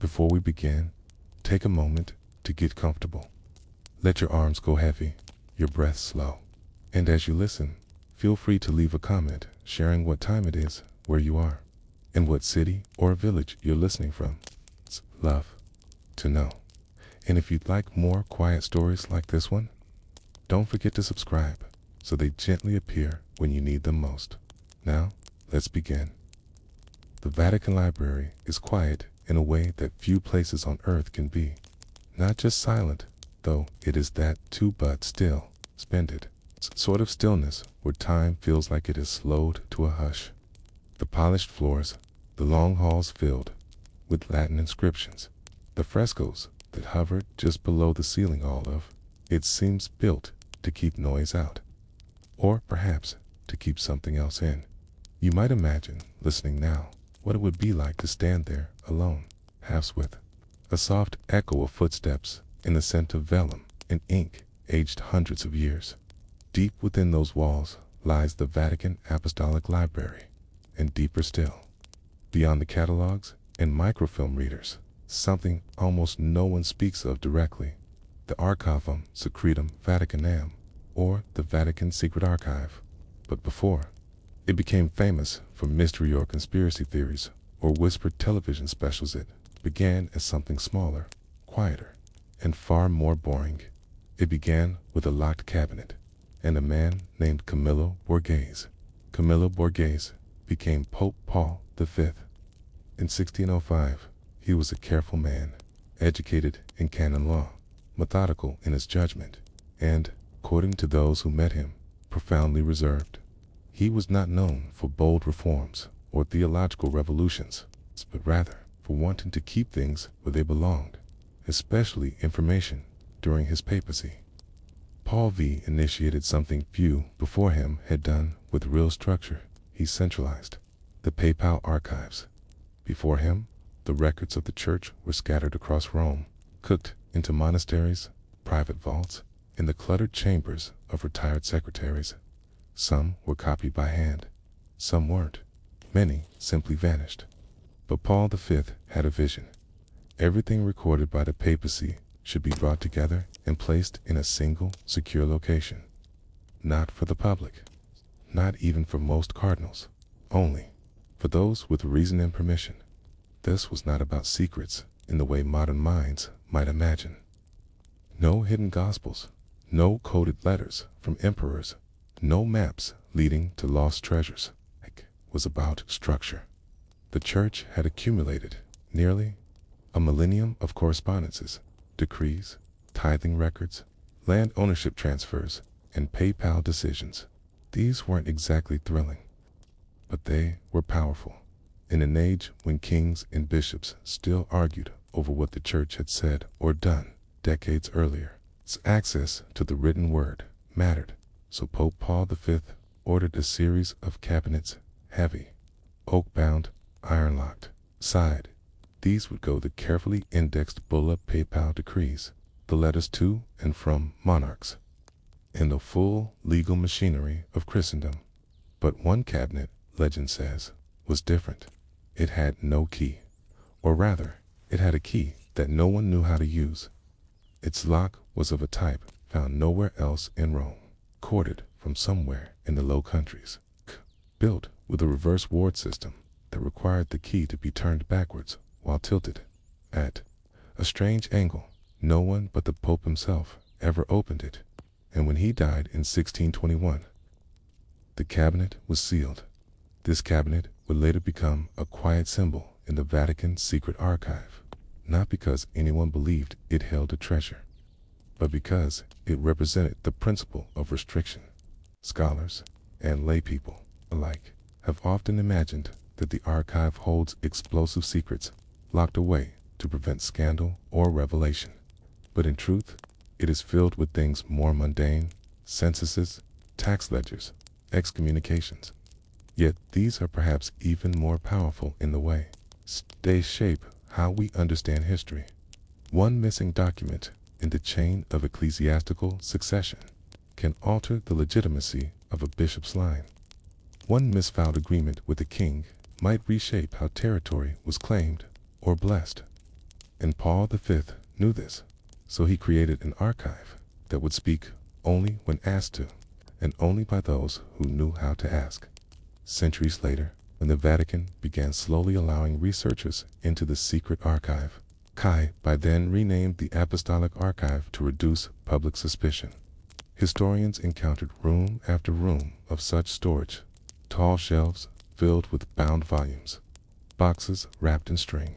Before we begin, take a moment to get comfortable. Let your arms go heavy, your breath slow. And as you listen, feel free to leave a comment sharing what time it is, where you are, and what city or village you're listening from. It's love to know. And if you'd like more quiet stories like this one, don't forget to subscribe so they gently appear when you need them most. Now, let's begin. The Vatican Library is quiet in a way that few places on earth can be. Not just silent, though it is that too, but still, splendid. Sort of stillness where time feels like it is slowed to a hush. The polished floors, the long halls filled with Latin inscriptions, the frescoes that hover just below the ceiling, all of it seems built to keep noise out, or perhaps to keep something else in. You might imagine, listening now, what it would be like to stand there alone, half with a soft echo of footsteps in the scent of vellum and ink aged hundreds of years. Deep within those walls lies the Vatican Apostolic Library, and deeper still, beyond the catalogs and microfilm readers, something almost no one speaks of directly, the Archivum Secretum Vaticanum, or the Vatican Secret Archive. But before it became famous for mystery or conspiracy theories or whispered television specials, it began as something smaller, quieter, and far more boring. It began with a locked cabinet and a man named Camillo Borghese. Camillo Borghese became Pope Paul V. In 1605, he was a careful man, educated in canon law, methodical in his judgment, and, according to those who met him, profoundly reserved. He was not known for bold reforms or theological revolutions, but rather for wanting to keep things where they belonged, especially information during his papacy. Paul V initiated something few before him had done with real structure. He centralized the papal archives. Before him, the records of the church were scattered across Rome, cooked into monasteries, private vaults, and the cluttered chambers of retired secretaries. Some were copied by hand, some weren't. Many simply vanished. But Paul V had a vision. Everything recorded by the papacy should be brought together and placed in a single, secure location. Not for the public, not even for most cardinals, only for those with reason and permission. This was not about secrets in the way modern minds might imagine. No hidden gospels, no coded letters from emperors, no maps leading to lost treasures. It was about structure. The church had accumulated nearly a millennium of correspondences, decrees, tithing records, land ownership transfers, and papal decisions. These weren't exactly thrilling, but they were powerful. In an age when kings and bishops still argued over what the church had said or done decades earlier, its access to the written word mattered. So Pope Paul V ordered a series of cabinets, heavy, oak-bound, iron-locked. Side, these would go the carefully indexed bulla papal decrees, the letters to and from monarchs, and the full legal machinery of Christendom. But one cabinet, legend says, was different. It had no key, or rather, it had a key that no one knew how to use. Its lock was of a type found nowhere else in Rome, corded from somewhere in the Low Countries, built with a reverse ward system that required the key to be turned backwards while tilted at a strange angle. No one but the Pope himself ever opened it, and when he died in 1621, the cabinet was sealed. This cabinet would later become a quiet symbol in the Vatican Secret Archive, not because anyone believed it held a treasure, but because it represented the principle of restriction. Scholars and laypeople alike have often imagined that the archive holds explosive secrets locked away to prevent scandal or revelation. But in truth, it is filled with things more mundane: censuses, tax ledgers, excommunications. Yet these are perhaps even more powerful in the way they shape how we understand history. One missing document in the chain of ecclesiastical succession can alter the legitimacy of a bishop's line. One misfiled agreement with a king might reshape how territory was claimed or blessed. And Paul V knew this, so he created an archive that would speak only when asked to, and only by those who knew how to ask. Centuries later, when the Vatican began slowly allowing researchers into the secret archive, by then renamed the Apostolic Archive to reduce public suspicion. Historians encountered room after room of such storage, tall shelves filled with bound volumes, boxes wrapped in string,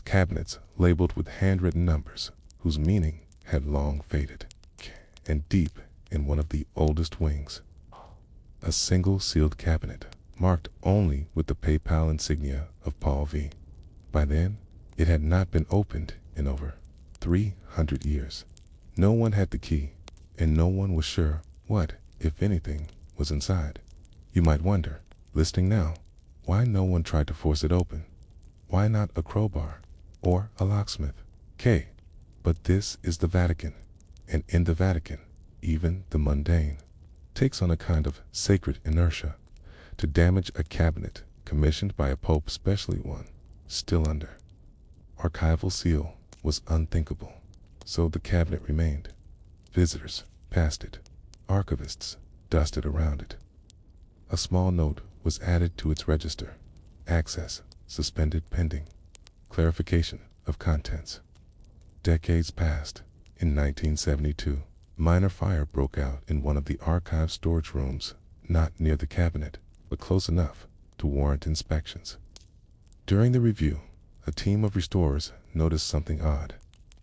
cabinets labeled with handwritten numbers whose meaning had long faded. And deep in one of the oldest wings, a single sealed cabinet marked only with the papal insignia of Paul V. By then, it had not been opened in over 300 years. No one had the key, and no one was sure what, if anything, was inside. You might wonder, listening now, why no one tried to force it open? Why not a crowbar or a locksmith? But this is the Vatican, and in the Vatican, even the mundane takes on a kind of sacred inertia. To damage a cabinet commissioned by a pope, especially one still under archival seal, was unthinkable. So the cabinet remained. Visitors passed it. Archivists dusted around it. A small note was added to its register. Access suspended pending clarification of contents. Decades passed. In 1972, minor fire broke out in one of the archive storage rooms, not near the cabinet, but close enough to warrant inspections. During the review, a team of restorers noticed something odd.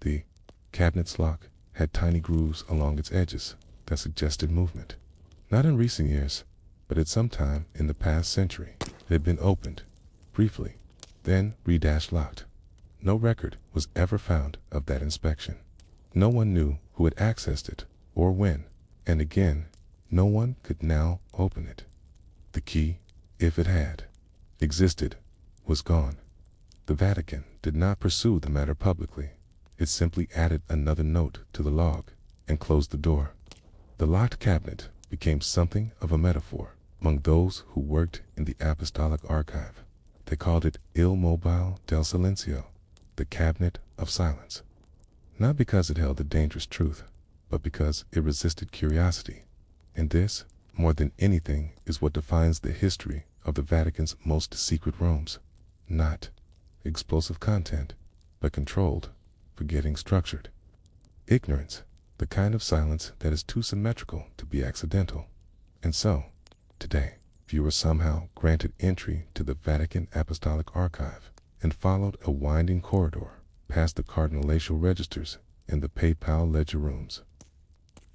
The cabinet's lock had tiny grooves along its edges that suggested movement. Not in recent years, but at some time in the past century. It had been opened, briefly, then locked. No record was ever found of that inspection. No one knew who had accessed it, or when, and again, no one could now open it. The key, if it had existed, was gone. The Vatican did not pursue the matter publicly. It simply added another note to the log and closed the door. The locked cabinet became something of a metaphor among those who worked in the Apostolic Archive. They called it Il Mobile del Silencio, the cabinet of silence. Not because it held a dangerous truth, but because it resisted curiosity. And this, more than anything, is what defines the history of the Vatican's most secret rooms. Not explosive content, but controlled, forgetting structured ignorance, the kind of silence that is too symmetrical to be accidental. And so, today, if you were somehow granted entry to the Vatican Apostolic Archive and followed a winding corridor past the cardinalatial registers in the papal ledger rooms,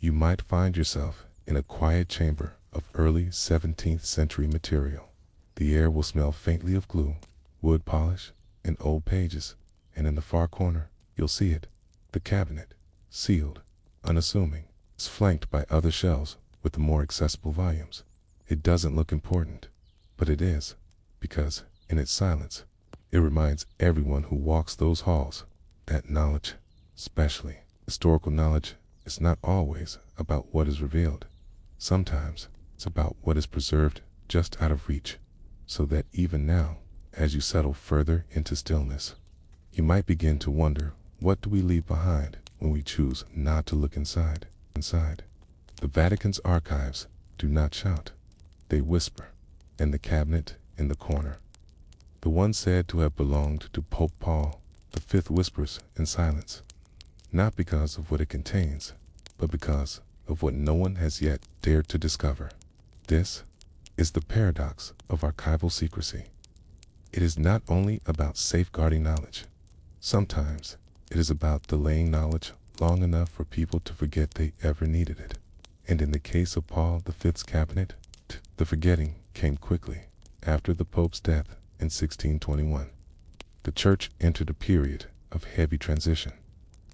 you might find yourself in a quiet chamber of early 17th century material. The air will smell faintly of glue, wood polish, and old pages, and in the far corner, you'll see it, the cabinet, sealed, unassuming. It's flanked by other shelves with the more accessible volumes. It doesn't look important, but it is, because, in its silence, it reminds everyone who walks those halls that knowledge, especially historical knowledge, is not always about what is revealed. Sometimes it's about what is preserved just out of reach, so that even now, as you settle further into stillness, you might begin to wonder, what do we leave behind when we choose not to look inside? The Vatican's archives do not shout. They whisper, and the cabinet in the corner, the one said to have belonged to Pope Paul V, whispers in silence, not because of what it contains, but because of what no one has yet dared to discover. This is the paradox of archival secrecy. It is not only about safeguarding knowledge. Sometimes it is about delaying knowledge long enough for people to forget they ever needed it. And in the case of Paul V's cabinet, the forgetting came quickly. After the Pope's death in 1621, the Church entered a period of heavy transition.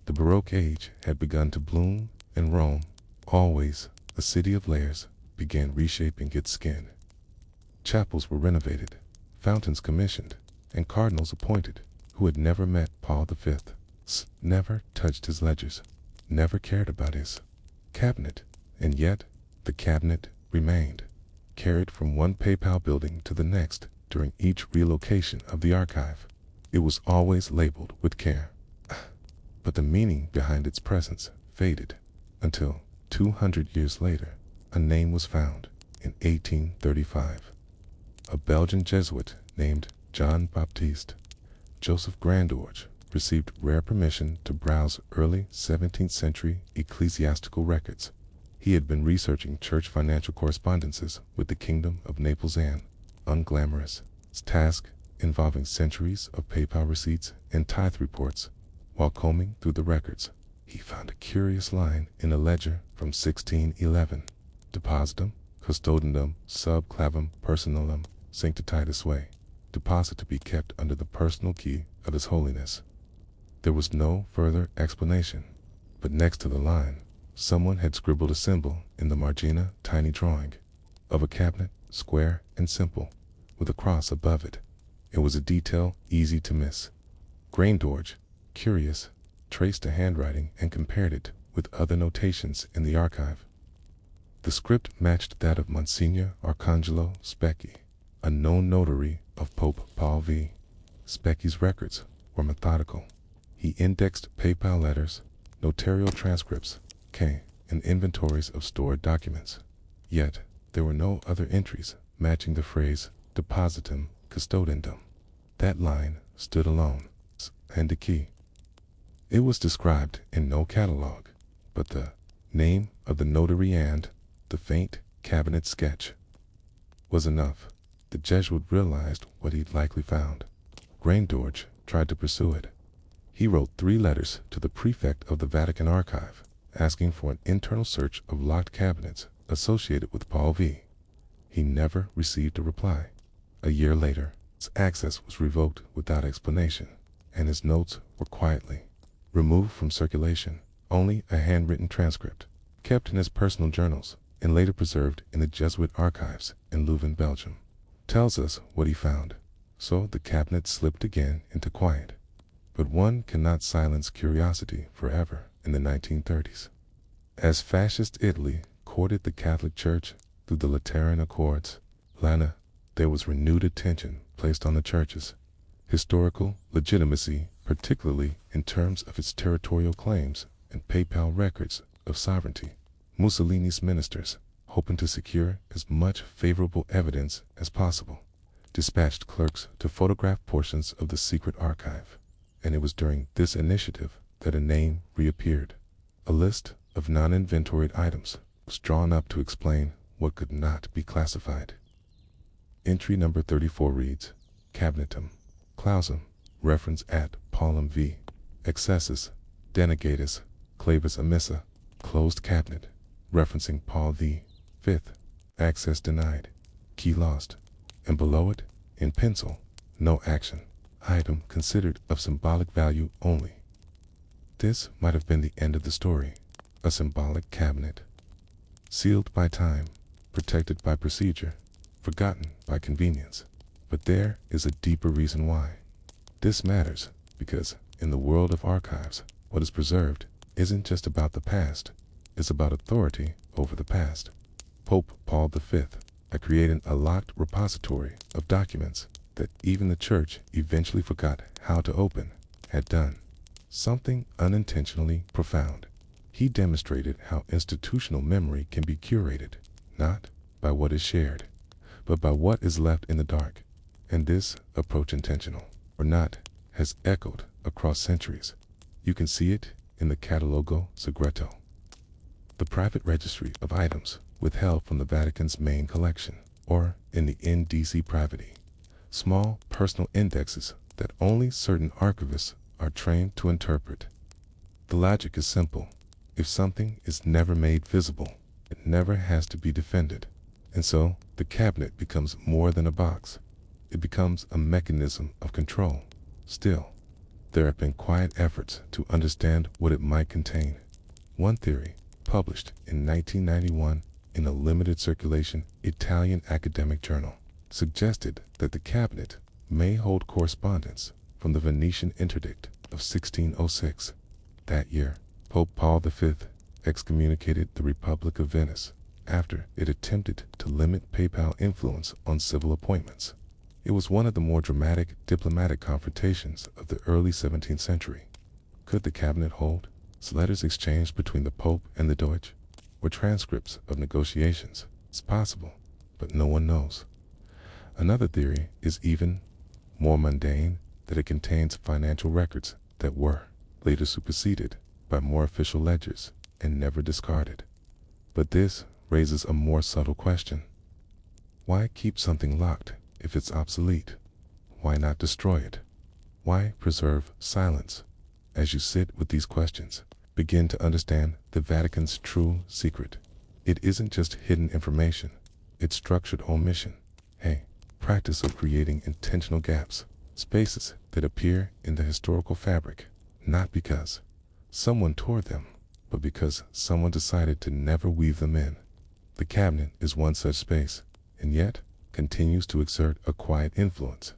The Baroque age had begun to bloom, and Rome, always a city of layers, began reshaping its skin. Chapels were renovated, fountains commissioned, and cardinals appointed who had never met Paul V, never touched his ledgers, never cared about his cabinet, and yet the cabinet remained, carried from one papal building to the next during each relocation of the archive. It was always labeled with care. but the meaning behind its presence faded until 200 years later, a name was found in 1835. A Belgian Jesuit named John Baptiste Joseph Grandorge received rare permission to browse early 17th century ecclesiastical records. He had been researching church financial correspondences with the Kingdom of Naples, an unglamorous task involving centuries of papal receipts and tithe reports. While combing through the records, he found a curious line in a ledger from 1611. Depositum, custodendum, sub clavum personalum, sanctitatis sui. Deposit to be kept under the personal key of His Holiness. There was no further explanation, but next to the line, someone had scribbled a symbol in the margina, tiny drawing of a cabinet, square and simple, with a cross above it. It was a detail easy to miss. Grandorge, curious, traced the handwriting and compared it with other notations in the archive. The script matched that of Monsignor Arcangelo Specchi, a known notary of Pope Paul V. Specchi's records were methodical. He indexed papal letters, notarial transcripts, and inventories of stored documents. Yet, there were no other entries matching the phrase depositum custodendum. That line stood alone, and a key. It was described in no catalog, but the name of the notary and the faint cabinet sketch was enough. The Jesuit realized what he'd likely found. Grandorge tried to pursue it. He wrote 3 letters to the prefect of the Vatican Archive, asking for an internal search of locked cabinets associated with Paul V. He never received a reply. A year later, his access was revoked without explanation, and his notes were quietly removed from circulation. Only a handwritten transcript, kept in his personal journals and later preserved in the Jesuit archives in Leuven, Belgium, tells us what he found. So the cabinet slipped again into quiet. But one cannot silence curiosity forever in the 1930s. As fascist Italy courted the Catholic Church through the Lateran Accords, there was renewed attention placed on the Church's historical legitimacy, particularly in terms of its territorial claims and papal records of sovereignty. Mussolini's ministers, hoping to secure as much favorable evidence as possible, dispatched clerks to photograph portions of the secret archive, and it was during this initiative that a name reappeared. A list of non-inventoried items was drawn up to explain what could not be classified. Entry number 34 reads, Cabinetum, Clausum, reference at Paulum v. Excessus, Denegatus, Clavis Emissa, closed cabinet, referencing Paul V. Fifth, access denied, key lost, and below it, in pencil, no action, item considered of symbolic value only. This might have been the end of the story, a symbolic cabinet, sealed by time, protected by procedure, forgotten by convenience. But there is a deeper reason why. This matters because, in the world of archives, what is preserved isn't just about the past, it's about authority over the past. Pope Paul V had created a locked repository of documents that even the Church eventually forgot how to open, had done something unintentionally profound. He demonstrated how institutional memory can be curated, not by what is shared, but by what is left in the dark. And this approach, intentional or not, has echoed across centuries. You can see it in the Catalogo Segreto, the private registry of items withheld from the Vatican's main collection, or in the NDC Privity, small personal indexes that only certain archivists are trained to interpret. The logic is simple. If something is never made visible, it never has to be defended. And so, the cabinet becomes more than a box. It becomes a mechanism of control. Still, there have been quiet efforts to understand what it might contain. One theory, published in 1991 in a limited circulation Italian academic journal, suggested that the cabinet may hold correspondence from the Venetian interdict of 1606. That year, Pope Paul V excommunicated the Republic of Venice after it attempted to limit papal influence on civil appointments. It was one of the more dramatic diplomatic confrontations of the early 17th century. Could the cabinet hold letters exchanged between the Pope and the Deutsch, or transcripts of negotiations? It's possible, but no one knows. Another theory is even more mundane, that it contains financial records that were later superseded by more official ledgers and never discarded. But this raises a more subtle question. Why keep something locked if it's obsolete? Why not destroy it? Why preserve silence? As you sit with these questions, begin to understand the Vatican's true secret. It isn't just hidden information, it's structured omission. A practice of creating intentional gaps, spaces that appear in the historical fabric, not because someone tore them, but because someone decided to never weave them in. The cabinet is one such space, and yet continues to exert a quiet influence.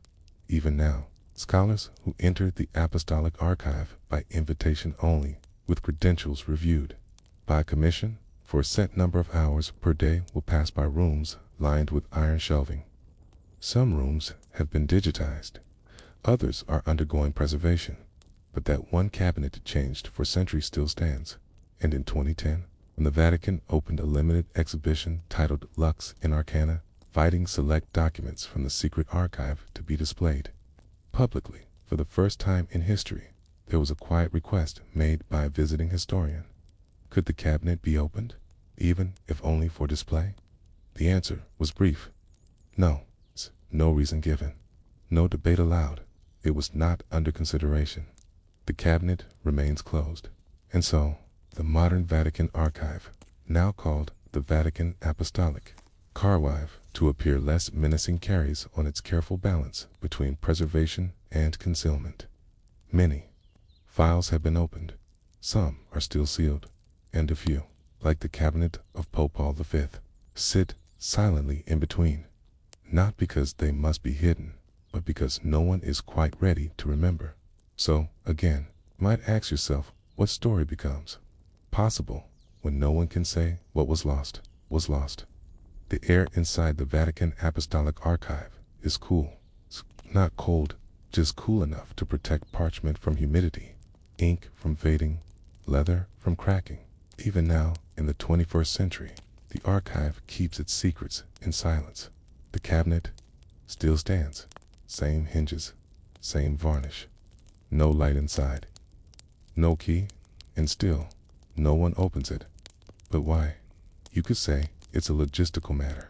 Even now, scholars who enter the Apostolic Archive by invitation only, with credentials reviewed by commission for a set number of hours per day, will pass by rooms lined with iron shelving. Some rooms have been digitized, others are undergoing preservation, but that one cabinet changed for centuries still stands. And in 2010, when the Vatican opened a limited exhibition titled Lux in Arcana, inviting select documents from the secret archive to be displayed publicly, for the first time in history, there was a quiet request made by a visiting historian. Could the cabinet be opened, even if only for display? The answer was brief. No. No reason given. No debate allowed. It was not under consideration. The cabinet remains closed. And so, the modern Vatican Archive, now called the Vatican Apostolic Archive, to appear less menacing, carries on its careful balance between preservation and concealment. Many files have been opened. Some are still sealed. And a few, like the cabinet of Pope Paul V, sit silently in between. Not because they must be hidden, but because no one is quite ready to remember. So, again, you might ask yourself what story becomes possible when no one can say what was lost was lost. The air inside the Vatican Apostolic Archive is cool. It's not cold, just cool enough to protect parchment from humidity, ink from fading, leather from cracking. Even now, in the 21st century, the archive keeps its secrets in silence. The cabinet still stands. Same hinges, same varnish. No light inside. No key, and still, no one opens it. But why? You could say it's a logistical matter.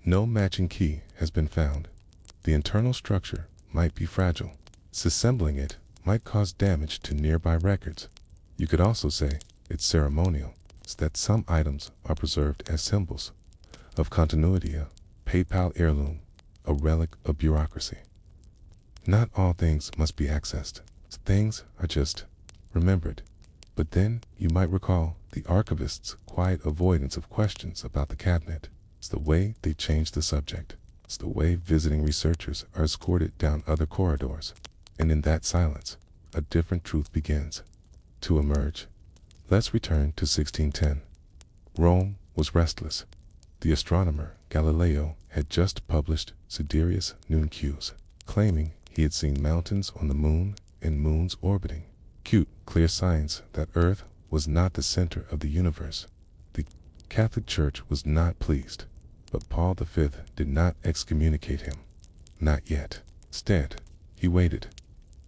No matching key has been found. The internal structure might be fragile. Disassembling it might cause damage to nearby records. You could also say it's ceremonial, so that some items are preserved as symbols of continuity, a papal heirloom, a relic of bureaucracy. Not all things must be accessed. Things are just remembered. But then you might recall the archivist's quiet avoidance of questions about the cabinet. It's the way they change the subject. It's the way visiting researchers are escorted down other corridors. And in that silence, a different truth begins to emerge. Let's return to 1610. Rome was restless. The astronomer Galileo had just published Sidereus Nuncius, claiming he had seen mountains on the moon and moons orbiting. Clear signs that Earth was not the center of the universe. The Catholic Church was not pleased, but Paul V did not excommunicate him. Not yet. Instead, he waited,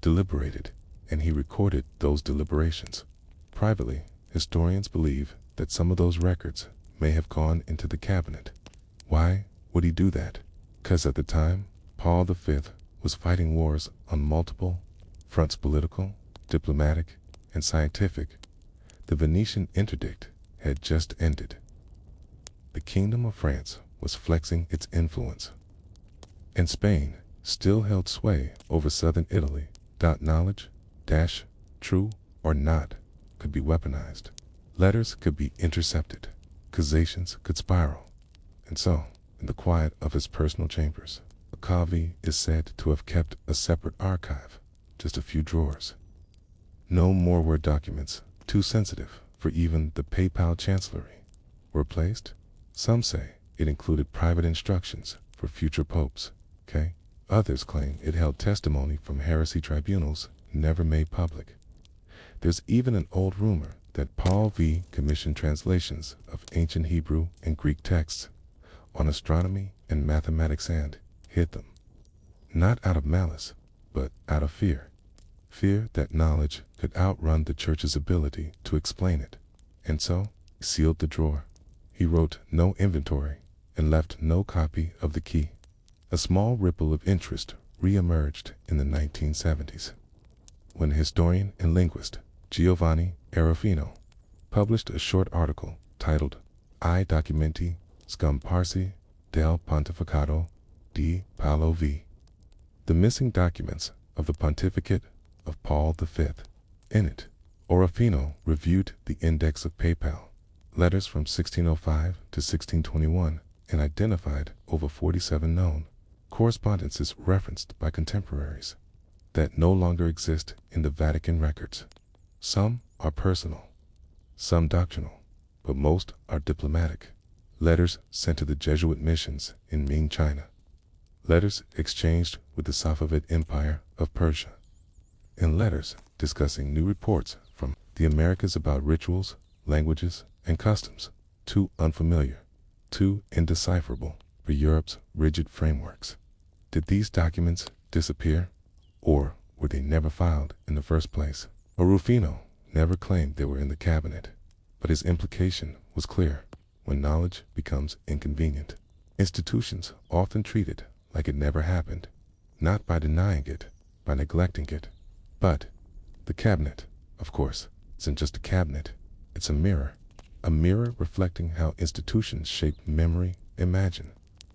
deliberated, and he recorded those deliberations. Privately, historians believe that some of those records may have gone into the cabinet. Why would he do that? Because at the time, Paul V was fighting wars on multiple fronts: political, diplomatic, and scientific. The Venetian interdict had just ended. The Kingdom of France was flexing its influence, and Spain still held sway over southern Italy. Knowledge, true or not, could be weaponized. Letters could be intercepted. Accusations could spiral. And so, in the quiet of his personal chambers, Macavi is said to have kept a separate archive, just a few drawers. No more were documents, too sensitive for even the papal chancellery, were placed. Some say it included private instructions for future popes. Others claim it held testimony from heresy tribunals never made public. There's even an old rumor that Paul V commissioned translations of ancient Hebrew and Greek texts on astronomy and mathematics and hid them. Not out of malice, but out of fear. Fear that knowledge could outrun the church's ability to explain it. And so, he sealed the drawer. He wrote no inventory and left no copy of the key. A small ripple of interest re-emerged in the 1970s, when historian and linguist Giovanni Arrufino published a short article titled I documenti scomparsi del pontificato di Paolo V. The missing documents of the pontificate of Paul V. In it, Arrufino reviewed the index of papal letters from 1605 to 1621 and identified over 47 known correspondences referenced by contemporaries that no longer exist in the Vatican records. Some are personal, some doctrinal, but most are diplomatic. Letters sent to the Jesuit missions in Ming, China. Letters exchanged with the Safavid Empire of Persia. And letters discussing new reports from the Americas about rituals, languages, and customs, too unfamiliar, too indecipherable for Europe's rigid frameworks. Did these documents disappear, or were they never filed in the first place? Arrufino never claimed they were in the cabinet, but his implication was clear. When knowledge becomes inconvenient, institutions often treat it like it never happened, not by denying it, by neglecting it. But the cabinet, of course, isn't just a cabinet, it's a mirror reflecting how institutions shape memory. Imagine,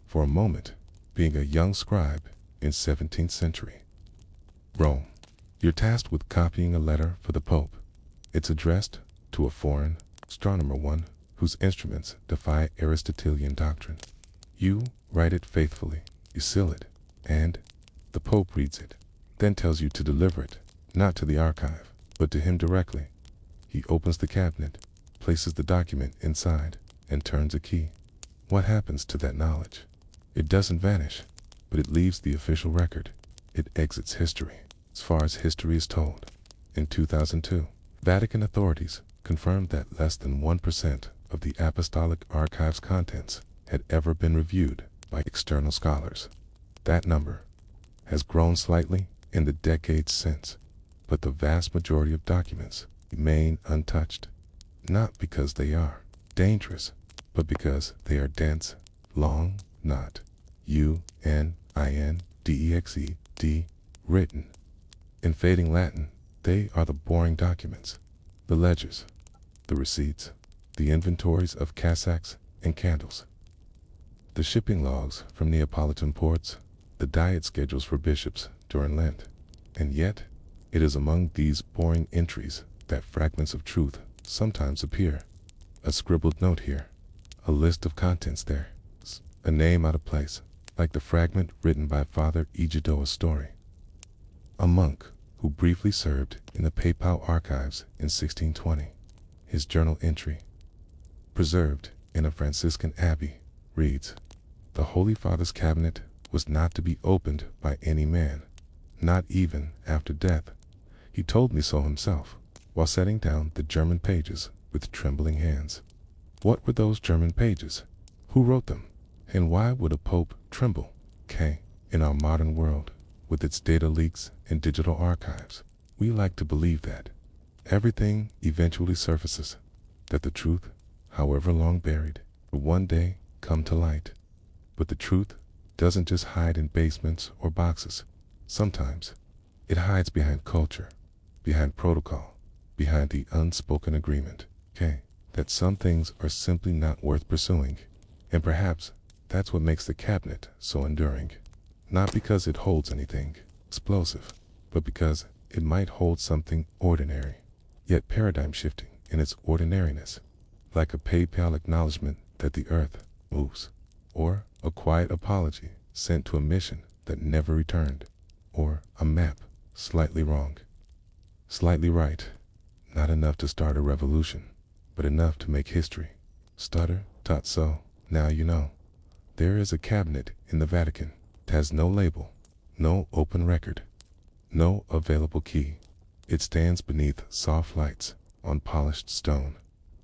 for a moment, being a young scribe in 17th century Rome. You're tasked with copying a letter for the Pope. It's addressed to a foreign astronomer, one whose instruments defy Aristotelian doctrine. You write it faithfully, you seal it, and the Pope reads it, then tells you to deliver it, not to the archive, but to him directly. He opens the cabinet, places the document inside, and turns a key. What happens to that knowledge? It doesn't vanish, but it leaves the official record. It exits history, as far as history is told. In 2002, Vatican authorities confirmed that less than 1% of the Apostolic Archives' contents had ever been reviewed by external scholars. That number has grown slightly in the decades since, but the vast majority of documents remain untouched, not because they are dangerous, but because they are dense, long, not U-N-I-N-D-E-X-E-D, written. In fading Latin, they are the boring documents, the ledgers, the receipts, the inventories of cassocks and candles, the shipping logs from Neapolitan ports, the diet schedules for bishops during Lent. And yet, it is among these boring entries that fragments of truth sometimes appear. A scribbled note here, a list of contents there, a name out of place, like the fragment written by Father Egidio Astori, a monk who briefly served in the papal archives in 1620. His journal entry, preserved in a Franciscan abbey, reads, "The Holy Father's cabinet was not to be opened by any man, not even after death. He told me so himself, while setting down the German pages with trembling hands." What were those German pages? Who wrote them? And why would a pope tremble? In our modern world, with its data leaks and digital archives, we like to believe that everything eventually surfaces, that the truth, however long buried, will one day come to light. But the truth doesn't just hide in basements or boxes. Sometimes it hides behind culture, behind protocol, behind the unspoken agreement, that some things are simply not worth pursuing. And perhaps that's what makes the cabinet so enduring. Not because it holds anything explosive, but because it might hold something ordinary, yet paradigm shifting in its ordinariness, like a papal acknowledgement that the earth moves, or a quiet apology sent to a mission that never returned, or a map slightly wrong, slightly right, not enough to start a revolution, but enough to make history. Stutter, tot so, now you know. There is a cabinet in the Vatican. It has no label, no open record, no available key. It stands beneath soft lights on polished stone,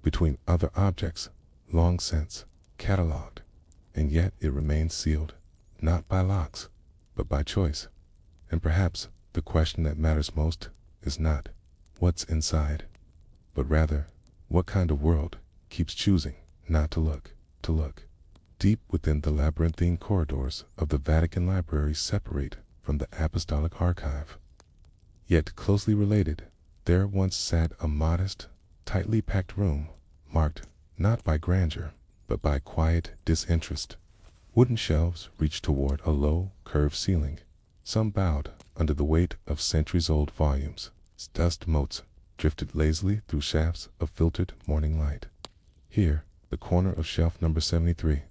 between other objects long since catalogued, and yet it remains sealed, not by locks, but by choice. And perhaps the question that matters most is not what's inside, but rather what kind of world keeps choosing not to look. Deep within the labyrinthine corridors of the Vatican Library separate from the Apostolic Archive, yet closely related, there once sat a modest, tightly packed room, marked not by grandeur, but by quiet disinterest. Wooden shelves reached toward a low, curved ceiling. Some bowed under the weight of centuries-old volumes. Dust motes drifted lazily through shafts of filtered morning light. Here, the corner of shelf number 73,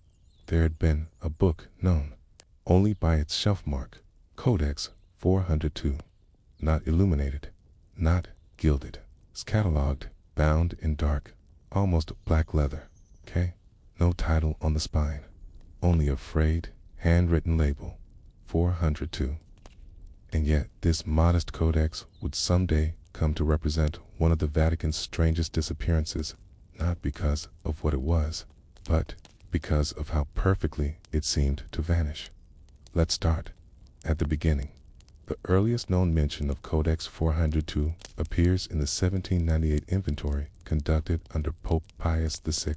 there had been a book known only by its shelf mark, Codex 402. Not illuminated, not gilded, scatalogued, bound in dark, almost black leather. No title on the spine, only a frayed, handwritten label, 402. And yet this modest codex would someday come to represent one of the Vatican's strangest disappearances, not because of what it was, but because of how perfectly it seemed to vanish. Let's start at the beginning. The earliest known mention of Codex 402 appears in the 1798 inventory conducted under Pope Pius VI.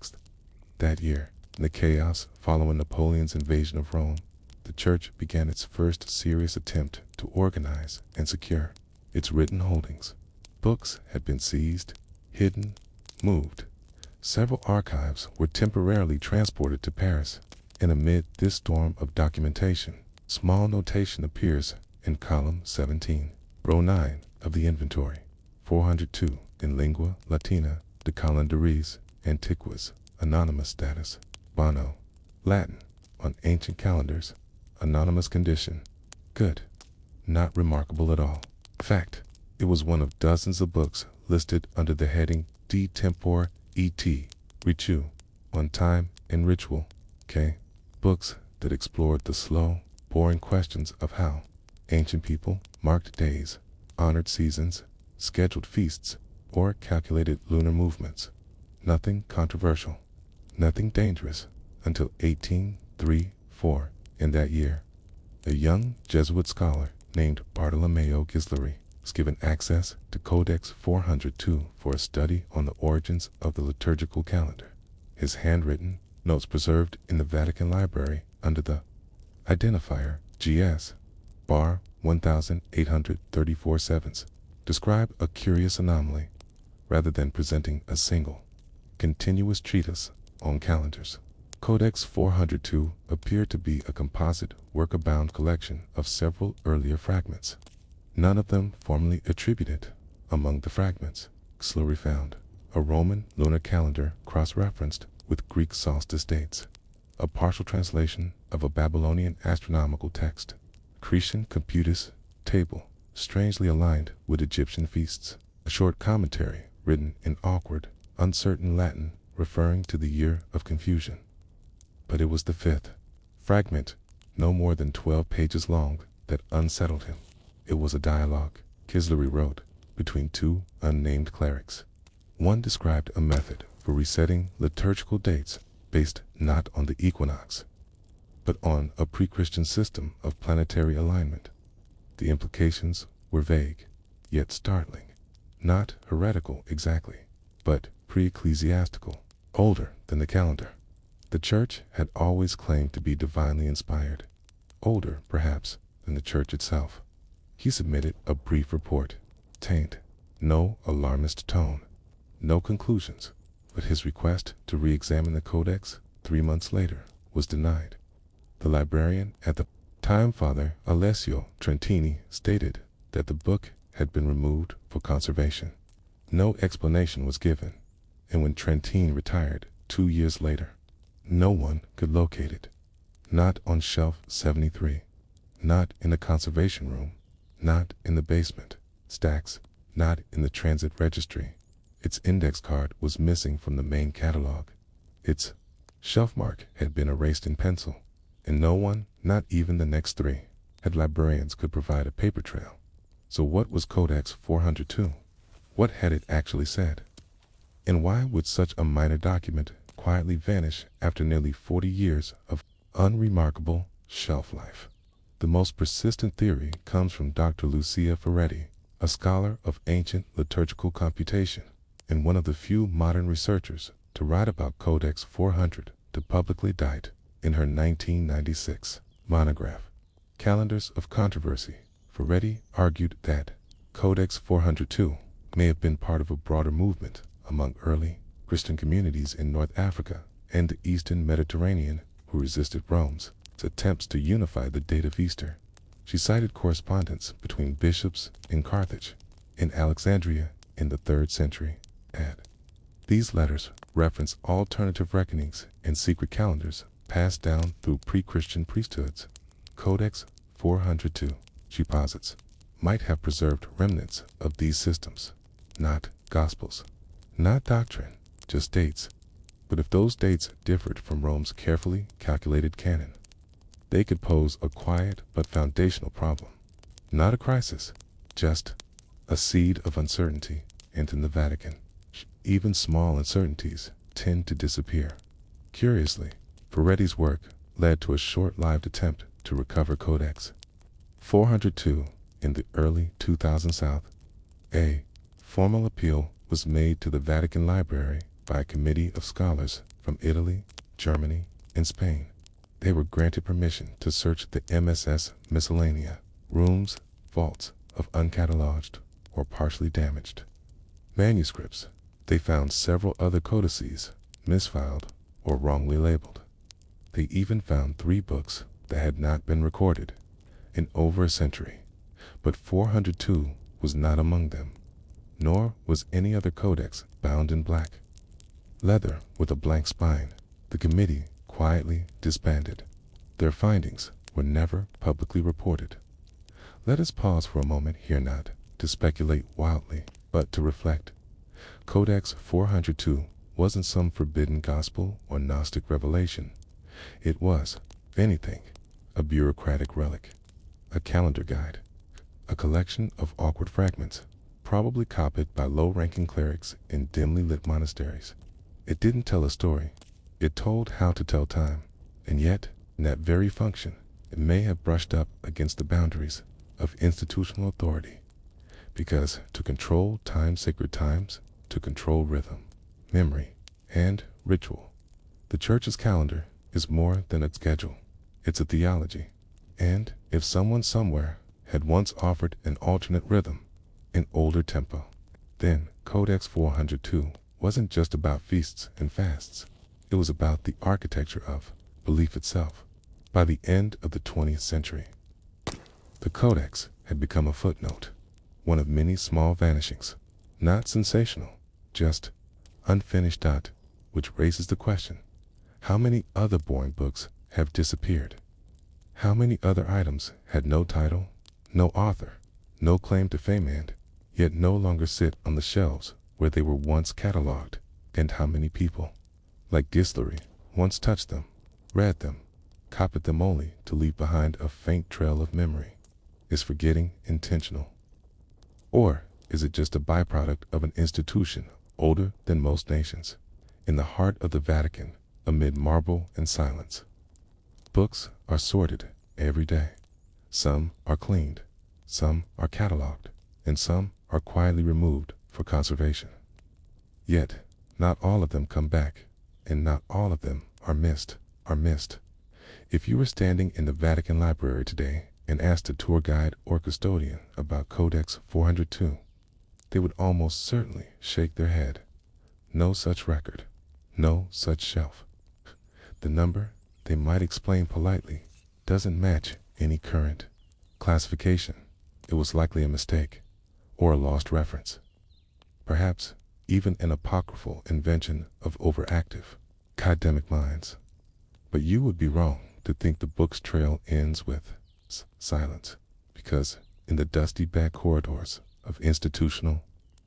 That year, in the chaos following Napoleon's invasion of Rome, the Church began its first serious attempt to organize and secure its written holdings. Books had been seized, hidden, moved. Several archives were temporarily transported to Paris, and amid this storm of documentation, small notation appears in column 17, row 9 of the inventory. 402 in Lingua Latina de Calendaries Antiquas, anonymous status, Bono, Latin, on ancient calendars, anonymous condition, good, not remarkable at all. Fact, it was one of dozens of books listed under the heading De Tempore et Ritual, on time and ritual, books that explored the slow, boring questions of how ancient people marked days, honored seasons, scheduled feasts, or calculated lunar movements. Nothing controversial, nothing dangerous, until 1834. In that year, a young Jesuit scholar named Bartolomeo Ghisleri was given access to Codex 402 for a study on the origins of the liturgical calendar. His handwritten notes preserved in the Vatican Library under the identifier GS bar 1834/7 describe a curious anomaly rather than presenting a single, continuous treatise on calendars. Codex 402 appeared to be a composite, worker-bound collection of several earlier fragments, none of them formally attributed. Among the fragments, Ghisleri found a Roman lunar calendar cross-referenced with Greek solstice dates, a partial translation of a Babylonian astronomical text, Cretan Computus table, strangely aligned with Egyptian feasts, a short commentary written in awkward, uncertain Latin referring to the year of confusion. But it was the fifth fragment, no more than 12 pages long, that unsettled him. It was a dialogue, Ghisleri wrote, between two unnamed clerics. One described a method for resetting liturgical dates based not on the equinox, but on a pre-Christian system of planetary alignment. The implications were vague, yet startling. Not heretical exactly, but pre-ecclesiastical, older than the calendar. The Church had always claimed to be divinely inspired, older, perhaps, than the Church itself. He submitted a brief report, contained no alarmist tone, no conclusions, but his request to re-examine the Codex 3 months later was denied. The librarian at the time, Father Alessio Trentini, stated that the book had been removed for conservation. No explanation was given, and when Trentini retired 2 years later, no one could locate it. Not on shelf 73, not in the conservation room, not in the basement stacks, not in the transit registry. Its index card was missing from the main catalog. Its shelf mark had been erased in pencil, and no one, not even the next 3, had librarians could provide a paper trail. So what was Codex 402? What had it actually said? And why would such a minor document quietly vanish after nearly 40 years of unremarkable shelf life? The most persistent theory comes from Dr. Lucia Ferretti, a scholar of ancient liturgical computation and one of the few modern researchers to write about Codex 400 to publicly cite in her 1996 monograph, Calendars of Controversy. Ferretti argued that Codex 402 may have been part of a broader movement among early Christian communities in North Africa and the Eastern Mediterranean who resisted Rome's attempts to unify the date of Easter. She cited correspondence between bishops in Carthage and Alexandria in the 3rd century AD. These letters reference alternative reckonings and secret calendars passed down through pre-Christian priesthoods. Codex 402, she posits, might have preserved remnants of these systems, not gospels, not doctrine, just dates. But if those dates differed from Rome's carefully calculated canon, they could pose a quiet but foundational problem. Not a crisis, just a seed of uncertainty. And in the Vatican, even small uncertainties tend to disappear. Curiously, Ferretti's work led to a short-lived attempt to recover Codex 402 in the early 2000s South. A formal appeal was made to the Vatican Library by a committee of scholars from Italy, Germany, and Spain. They were granted permission to search the MSS Miscellanea, rooms, vaults of uncatalogued or partially damaged manuscripts. They found several other codices, misfiled or wrongly labeled. They even found 3 books that had not been recorded in over a century, but 402 was not among them, nor was any other codex bound in black leather with a blank spine. The committee quietly disbanded. Their findings were never publicly reported. Let us pause for a moment here, not to speculate wildly, but to reflect. Codex 402 wasn't some forbidden gospel or Gnostic revelation. It was, if anything, a bureaucratic relic, a calendar guide, a collection of awkward fragments, probably copied by low-ranking clerics in dimly lit monasteries. It didn't tell a story. It told how to tell time, and yet, in that very function, it may have brushed up against the boundaries of institutional authority, because to control time-sacred times, to control rhythm, memory, and ritual, the Church's calendar is more than a schedule. It's a theology. And if someone somewhere had once offered an alternate rhythm, an older tempo, then Codex 402 wasn't just about feasts and fasts. It was about the architecture of belief itself. By the end of the 20th century, the Codex had become a footnote, one of many small vanishings, not sensational, just unfinished dot, which raises the question, how many other boring books have disappeared? How many other items had no title, no author, no claim to fame, and yet no longer sit on the shelves where they were once cataloged? And how many people, like Gislery, once touched them, read them, copied them only to leave behind a faint trail of memory? Is forgetting intentional? Or is it just a byproduct of an institution older than most nations, in the heart of the Vatican, amid marble and silence? Books are sorted every day. Some are cleaned, some are cataloged, and some are quietly removed for conservation. Yet, not all of them come back, and not all of them are missed. If you were standing in the Vatican Library today and asked a tour guide or custodian about Codex 402, they would almost certainly shake their head. No such record, no such shelf. The number, they might explain politely, doesn't match any current classification. It was likely a mistake, or a lost reference. Perhaps even an apocryphal invention of overactive academic minds. But you would be wrong to think the book's trail ends with silence, because in the dusty back corridors of institutional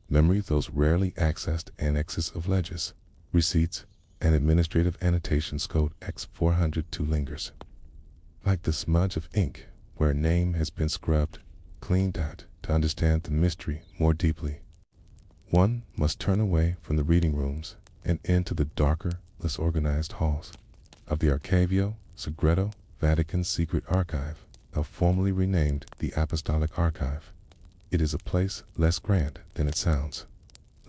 memory, those rarely accessed annexes of ledgers, receipts, and administrative annotations, Codex 402 lingers. Like the smudge of ink where a name has been scrubbed, cleaned out, to understand the mystery more deeply, one must turn away from the reading rooms and into the darker, less organized halls of the Archivio Segreto Vatican Secret Archive, now formally renamed the Apostolic Archive. It is a place less grand than it sounds,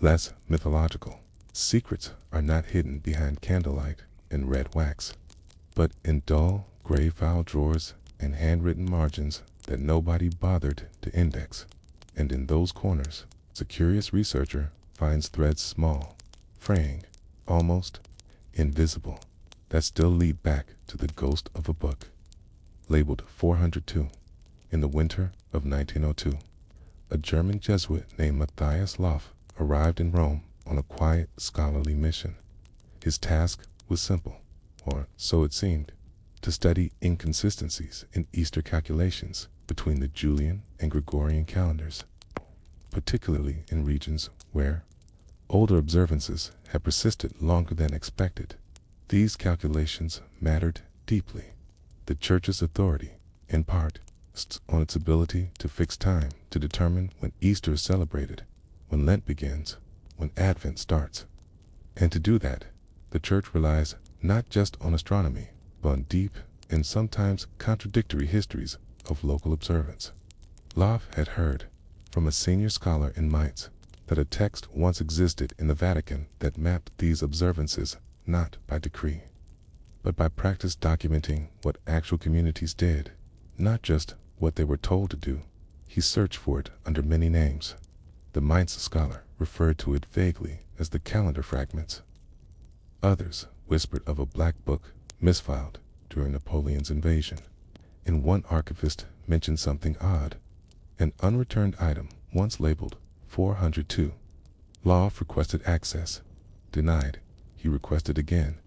less mythological. Secrets are not hidden behind candlelight and red wax, but in dull, gray file drawers and handwritten margins that nobody bothered to index. And in those corners, the curious researcher finds threads small, fraying, almost invisible, that still lead back to the ghost of a book. Labeled 402, in the winter of 1902, a German Jesuit named Matthias Loff arrived in Rome on a quiet, scholarly mission. His task was simple, or so it seemed, to study inconsistencies in Easter calculations between the Julian and Gregorian calendars, particularly in regions where older observances had persisted longer than expected. These calculations mattered deeply. The Church's authority, in part, rests on its ability to fix time to determine when Easter is celebrated, when Lent begins, when Advent starts. And to do that, the Church relies not just on astronomy, but on deep and sometimes contradictory histories of local observance. Loff had heard from a senior scholar in Mainz that a text once existed in the Vatican that mapped these observances not by decree, but by practice, documenting what actual communities did, not just what they were told to do. He searched for it under many names. The Mainz scholar referred to it vaguely as the calendar fragments. Others whispered of a black book misfiled during Napoleon's invasion. And one archivist mentioned something odd, an unreturned item once labeled 402. Loff requested access. Denied. He requested again.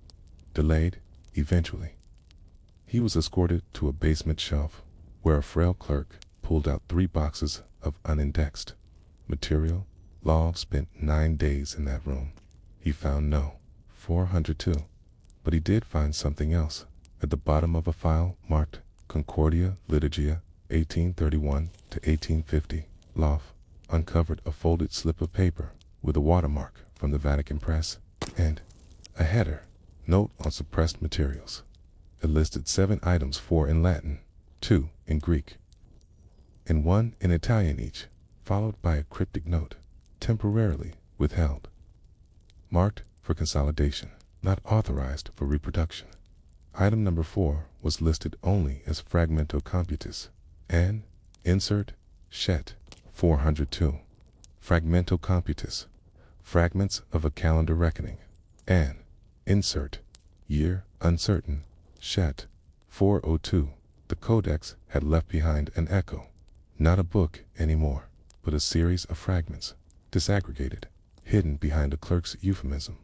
Delayed. Eventually, he was escorted to a basement shelf where a frail clerk pulled out 3 boxes of unindexed material. Loff spent 9 days in that room. He found no 402, but he did find something else at the bottom of a file marked Concordia Liturgia 1831 to 1850. Loff uncovered a folded slip of paper with a watermark from the Vatican press and a header note on suppressed materials. It listed 7 items, 4 in Latin, 2 in Greek, and 1 in Italian each, followed by a cryptic note, temporarily withheld, marked for consolidation, not authorized for reproduction. Item number 4 was listed only as Fragmento Computus, and insert Shet 402. Fragmento Computus, fragments of a calendar reckoning, and insert year uncertain Shet 402. The codex had left behind an echo, not a book anymore, but a series of fragments, disaggregated, hidden behind a clerk's euphemism.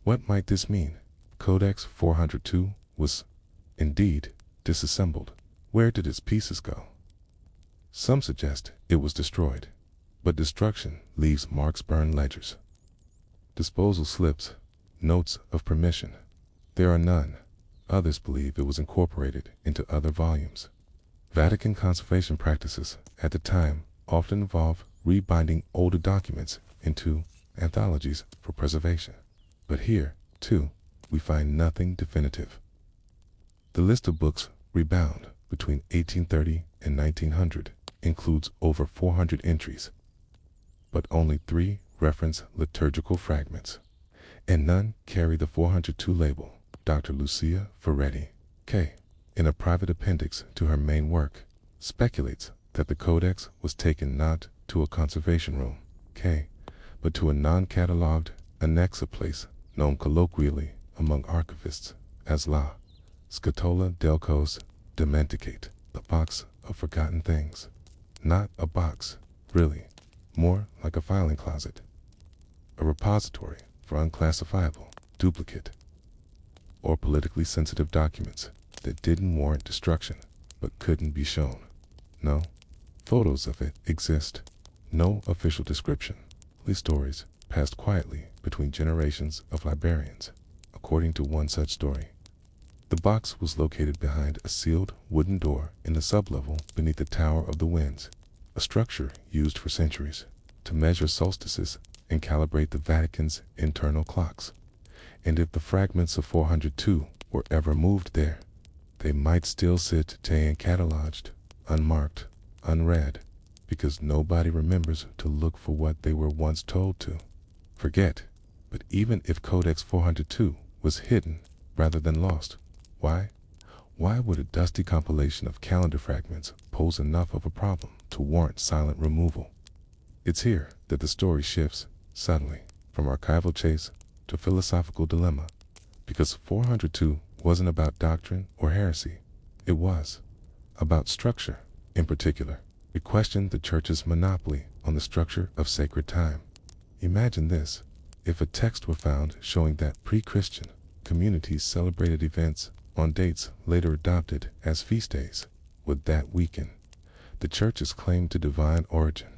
What might this mean? Codex 402 was, indeed, disassembled. Where did its pieces go? Some suggest it was destroyed, but destruction leaves marks, burned ledgers, disposal slips, notes of permission. There are none. Others believe it was incorporated into other volumes. Vatican conservation practices at the time often involve rebinding older documents into anthologies for preservation. But here, too, we find nothing definitive. The list of books rebound between 1830 and 1900 includes over 400 entries, but only 3 reference liturgical fragments, and none carry the 402 label. Dr. Lucia Ferretti, K., in a private appendix to her main work, speculates that the codex was taken not to a conservation room, K., but to a non-catalogued annexa place known colloquially among archivists as La Scatola del Cos Dimenticate, the box of forgotten things. Not a box, really, more like a filing closet, a repository for unclassifiable, duplicate, or politically sensitive documents that didn't warrant destruction but couldn't be shown. No photos of it exist, no official description. These stories passed quietly between generations of librarians. According to one such story, the box was located behind a sealed wooden door in the sublevel beneath the Tower of the Winds. a structure used for centuries to measure solstices and calibrate the Vatican's internal clocks. And if the fragments of 402 were ever moved there, they might still sit today cataloged, unmarked, unread, because nobody remembers to look for what they were once told to forget. But even if Codex 402 was hidden rather than lost, why would a dusty compilation of calendar fragments pose enough of a problem to warrant silent removal? It's here that the story shifts suddenly from archival chase to philosophical dilemma, because 402 wasn't about doctrine or heresy. It was about structure. In particular, it questioned the Church's monopoly on the structure of sacred time. Imagine this: if a text were found showing that pre-Christian communities celebrated events on dates later adopted as feast days, would that weaken the Church's claim to divine origin?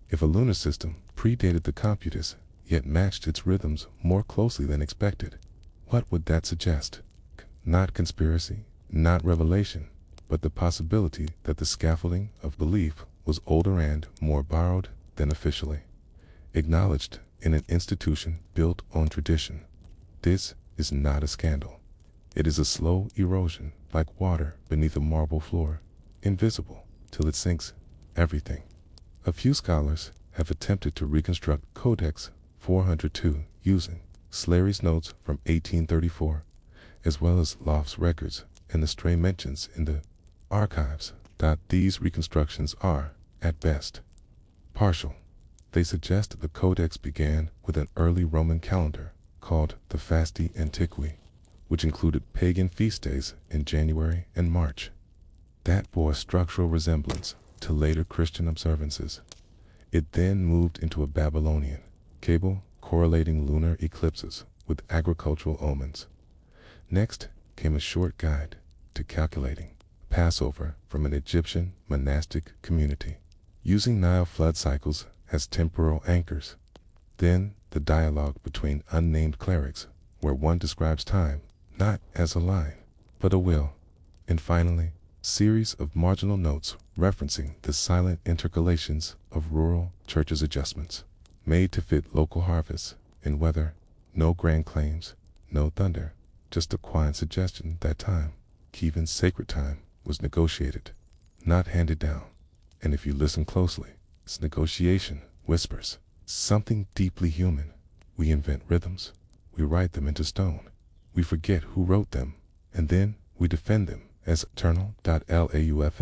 If a lunar system predated the computus yet matched its rhythms more closely than expected, what would that suggest? Not conspiracy, not revelation, but the possibility that the scaffolding of belief was older and more borrowed than officially acknowledged in an institution built on tradition. This is not a scandal. It is a slow erosion, like water beneath a marble floor, invisible till it sinks everything. A few scholars have attempted to reconstruct Codex 402 using Slary's notes from 1834, as well as Loft's records and the stray mentions in the archives. These reconstructions are, at best, partial. They suggest the Codex began with an early Roman calendar called the Fasti Antiqui, which included pagan feast days in January and March. That bore a structural resemblance to later Christian observances. It then moved into a Babylonian cable correlating lunar eclipses with agricultural omens. Next came a short guide to calculating Passover from an Egyptian monastic community, using Nile flood cycles as temporal anchors. Then the dialogue between unnamed clerics, where one describes time not as a line, but a will. And finally, series of marginal notes referencing the silent intercalations of rural churches' adjustments, made to fit local harvests and weather. No grand claims, no thunder, just a quiet suggestion that time, Kievan's sacred time, was negotiated, not handed down. And if you listen closely, its negotiation whispers something deeply human. We invent rhythms, we write them into stone, we forget who wrote them, and then we defend them as eternal. Lauff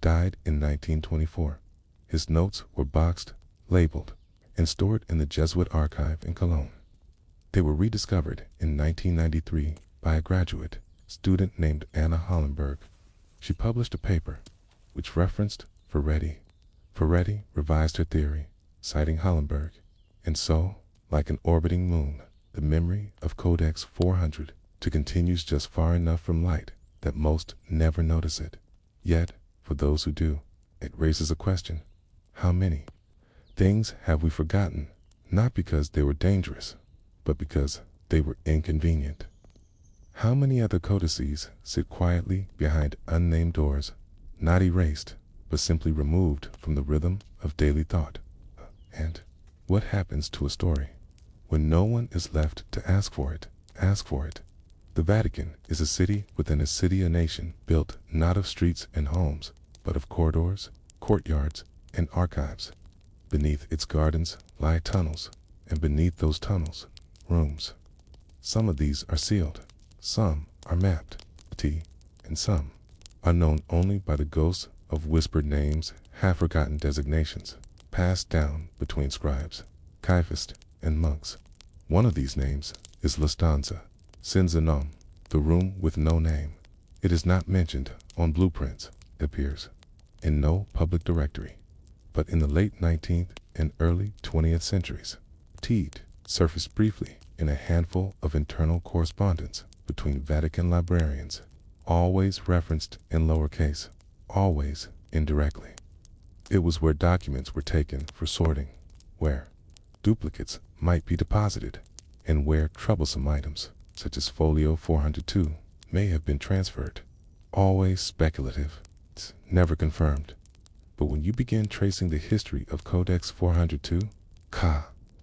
died in 1924. His notes were boxed, labeled, and stored in the Jesuit archive in Cologne. They were rediscovered in 1993 by a graduate student named Anna Hollenberg. She published a paper which referenced Ferretti. Ferretti revised her theory, citing Hollenberg, and so, like an orbiting moon, the memory of Codex 400 continues just far enough from light that most never notice it. Yet, for those who do, it raises a question: how many things have we forgotten, not because they were dangerous, but because they were inconvenient? How many other codices sit quietly behind unnamed doors, not erased, but simply removed from the rhythm of daily thought? And what happens to a story when no one is left to ask for it? The Vatican is a city within a city, a nation built not of streets and homes, but of corridors, courtyards, and archives. Beneath its gardens lie tunnels, and beneath those tunnels, rooms. Some of these are sealed, some are mapped, and some are known only by the ghosts of whispered names, half-forgotten designations, passed down between scribes, caiaphas, and monks. One of these names is La Stanza, senza nome, the room with no name. It is not mentioned on blueprints, appears in no public directory. But in the late 19th and early 20th centuries, Teed surfaced briefly in a handful of internal correspondence between Vatican librarians, always referenced in lowercase, always indirectly. It was where documents were taken for sorting, where duplicates might be deposited, and where troublesome items, such as Folio 402, may have been transferred. Always speculative, never confirmed. But when you begin tracing the history of Codex 402,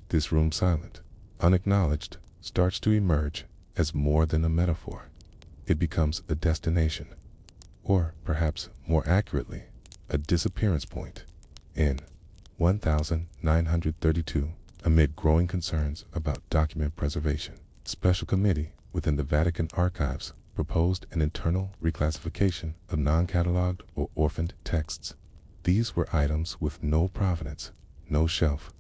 this room silent, unacknowledged, starts to emerge as more than a metaphor. It becomes a destination, or perhaps more accurately, a disappearance point. In 1932, amid growing concerns about document preservation, a special committee within the Vatican Archives proposed an internal reclassification of non-cataloged or orphaned texts. These were items with no provenance, no shelf,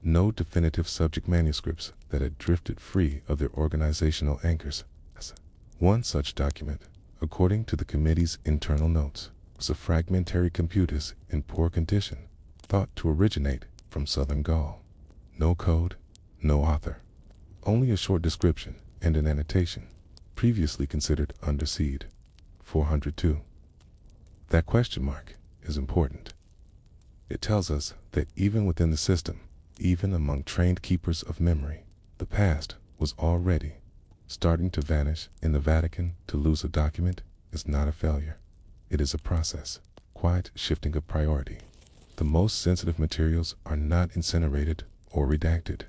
no definitive subject manuscripts that had drifted free of their organizational anchors. One such document, according to the committee's internal notes, was a fragmentary computus in poor condition, thought to originate from southern Gaul. No code, no author, only a short description and an annotation, previously considered underseed. 402. That question mark is important. It tells us that even within the system, even among trained keepers of memory, the past was already starting to vanish. In the Vatican, to lose a document is not a failure. It is a process, quiet shifting of priority. The most sensitive materials are not incinerated or redacted,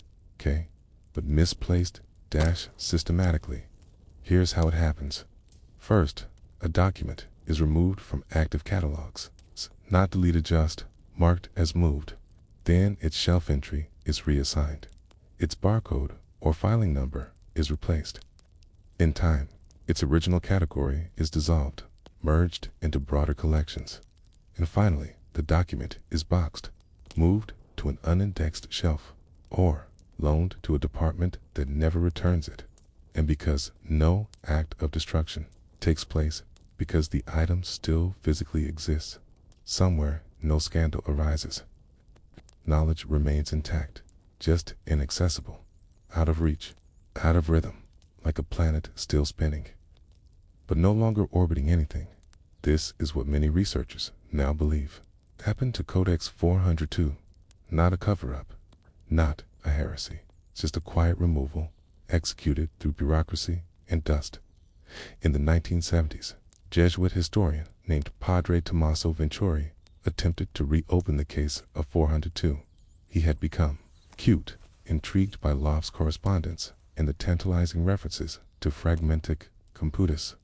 but misplaced, systematically. Here's how it happens. First, a document is removed from active catalogs, not deleted, just marked as moved. Then its shelf entry is reassigned. Its barcode or filing number is replaced. In time, its original category is dissolved, merged into broader collections. And finally, the document is boxed, moved to an unindexed shelf, or loaned to a department that never returns it. And because no act of destruction takes place, because the item still physically exists, somewhere no scandal arises. Knowledge remains intact, just inaccessible, out of reach, out of rhythm, like a planet still spinning, but no longer orbiting anything. This is what many researchers now believe happened to Codex 402, not a cover-up, not a heresy, just a quiet removal executed through bureaucracy and dust. In the 1970s, Jesuit historian named Padre Tommaso Venturi attempted to reopen the case of 402. He had become intrigued by Loft's correspondence and the tantalizing references to fragmentic computus.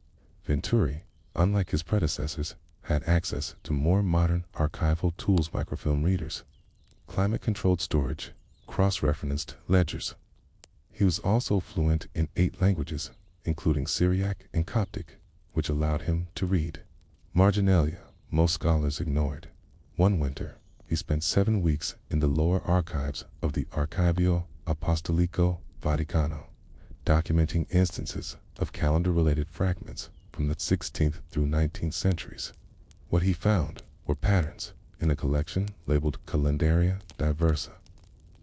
Venturi, unlike his predecessors, had access to more modern archival tools, microfilm readers, climate-controlled storage, cross-referenced ledgers. He was also fluent in 8 languages, including Syriac and Coptic, which allowed him to read. Marginalia, most scholars ignored. One winter, he spent 7 weeks in the lower archives of the Archivio Apostolico Vaticano, documenting instances of calendar-related fragments from the 16th through 19th centuries. What he found were patterns in a collection labeled Calendaria Diversa,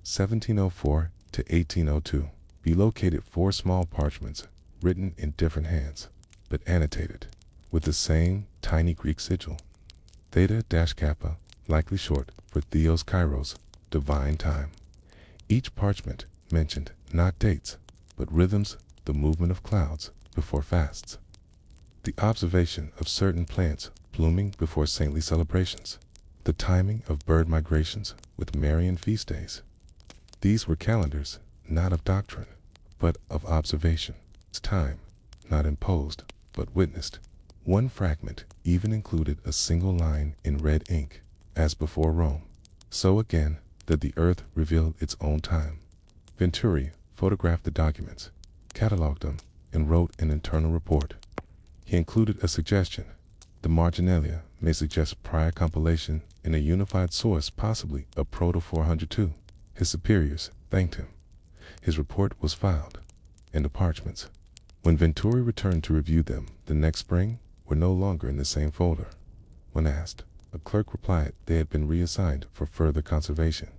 1704 to 1802. He located 4 small parchments written in different hands, but annotated with the same tiny Greek sigil, Theta-Kappa, likely short for Theos Kairos, divine time. Each parchment mentioned not dates, but rhythms, the movement of clouds before fasts, the observation of certain plants blooming before saintly celebrations, the timing of bird migrations with Marian feast days. These were calendars, not of doctrine, but of observation. It's time, not imposed, but witnessed. One fragment even included a single line in red ink, as before Rome. So again, that the earth revealed its own time. Venturi photographed the documents, cataloged them, and wrote an internal report. He included a suggestion. The marginalia may suggest prior compilation in a unified source, possibly a Proto-402. His superiors thanked him. His report was filed, and the parchments, when Venturi returned to review them the next spring, were no longer in the same folder. When asked, a clerk replied they had been reassigned for further conservation.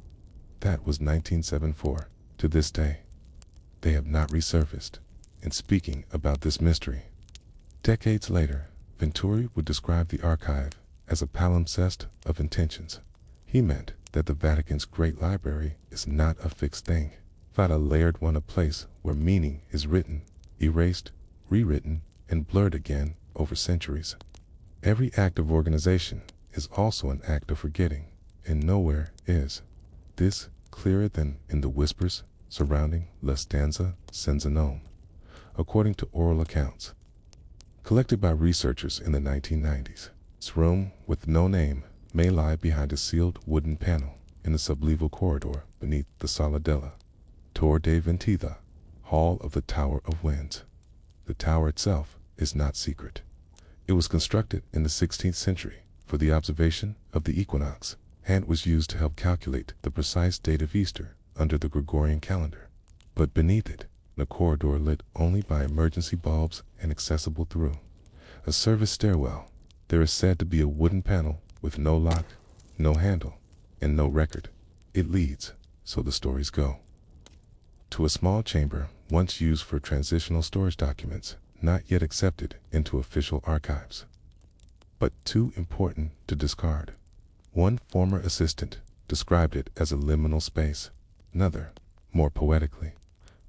That was 1974. To this day, they have not resurfaced. And speaking about this mystery, decades later, Venturi would describe the archive as a palimpsest of intentions. He meant that the Vatican's great library is not a fixed thing, but a layered one, a place where meaning is written, erased, rewritten, and blurred again over centuries. Every act of organization is also an act of forgetting, and nowhere is this clearer than in the whispers surrounding La Stanza Senza Nome, according to oral accounts collected by researchers in the 1990s. This room with no name may lie behind a sealed wooden panel in the sublevel corridor beneath the Sala della Torre de Ventida, Hall of the Tower of Winds. The tower itself is not secret. It was constructed in the 16th century for the observation of the equinox, and was used to help calculate the precise date of Easter under the Gregorian calendar. But beneath it, the corridor lit only by emergency bulbs and accessible through a service stairwell, there is said to be a wooden panel with no lock, no handle, and no record. It leads, so the stories go, to a small chamber once used for transitional storage documents, not yet accepted into official archives, but too important to discard. One former assistant described it as a liminal space. Another, more poetically,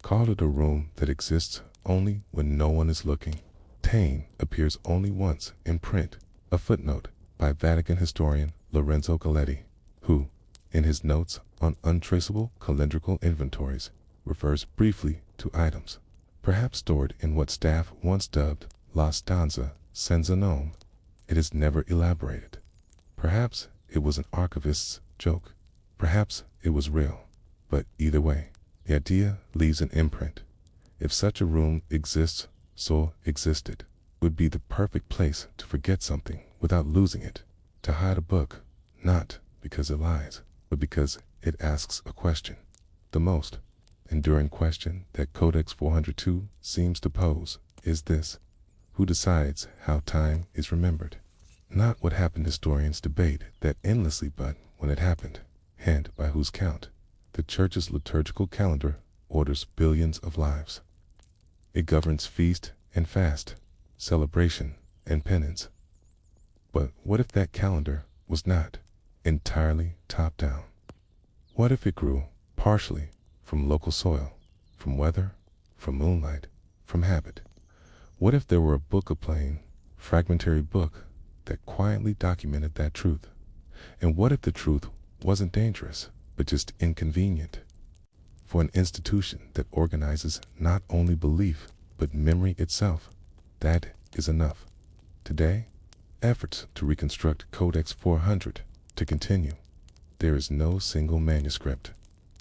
called it a room that exists only when no one is looking. Taine appears only once in print, a footnote by Vatican historian Lorenzo Galletti, who, in his notes on untraceable calendrical inventories, refers briefly to items, perhaps stored in what staff once dubbed La Stanza Senza Nome. It is never elaborated. Perhaps it was an archivist's joke. Perhaps it was real. But either way, the idea leaves an imprint. If such a room exists, so existed, it would be the perfect place to forget something without losing it, to hide a book, not because it lies, but because it asks a question. The most enduring question that Codex 402 seems to pose is this: who decides how time is remembered? Not what happened. Historians debate that endlessly, but when it happened, and by whose count. The Church's liturgical calendar orders billions of lives. It governs feast and fast, celebration and penance. But what if that calendar was not entirely top-down? What if it grew partially from local soil, from weather, from moonlight, from habit? What if there were a book, a plain, fragmentary book, that quietly documented that truth? And what if the truth wasn't dangerous, but just inconvenient? For an institution that organizes not only belief, but memory itself, that is enough. Today, efforts to reconstruct Codex 400 to continue. There is no single manuscript,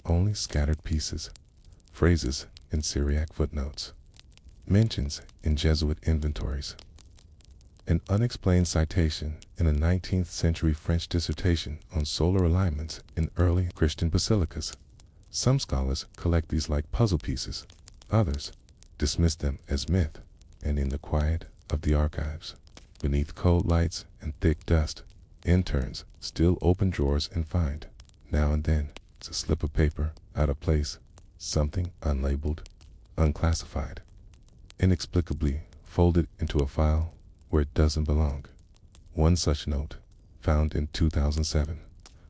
only scattered pieces, phrases in Syriac footnotes, mentions in Jesuit inventories, an unexplained citation in a 19th century French dissertation on solar alignments in early Christian basilicas. Some scholars collect these like puzzle pieces, others dismiss them as myth, and in the quiet of the archives, beneath cold lights and thick dust, interns still open drawers and find, now and then, a slip of paper out of place, something unlabeled, unclassified, inexplicably folded into a file where it doesn't belong. One such note, found in 2007,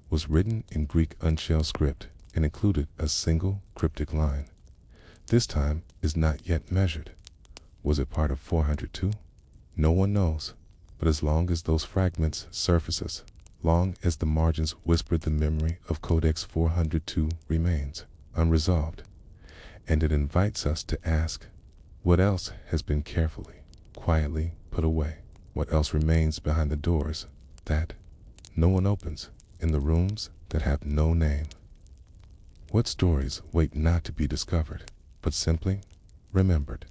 was written in Greek uncial script and included a single cryptic line. This time is not yet measured. Was it part of 402? No one knows, but as long as those fragments surfaces, long as the margins whisper, the memory of Codex 402 remains unresolved, and it invites us to ask, what else has been carefully, quietly put away? What else remains behind the doors that no one opens, in the rooms that have no name? What stories wait not to be discovered, but simply remembered?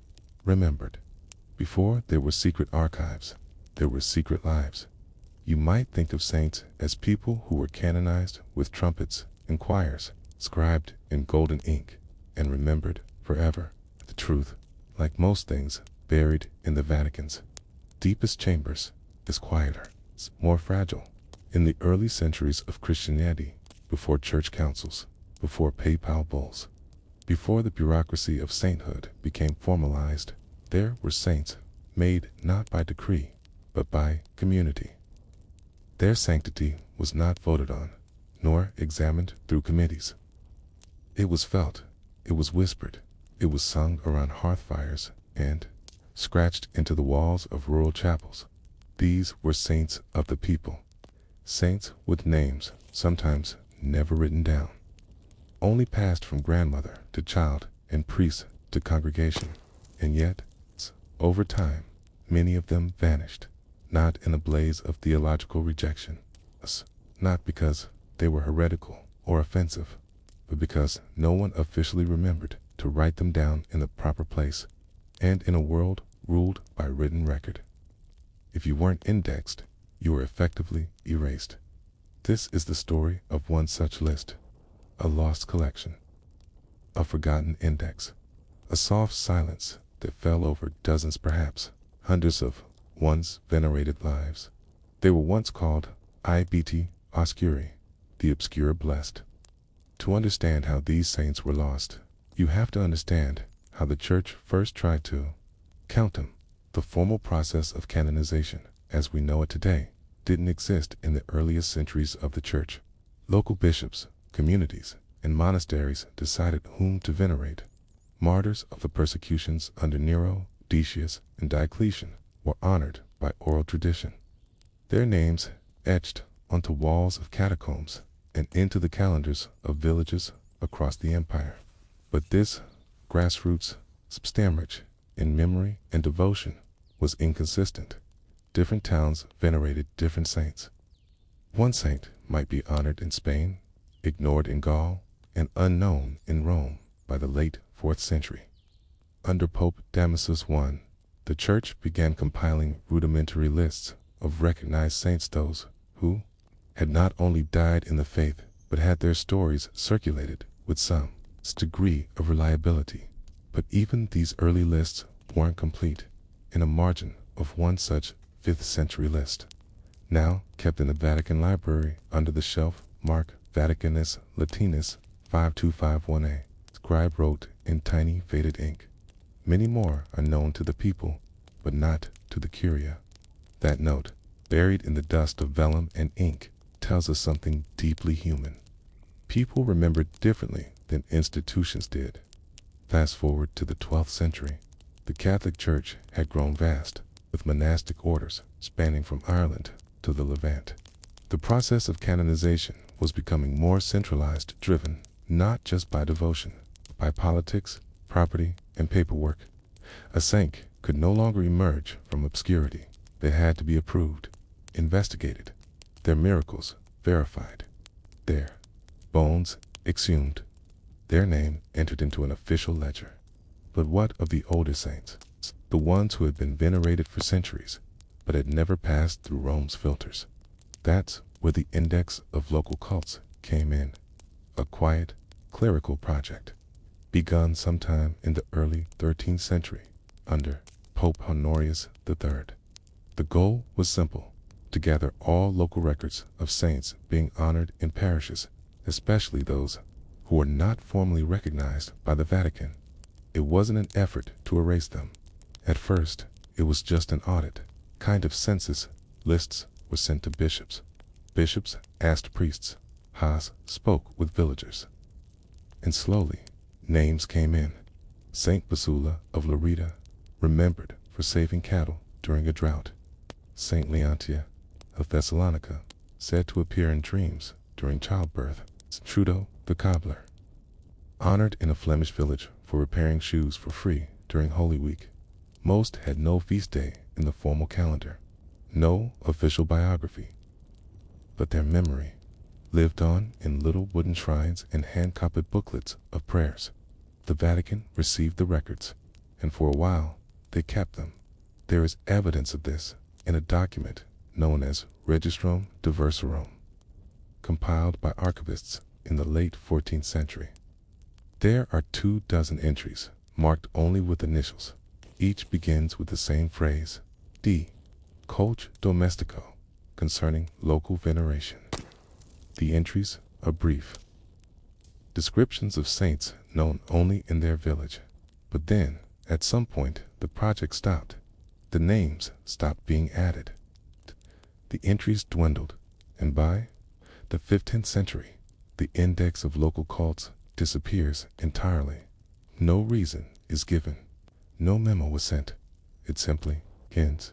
Remembered. Before there were secret archives, there were secret lives. You might think of saints as people who were canonized with trumpets and choirs, scribed in golden ink, and remembered forever. The truth, like most things buried in the Vatican's deepest chambers, is quieter, it's more fragile. In the early centuries of Christianity, before church councils, before papal bulls, before the bureaucracy of sainthood became formalized, there were saints made not by decree, but by community. Their sanctity was not voted on, nor examined through committees. It was felt, it was whispered, it was sung around hearth fires, and scratched into the walls of rural chapels. These were saints of the people, Saints with names, sometimes never written down, only passed from grandmother to child and priest to congregation. And yet, over time, many of them vanished, not in a blaze of theological rejection, not because they were heretical or offensive, but because no one officially remembered to write them down in the proper place, and in a world ruled by written record. If you weren't indexed, you were effectively erased. This is the story of one such list, a lost collection, a forgotten index, a soft silence that fell over dozens, perhaps hundreds of once venerated lives. They were once called Ibti Oscuri, the obscure blessed. To understand how these saints were lost, you have to understand how the church first tried to count them. The formal process of canonization, as we know it today, didn't exist in the earliest centuries of the church. Local bishops, communities, and monasteries decided whom to venerate. Martyrs of the persecutions under Nero, Decius, and Diocletian were honored by oral tradition. Their names etched onto walls of catacombs and into the calendars of villages across the empire. But this grassroots substammerage in memory and devotion was inconsistent. Different towns venerated different saints. One saint might be honored in Spain, ignored in Gaul, and unknown in Rome by the late 4th century. Under Pope Damasus I, the Church began compiling rudimentary lists of recognized saints, those who had not only died in the faith, but had their stories circulated with some degree of reliability. But even these early lists weren't complete. In a margin of one such 5th century list, now kept in the Vatican Library under the shelf marked Vaticanus Latinus 5251a, scribe wrote in tiny faded ink. Many more are known to the people, but not to the curia. That note, buried in the dust of vellum and ink, tells us something deeply human. People remembered differently than institutions did. Fast forward to the 12th century. The Catholic Church had grown vast, with monastic orders spanning from Ireland to the Levant. The process of canonization was becoming more centralized, driven not just by devotion, but by politics, property, and paperwork. A saint could no longer emerge from obscurity. They had to be approved, investigated, their miracles verified, their bones exhumed, their name entered into an official ledger. But what of the older saints, the ones who had been venerated for centuries, but had never passed through Rome's filters? That's where the Index of Local Cults came in, a quiet, clerical project, begun sometime in the early 13th century under Pope Honorius III. The goal was simple: to gather all local records of saints being honored in parishes, especially those who were not formally recognized by the Vatican. It wasn't an effort to erase them. At first, it was just an audit, kind of census. Lists were sent to bishops. Bishops asked priests. Haas spoke with villagers. And slowly, names came in. Saint Basula of Lerida, remembered for saving cattle during a drought. Saint Leontia of Thessalonica, said to appear in dreams during childbirth. Trudeau the cobbler, honored in a Flemish village for repairing shoes for free during Holy Week. Most had no feast day in the formal calendar, no official biography, but their memory lived on in little wooden shrines and hand-copied booklets of prayers. The Vatican received the records, and for a while they kept them. There is evidence of this in a document known as Registrum Diversorum, compiled by archivists in the late 14th century. There are 24 entries, marked only with initials. Each begins with the same phrase, D. Culch Domestico, concerning local veneration. The entries are brief, descriptions of saints known only in their village. But then, at some point, the project stopped. The names stopped being added. The entries dwindled, and by the 15th century, the Index of Local Cults disappears entirely. No reason is given. No memo was sent. It simply ends.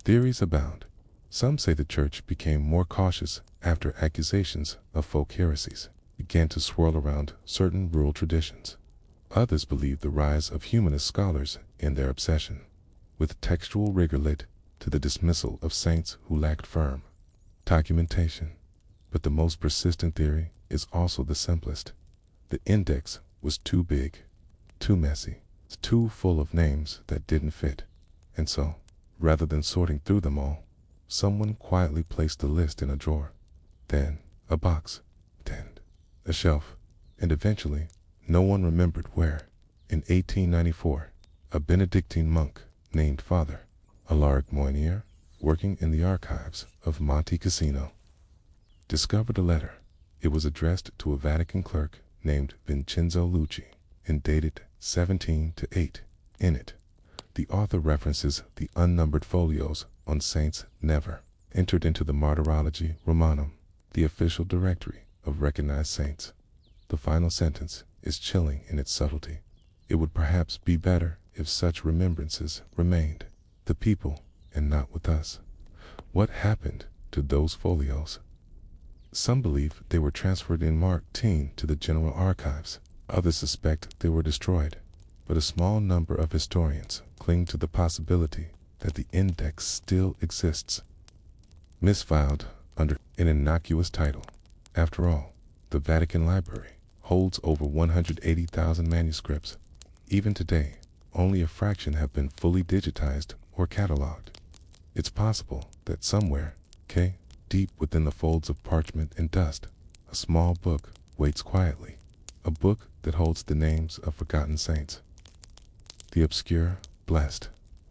Theories abound. Some say the church became more cautious after accusations of folk heresies began to swirl around certain rural traditions. Others believe the rise of humanist scholars in their obsession with textual rigor led to the dismissal of saints who lacked firm documentation. But the most persistent theory is also the simplest. The index was too big, too messy, too full of names that didn't fit. And so, rather than sorting through them all, someone quietly placed the list in a drawer, then a box, then a shelf, and eventually, no one remembered where. In 1894, a Benedictine monk named Father Alaric Moynier, working in the archives of Monte Cassino, discovered a letter. It was addressed to a Vatican clerk named Vincenzo Lucci and dated 17-8. In it, the author references the unnumbered folios on saints never entered into the Martyrology Romanum, the official directory of recognized saints. The final sentence is chilling in its subtlety. It would perhaps be better if such remembrances remained the people and not with us. What happened to those folios? Some believe they were transferred in Mark 10 to the General Archives. Others suspect they were destroyed. But a small number of historians cling to the possibility that the index still exists, misfiled under an innocuous title. After all, the Vatican Library holds over 180,000 manuscripts. Even today, only a fraction have been fully digitized or cataloged. It's possible that somewhere, deep within the folds of parchment and dust, a small book waits quietly, a book that holds the names of forgotten saints. The obscure, blessed,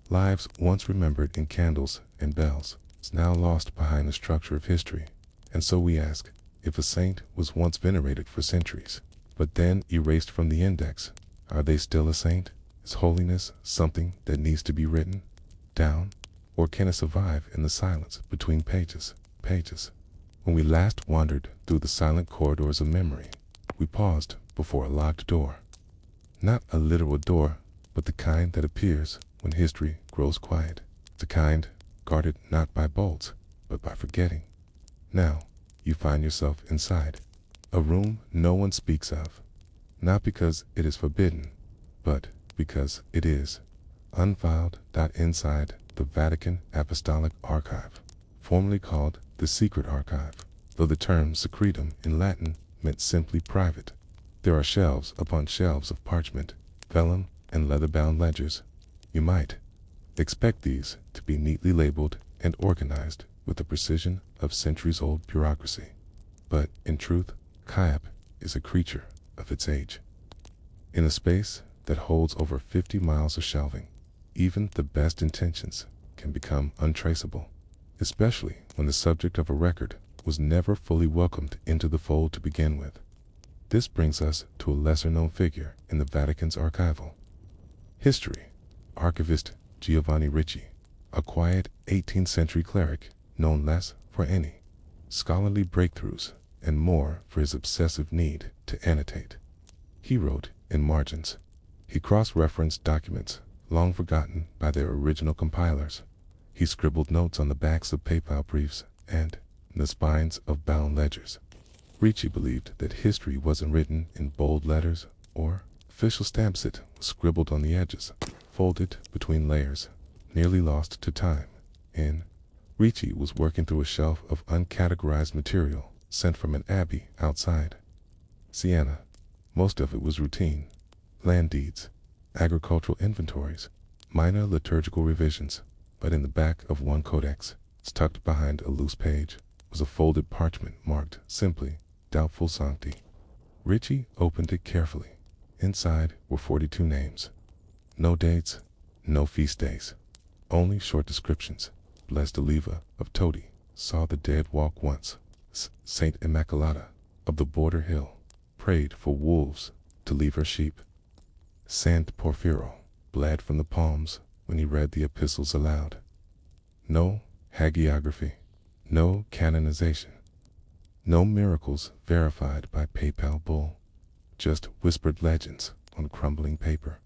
lives once remembered in candles and bells, is now lost behind the structure of history. And so we ask, if a saint was once venerated for centuries, but then erased from the index, are they still a saint? Is holiness something that needs to be written down? Or can it survive in the silence between pages? When we last wandered through the silent corridors of memory, we paused before a locked door. Not a literal door, but the kind that appears when history grows quiet. The kind guarded not by bolts, but by forgetting. Now, you find yourself inside a room no one speaks of, not because it is forbidden, but because it is unfiled. Inside the Vatican Apostolic Archive, formerly called the Secret Archive, though the term secretum in Latin meant simply private, there are shelves upon shelves of parchment, vellum, and leather-bound ledgers. You might expect these to be neatly labeled and organized with the precision of centuries-old bureaucracy. But in truth, Caiap is a creature of its age. In a space that holds over 50 miles of shelving, even the best intentions can become untraceable, especially when the subject of a record was never fully welcomed into the fold to begin with. This brings us to a lesser-known figure in the Vatican's archival history, archivist Giovanni Ricci, a quiet 18th century cleric known less for any scholarly breakthroughs and more for his obsessive need to annotate. He wrote in margins. He cross-referenced documents long forgotten by their original compilers. He scribbled notes on the backs of papal briefs and the spines of bound ledgers. Ricci believed that history wasn't written in bold letters or official stamps. It was scribbled on the edges, folded between layers, nearly lost to time. Ricci was working through a shelf of uncategorized material sent from an abbey outside Siena. Most of it was routine: land deeds, agricultural inventories, minor liturgical revisions. But in the back of one codex, tucked behind a loose page, was a folded parchment marked simply Doubtful Sancti. Ricci opened it carefully. Inside were 42 names. No dates, no feast days, only short descriptions. Blessed Oliva of Todi saw the dead walk once. Saint Immaculata of the border hill prayed for wolves to leave her sheep. Sant Porphyro bled from the palms when he read the epistles aloud. No hagiography, no canonization, no miracles verified by papal bull, just whispered legends on crumbling paper.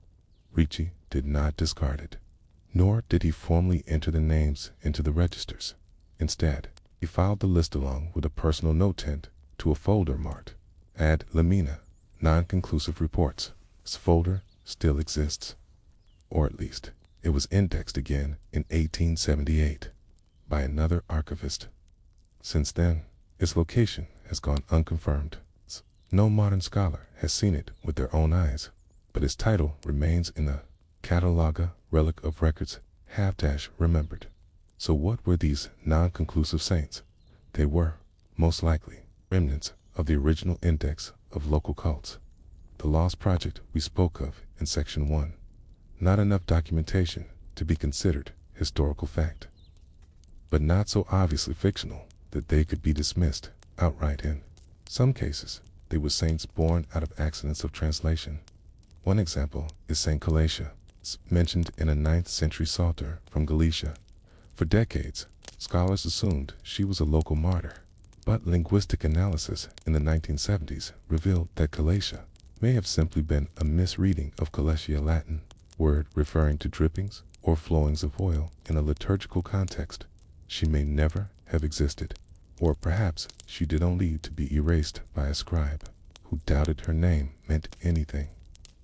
Ricci did not discard it, nor did he formally enter the names into the registers. Instead, he filed the list along with a personal note tint to a folder marked Ad limina, non-conclusive reports. This folder still exists, or at least it was indexed again in 1878 by another archivist. Since then, its location has gone unconfirmed. No modern scholar has seen it with their own eyes, but its title remains in the Cataloga Relic of Records _remembered. So what were these non-conclusive saints? They were, most likely, remnants of the original index of local cults, the lost project we spoke of in section 1. Not enough documentation to be considered historical fact, but not so obviously fictional that they could be dismissed outright. In some cases, they were saints born out of accidents of translation. One example is Saint Galatia, mentioned in a 9th century psalter from Galicia. For decades, scholars assumed she was a local martyr, but linguistic analysis in the 1970s revealed that Galatia may have simply been a misreading of Galatia Latin, word referring to drippings or flowings of oil in a liturgical context. She may never have existed, or perhaps she did only need to be erased by a scribe who doubted her name meant anything.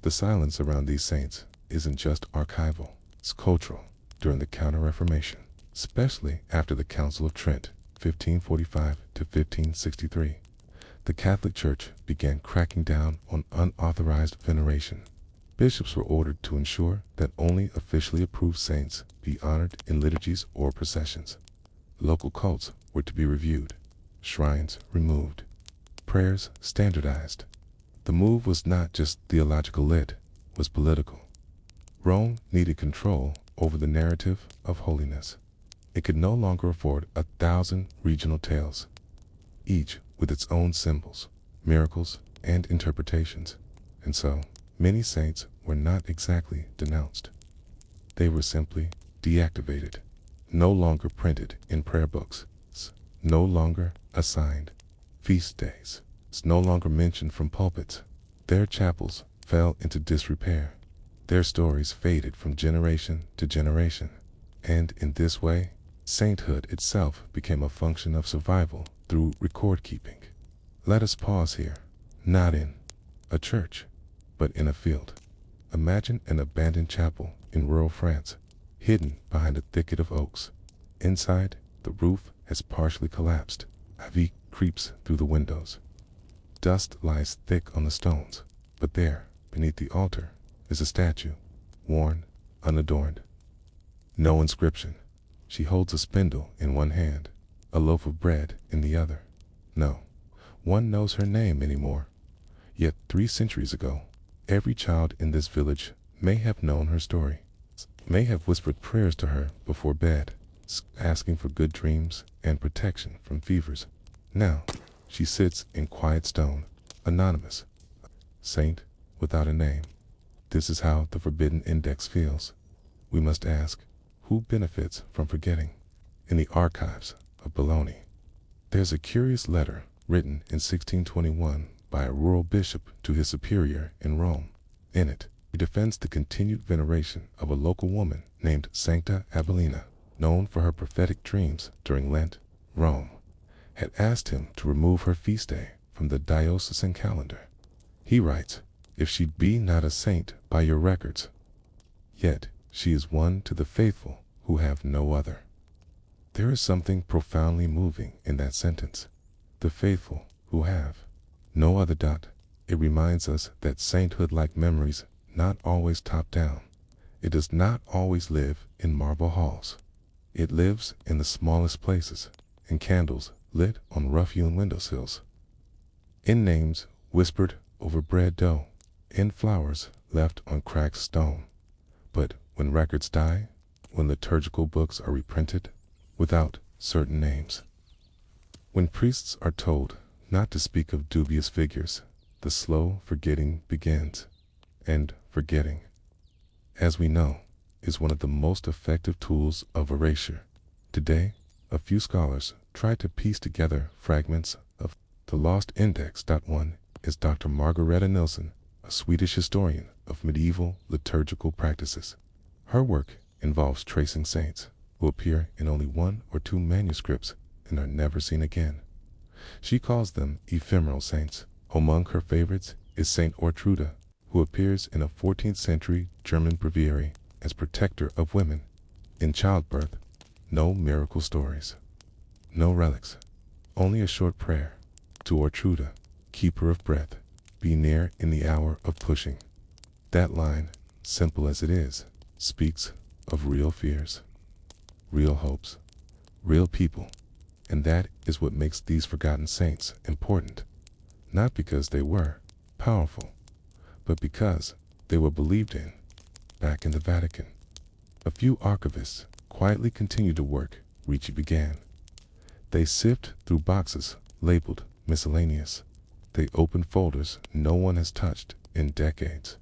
The silence around these saints isn't just archival, it's cultural. During the Counter-Reformation, especially after the Council of Trent, 1545 to 1563, the Catholic Church began cracking down on unauthorized veneration. Bishops were ordered to ensure that only officially approved saints be honored in liturgies or processions. Local cults were to be reviewed, shrines removed, prayers standardized. The move was not just theological, it was political. Rome needed control over the narrative of holiness. It could no longer afford 1,000 regional tales, each with its own symbols, miracles, and interpretations. And so, many saints were not exactly denounced. They were simply deactivated, no longer printed in prayer books, no longer assigned feast days, no longer mentioned from pulpits. Their chapels fell into disrepair. Their stories faded from generation to generation. And in this way, sainthood itself became a function of survival through record keeping. Let us pause here, not in a church, but in a field. Imagine an abandoned chapel in rural France, hidden behind a thicket of oaks. Inside, the roof has partially collapsed. Ivy creeps through the windows. Dust lies thick on the stones, but there, beneath the altar, is a statue, worn, unadorned. No inscription. She holds a spindle in one hand, a loaf of bread in the other. No one knows her name anymore. Yet 3 centuries ago, every child in this village may have known her story, may have whispered prayers to her before bed, asking for good dreams and protection from fevers. Now, she sits in quiet stone, anonymous, saint without a name. This is how the Forbidden Index feels. We must ask, who benefits from forgetting? In the archives of Bologna, there's a curious letter written in 1621 by a rural bishop to his superior in Rome. In it, he defends the continued veneration of a local woman named Sancta Abelina, known for her prophetic dreams during Lent. Rome had asked him to remove her feast day from the diocesan calendar. He writes, "If she be not a saint by your records, yet she is one to the faithful who have no other." There is something profoundly moving in that sentence. The faithful who have no other. It reminds us that sainthood, like memories, not always top down. It does not always live in marble halls. It lives in the smallest places, in candles lit on rough-hewn windowsills, in names whispered over bread dough, in flowers left on cracked stone. But when records die, when liturgical books are reprinted without certain names, when priests are told not to speak of dubious figures, the slow forgetting begins. And forgetting, as we know, is one of the most effective tools of erasure. Today, a few scholars try to piece together fragments of the lost index. One is Dr. Margareta Nilsson, a Swedish historian of medieval liturgical practices. Her work involves tracing saints, who appear in only 1 or 2 manuscripts and are never seen again. She calls them ephemeral saints. Among her favorites is Saint Ortruda, who appears in a 14th century German breviary as protector of women in childbirth. No miracle stories, no relics, only a short prayer to Ortruda, keeper of breath, be near in the hour of pushing. That line, simple as it is, speaks of real fears, real hopes, real people, and that is what makes these forgotten saints important, not because they were powerful, but because they were believed in. Back in the Vatican, a few archivists quietly continued to work Ricci began. They sift through boxes labeled miscellaneous. They open folders no one has touched in decades.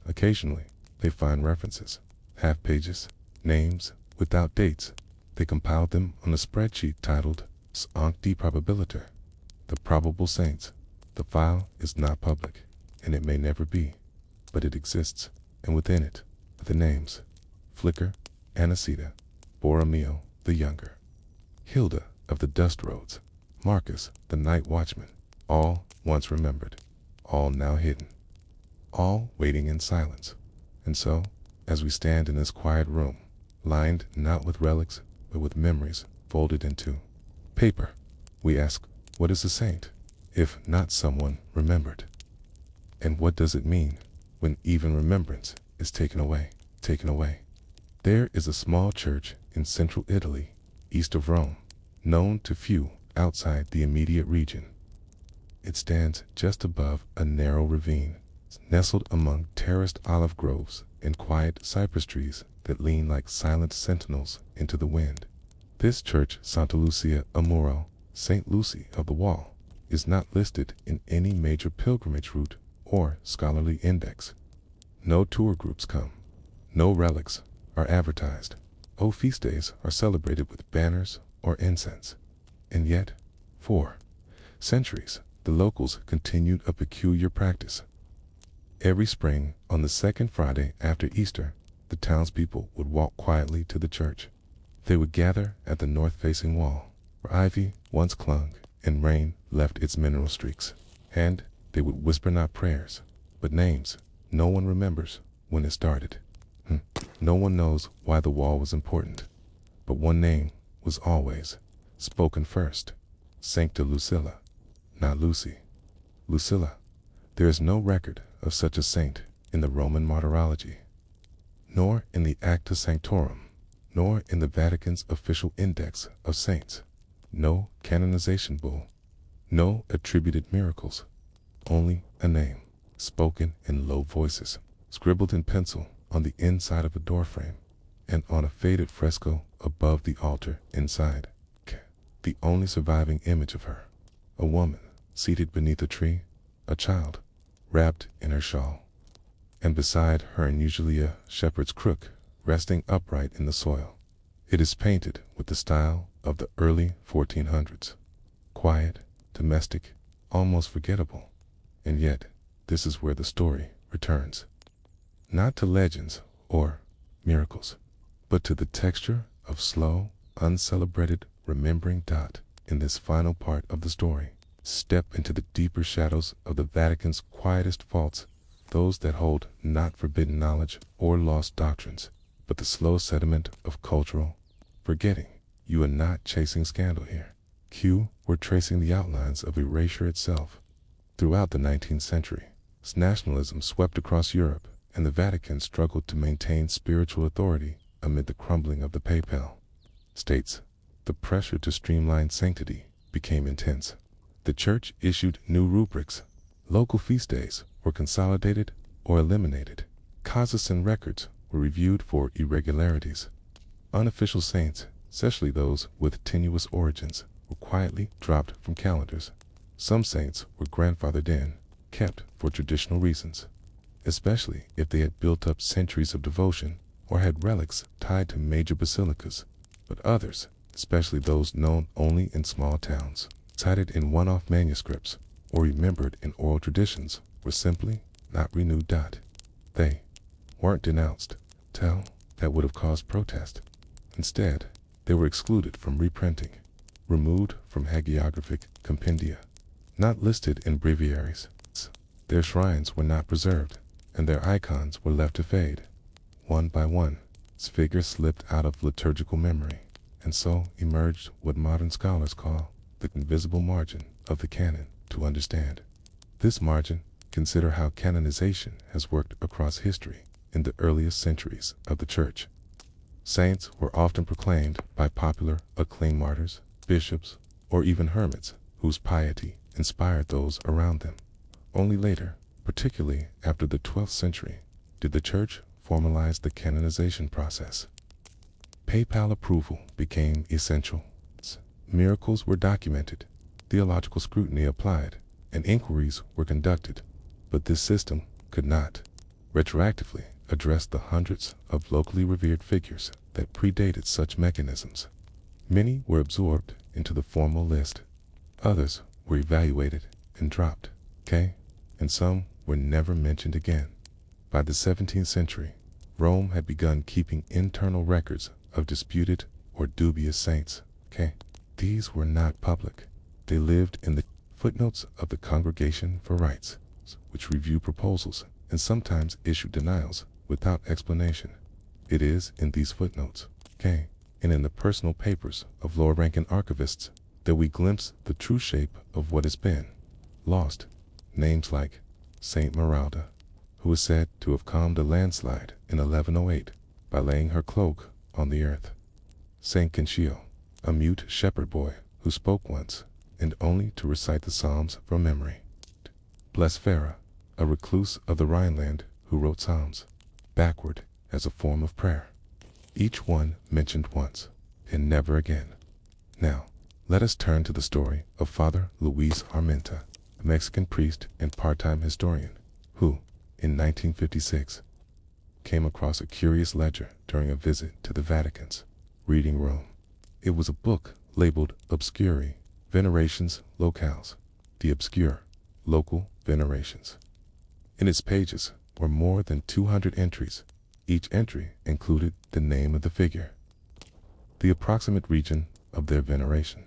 Occasionally, they find references, half pages, names without dates. They compiled them on a spreadsheet titled Sancti Probabiliter, the probable saints. The file is not public, and it may never be, but it exists, and within it are the names: Flicker, Anacita, Borromeo the Younger, Hilda of the Dust Roads, Marcus the Night Watchman, all once remembered, all now hidden, all waiting in silence. And so, as we stand in this quiet room, lined not with relics, but with memories folded into paper, we ask, what is a saint, if not someone remembered? And what does it mean when even remembrance is taken away? There is a small church in central Italy, east of Rome, known to few outside the immediate region. It stands just above a narrow ravine, nestled among terraced olive groves and quiet cypress trees that lean like silent sentinels into the wind. This church, Santa Lucia a Muro, St. Lucy of the Wall, is not listed in any major pilgrimage route or scholarly index. No tour groups come. No relics are advertised. No feast days are celebrated with banners or incense. And yet, for centuries, the locals continued a peculiar practice. Every spring, on the second Friday after Easter, the townspeople would walk quietly to the church. They would gather at the north-facing wall, where ivy once clung and rain left its mineral streaks, and they would whisper not prayers, but names. No one remembers when it started. No one knows why the wall was important, but one name was always spoken first: Sancta Lucilla, not Lucy. Lucilla. There is no record of such a saint in the Roman martyrology, nor in the Acta Sanctorum, nor in the Vatican's official index of saints. No canonization bull, no attributed miracles, only a name, spoken in low voices, scribbled in pencil on the inside of a doorframe, and on a faded fresco above the altar inside. The only surviving image of her, a woman seated beneath a tree, a child wrapped in her shawl, and beside her unusually a shepherd's crook resting upright in the soil. It is painted with the style of the early 1400s, quiet, domestic, almost forgettable. And yet, this is where the story returns. Not to legends or miracles, but to the texture of slow, uncelebrated remembering. In this final part of the story, step into the deeper shadows of the Vatican's quietest vaults, those that hold not forbidden knowledge or lost doctrines, but the slow sediment of cultural forgetting. You are not chasing scandal here. We're tracing the outlines of erasure itself. Throughout the 19th century, nationalism swept across Europe, and the Vatican struggled to maintain spiritual authority amid the crumbling of the papal states. The pressure to streamline sanctity became intense. The Church issued new rubrics. Local feast days were consolidated or eliminated. Casusan records were reviewed for irregularities. Unofficial saints, especially those with tenuous origins, were quietly dropped from calendars. Some saints were grandfathered in, kept for traditional reasons, especially if they had built up centuries of devotion or had relics tied to major basilicas. But others, especially those known only in small towns, cited in one-off manuscripts, or remembered in oral traditions, were simply not renewed. They weren't denounced. That would have caused protest. Instead, They were excluded from reprinting, removed from hagiographic compendia, not listed in breviaries. Their shrines were not preserved, and their icons were left to fade. One by one, its figures slipped out of liturgical memory, and so emerged what modern scholars call the invisible margin of the canon. To understand this margin, consider how canonization has worked across history. In the earliest centuries of the Church, saints were often proclaimed by popular acclaimed martyrs, bishops, or even hermits whose piety inspired those around them. Only later, particularly after the 12th century, did the Church formalize the canonization process. Papal approval became essential. Miracles were documented, theological scrutiny applied, and inquiries were conducted. But this system could not retroactively address the hundreds of locally revered figures that predated such mechanisms. Many were absorbed into the formal list. Others were evaluated and dropped, and some were never mentioned again. By the 17th century, Rome had begun keeping internal records of disputed or dubious saints, These were not public. They lived in the footnotes of the Congregation for Rights, which reviewed proposals and sometimes issued denials without explanation. It is in these footnotes, and in the personal papers of lower-ranking archivists that we glimpse the true shape of what has been lost. Names like Saint Meralda, who is said to have calmed a landslide in 1108 by laying her cloak on the earth. Saint Kenchio, a mute shepherd boy who spoke once and only to recite the Psalms from memory. Blessed Farah, a recluse of the Rhineland who wrote Psalms backward as a form of prayer. Each one mentioned once and never again. Now, let us turn to the story of Father Luis Armenta, a Mexican priest and part-time historian, who, in 1956, came across a curious ledger during a visit to the Vatican's reading room. It was a book labeled Obscuri, Venerations Locales, the obscure local venerations. In its pages were more than 200 entries. Each entry included the name of the figure, the approximate region of their veneration,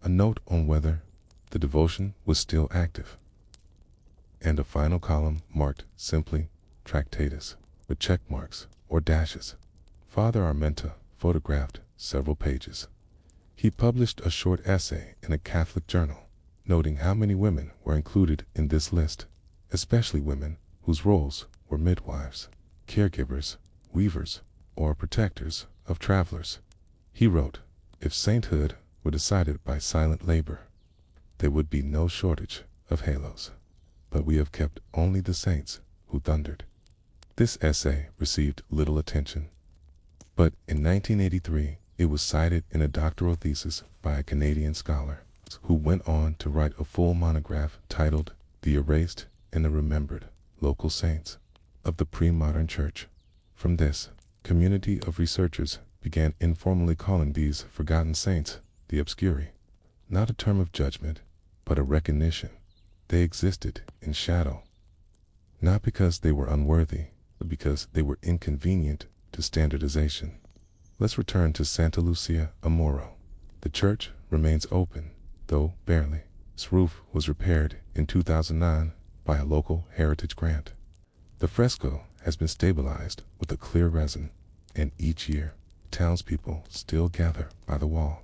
a note on whether the devotion was still active, and a final column marked simply Tractatus with check marks or dashes. Father Armenta photographed several pages. He published a short essay in a Catholic journal, noting how many women were included in this list, especially women whose roles were midwives, caregivers, weavers, or protectors of travelers. He wrote, if sainthood were decided by silent labor, there would be no shortage of halos. But we have kept only the saints who thundered. This essay received little attention, but in 1983 it was cited in a doctoral thesis by a Canadian scholar who went on to write a full monograph titled The Erased and the Remembered Local Saints of the Pre-Modern Church. From this, community of researchers began informally calling these forgotten saints the Obscuri, not a term of judgment, but a recognition. They existed in shadow, not because they were unworthy, but because they were inconvenient to standardization. Let's return to Santa Lucia Amoro. The church remains open, though barely. Its roof was repaired in 2009 by a local heritage grant. The fresco has been stabilized with a clear resin, and each year, townspeople still gather by the wall.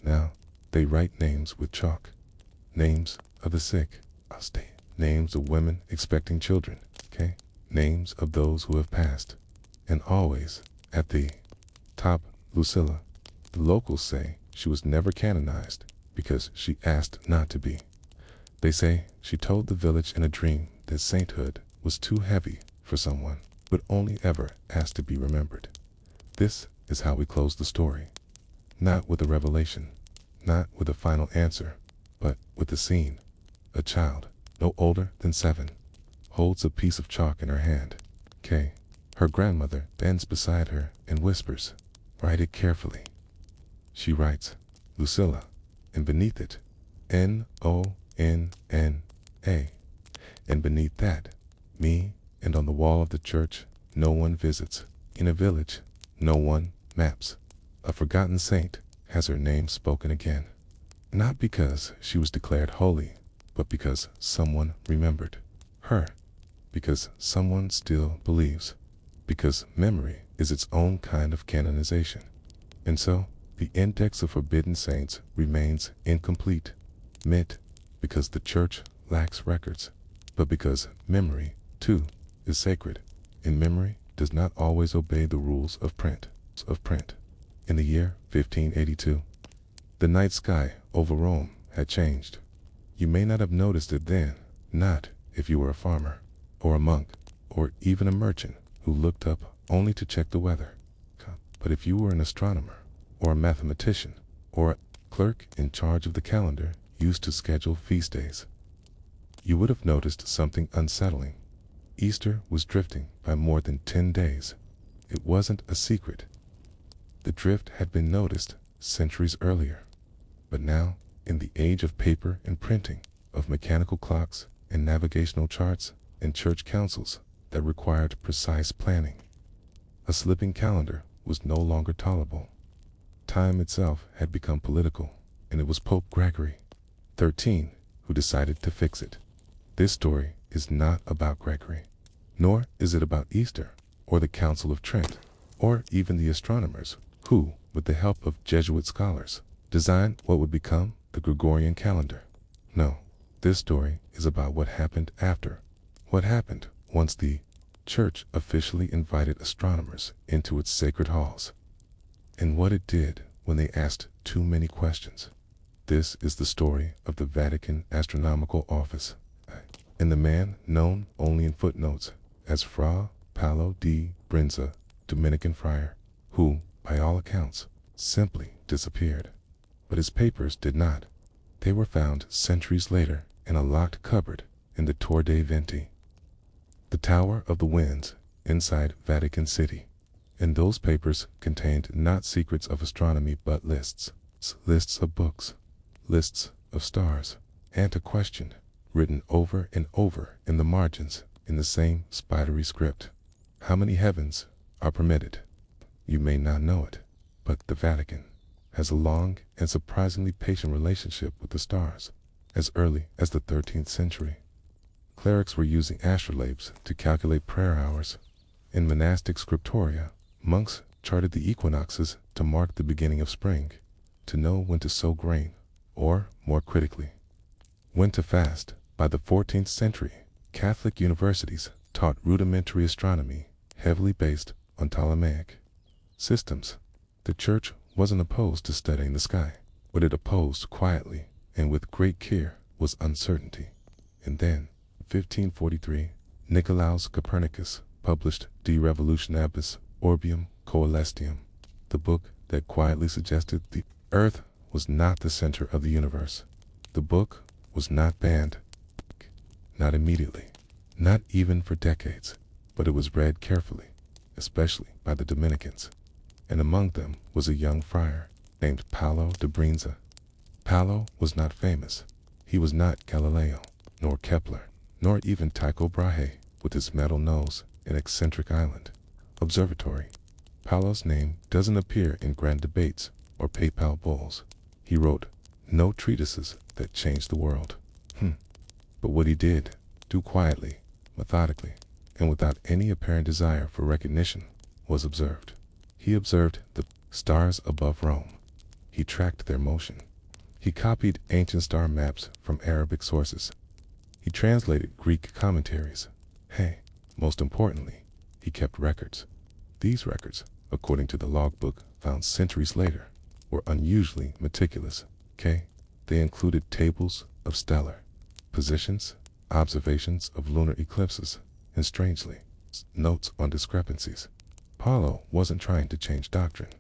Now, they write names with chalk, names of the sick, names of women expecting children, names of those who have passed, and always, at the top, Lucilla. The locals say she was never canonized because she asked not to be. They say she told the village in a dream that sainthood was too heavy for someone, but only ever asked to be remembered. This is how we close the story. Not with a revelation, not with a final answer, but with a scene. A child, no older than 7, holds a piece of chalk in her hand. Her grandmother bends beside her and whispers, write it carefully. She writes, Lucilla, and beneath it, Nonna. And beneath that, me, and on the wall of the church, no one visits. In a village, no one maps. a forgotten saint has her name spoken again. Not because she was declared holy, but because someone remembered her, because someone still believes, because memory is its own kind of canonization. And so, the index of forbidden saints remains incomplete, myth, because the church lacks records, but because memory, too, is sacred, and memory does not always obey the rules of print. In the year 1582, the night sky over Rome had changed. You may not have noticed it then, not if you were a farmer, or a monk, or even a merchant who looked up only to check the weather. But if you were an astronomer, or a mathematician, or a clerk in charge of the calendar used to schedule feast days, you would have noticed something unsettling. Easter was drifting by more than 10 days. It wasn't a secret. The drift had been noticed centuries earlier. But now, in the age of paper and printing, of mechanical clocks and navigational charts and church councils that required precise planning, a slipping calendar was no longer tolerable. Time itself had become political, and it was Pope Gregory XIII who decided to fix it. This story is not about Gregory, nor is it about Easter, or the Council of Trent, or even the astronomers who, with the help of Jesuit scholars, designed what would become the Gregorian calendar. No, this story is about what happened after. What happened once the church officially invited astronomers into its sacred halls, and what it did when they asked too many questions. This is the story of the Vatican Astronomical Office, and the man known only in footnotes as Fra Paolo di Brinza, Dominican friar, who, by all accounts, simply disappeared. But his papers did not. They were found centuries later in a locked cupboard in the Tor dei Venti, the Tower of the Winds, inside Vatican City. And those papers contained not secrets of astronomy but lists of books, lists of stars, and a question written over and over in the margins in the same spidery script. How many heavens are permitted? You may not know it, but the Vatican has a long and surprisingly patient relationship with the stars. As early as the 13th century, clerics were using astrolabes to calculate prayer hours. In monastic scriptoria, monks charted the equinoxes to mark the beginning of spring, to know when to sow grain, or, more critically, when to fast. By the 14th century, Catholic universities taught rudimentary astronomy, heavily based on Ptolemaic systems. The church wasn't opposed to studying the sky. What it opposed quietly and with great care was uncertainty. And then, in 1543, Nicolaus Copernicus published De Revolutionibus Orbium Coelestium, the book that quietly suggested the Earth was not the center of the universe. The book was not banned, not immediately, not even for decades, but it was read carefully, especially by the Dominicans, and among them was a young friar named Paolo de Brinza. Paolo was not famous. He was not Galileo, nor Kepler, nor even Tycho Brahe with his metal nose and eccentric island observatory. Paolo's name doesn't appear in grand debates or papal bulls. He wrote no treatises that changed the world. But what he did, do quietly, methodically, and without any apparent desire for recognition, was observed. He observed the stars above Rome. He tracked their motion. He copied ancient star maps from Arabic sources. He translated Greek commentaries. Most importantly, he kept records. These records, according to the logbook found centuries later, were unusually meticulous. They included tables of stellar positions, observations of lunar eclipses, and strangely, notes on discrepancies. Paolo wasn't trying to change doctrine.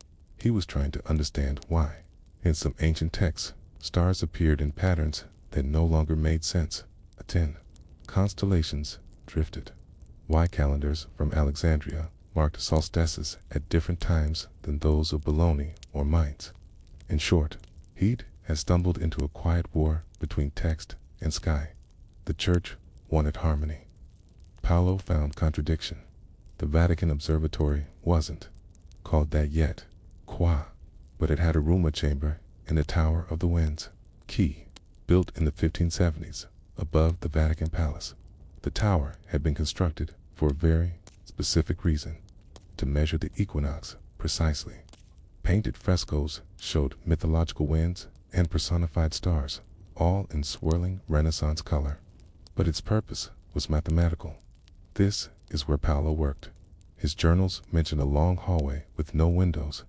He was trying to understand why. In some ancient texts, stars appeared in patterns that no longer made sense. 10. Constellations drifted. Why calendars from Alexandria marked solstices at different times than those of Bologna or Mainz. In short, he had stumbled into a quiet war between text and sky. The church wanted harmony. Paolo found contradiction. The Vatican Observatory wasn't called that yet. Qua but it had a Rouma chamber in the Tower of the Winds, key, built in the 1570s above the Vatican Palace. The tower had been constructed for a very specific reason, to measure the equinox precisely. Painted frescoes showed mythological winds and personified stars, all in swirling Renaissance color. But its purpose was mathematical. This is where Paolo worked. His journals mention a long hallway with no windows,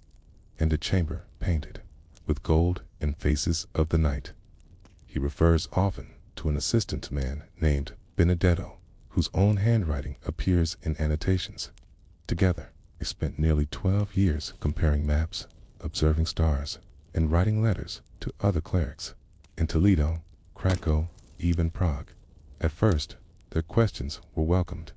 and a chamber painted with gold and faces of the night. He refers often to an assistant man named Benedetto, whose own handwriting appears in annotations. Together, they spent nearly 12 years comparing maps, observing stars, and writing letters to other clerics in Toledo, Krakow, even Prague. At first, their questions were welcomed.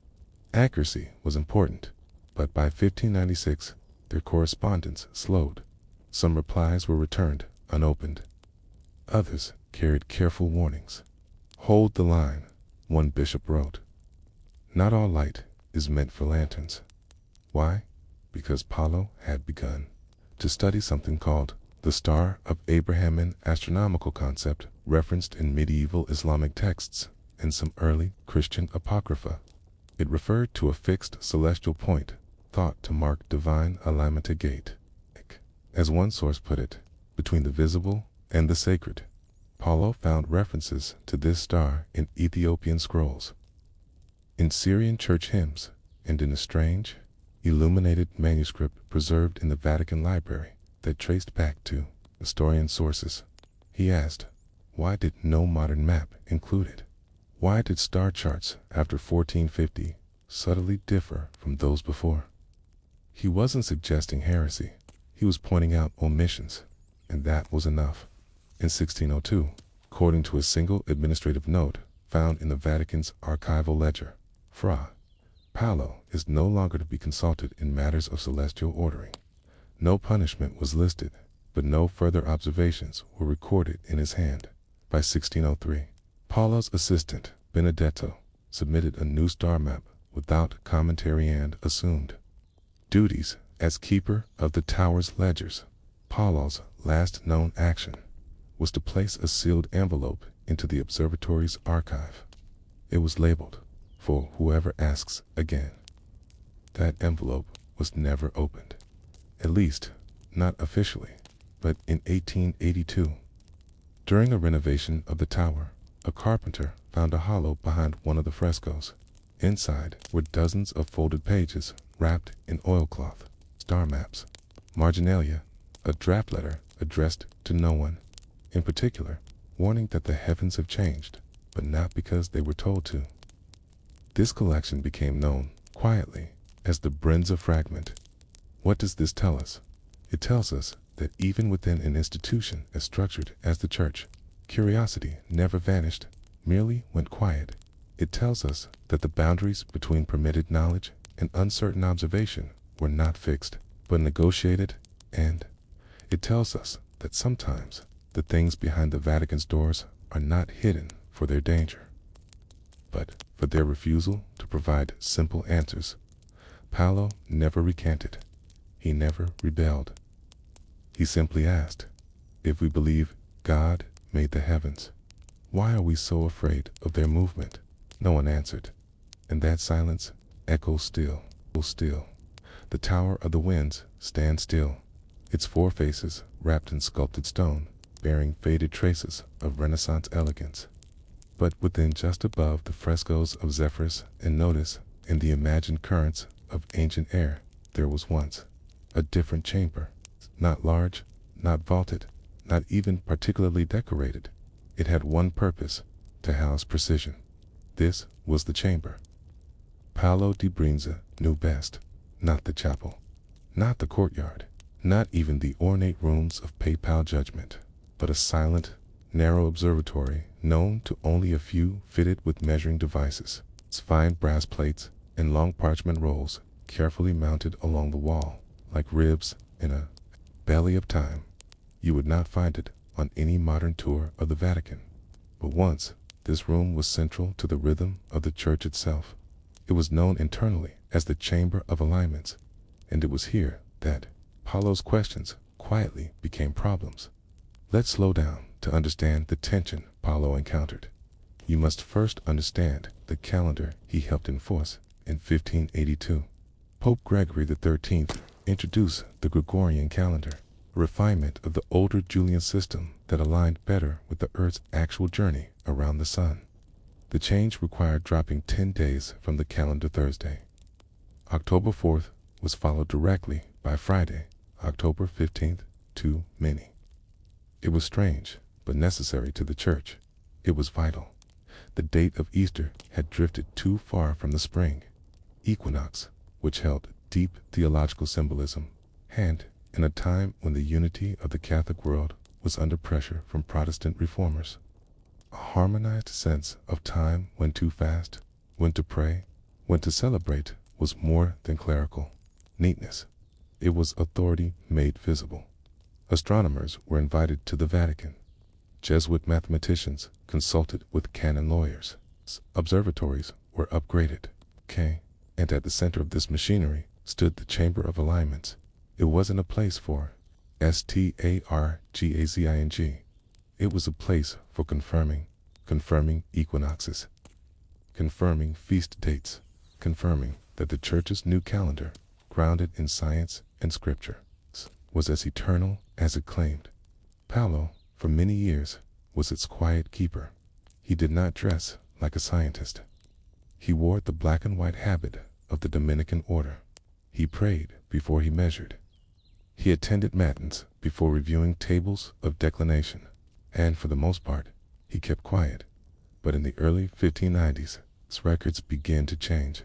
Accuracy was important, but by 1596, their correspondence slowed. Some replies were returned unopened. Others carried careful warnings. "Hold the line," one bishop wrote. "Not all light is meant for lanterns." Why? Because Paolo had begun to study something called the Star of Abraham, an astronomical concept referenced in medieval Islamic texts and some early Christian apocrypha. It referred to a fixed celestial point thought to mark divine alignment, a gate, as one source put it, between the visible and the sacred. Paolo found references to this star in Ethiopian scrolls, in Syrian church hymns, and in a strange, illuminated manuscript preserved in the Vatican Library that traced back to Nestorian sources. He asked, why did no modern map include it? Why did star charts after 1450 subtly differ from those before? He wasn't suggesting heresy. He was pointing out omissions, and that was enough. In 1602, according to a single administrative note found in the Vatican's archival ledger, Fra Paolo is no longer to be consulted in matters of celestial ordering. No punishment was listed, but no further observations were recorded in his hand. By 1603, Paolo's assistant, Benedetto, submitted a new star map without commentary and assumed duties as keeper of the tower's ledgers. Paolo's last known action was to place a sealed envelope into the observatory's archive. It was labeled, "For whoever asks again." That envelope was never opened, at least not officially. But in 1882, during a renovation of the tower, a carpenter found a hollow behind one of the frescoes. Inside were dozens of folded pages wrapped in oilcloth, star maps, marginalia, a draft letter addressed to no one in particular, warning that the heavens have changed, but not because they were told to. This collection became known, quietly, as the Brenza fragment. What does this tell us? It tells us that even within an institution as structured as the church, curiosity never vanished, merely went quiet. It tells us that the boundaries between permitted knowledge and uncertain observation were not fixed, but negotiated, and it tells us that sometimes the things behind the Vatican's doors are not hidden for their danger, but for their refusal to provide simple answers. Paolo never recanted. He never rebelled. He simply asked, if we believe God made the heavens, why are we so afraid of their movement? No one answered, and that silence echoes still. The Tower of the Winds stands still, its four faces wrapped in sculpted stone, bearing faded traces of Renaissance elegance. But within, just above the frescoes of Zephyrus and Notice and the imagined currents of ancient air, there was once a different chamber, not large, not vaulted, not even particularly decorated. It had one purpose, to house precision. This was the chamber Paolo di Brenza knew best, not the chapel, not the courtyard, not even the ornate rooms of papal judgment, but a silent, narrow observatory known to only a few, fitted with measuring devices, its fine brass plates and long parchment rolls carefully mounted along the wall, like ribs in a belly of time. You would not find it on any modern tour of the Vatican. But once, this room was central to the rhythm of the church itself. It was known internally as the Chamber of Alignments, and it was here that Paolo's questions quietly became problems. Let's slow down to understand the tension Paolo encountered. You must first understand the calendar he helped enforce in 1582. Pope Gregory XIII introduced the Gregorian calendar, a refinement of the older Julian system that aligned better with the Earth's actual journey around the Sun. The change required dropping 10 days from the calendar Thursday. October 4th was followed directly by Friday, October 15th, too many. It was strange, but necessary to the Church. It was vital. The date of Easter had drifted too far from the spring equinox, which held deep theological symbolism, and in a time when the unity of the Catholic world was under pressure from Protestant reformers. A harmonized sense of time when to fast, when to pray, when to celebrate was more than clerical neatness. It was authority made visible. Astronomers were invited to the Vatican. Jesuit mathematicians consulted with canon lawyers. Observatories were upgraded. And at the center of this machinery stood the Chamber of Alignments. It wasn't a place for stargazing. It was a place for confirming equinoxes, confirming feast dates, confirming that the Church's new calendar, grounded in science and scripture, was as eternal as it claimed. Paolo, for many years, was its quiet keeper. He did not dress like a scientist. He wore the black and white habit of the Dominican order. He prayed before he measured. He attended matins before reviewing tables of declination, and for the most part, he kept quiet. But in the early 1590s, his records began to change.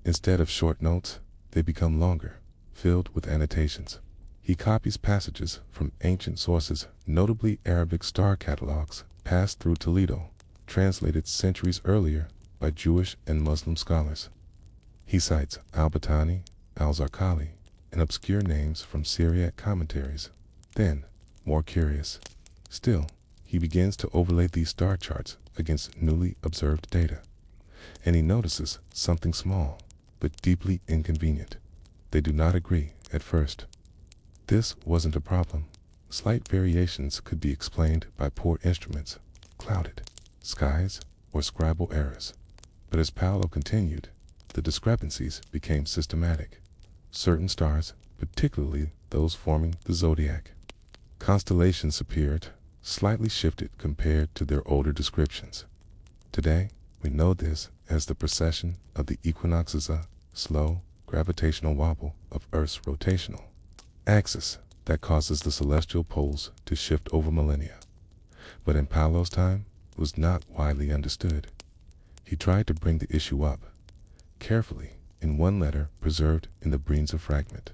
Instead of short notes, they become longer, filled with annotations. He copies passages from ancient sources, notably Arabic star catalogs passed through Toledo, translated centuries earlier by Jewish and Muslim scholars. He cites al-Battani, al-Zarqali, and obscure names from Syriac commentaries. Then, more curious still, he begins to overlay these star charts against newly observed data. And he notices something small, but deeply inconvenient. They do not agree at first. This wasn't a problem. Slight variations could be explained by poor instruments, clouded skies, or scribal errors. But as Paolo continued, the discrepancies became systematic. Certain stars, particularly those forming the zodiac, constellations appeared, slightly shifted compared to their older descriptions. Today, we know this as the precession of the equinoxes, a slow gravitational wobble of Earth's rotational axis that causes the celestial poles to shift over millennia. But in Paolo's time, it was not widely understood. He tried to bring the issue up, carefully, in one letter preserved in the Brinza fragment.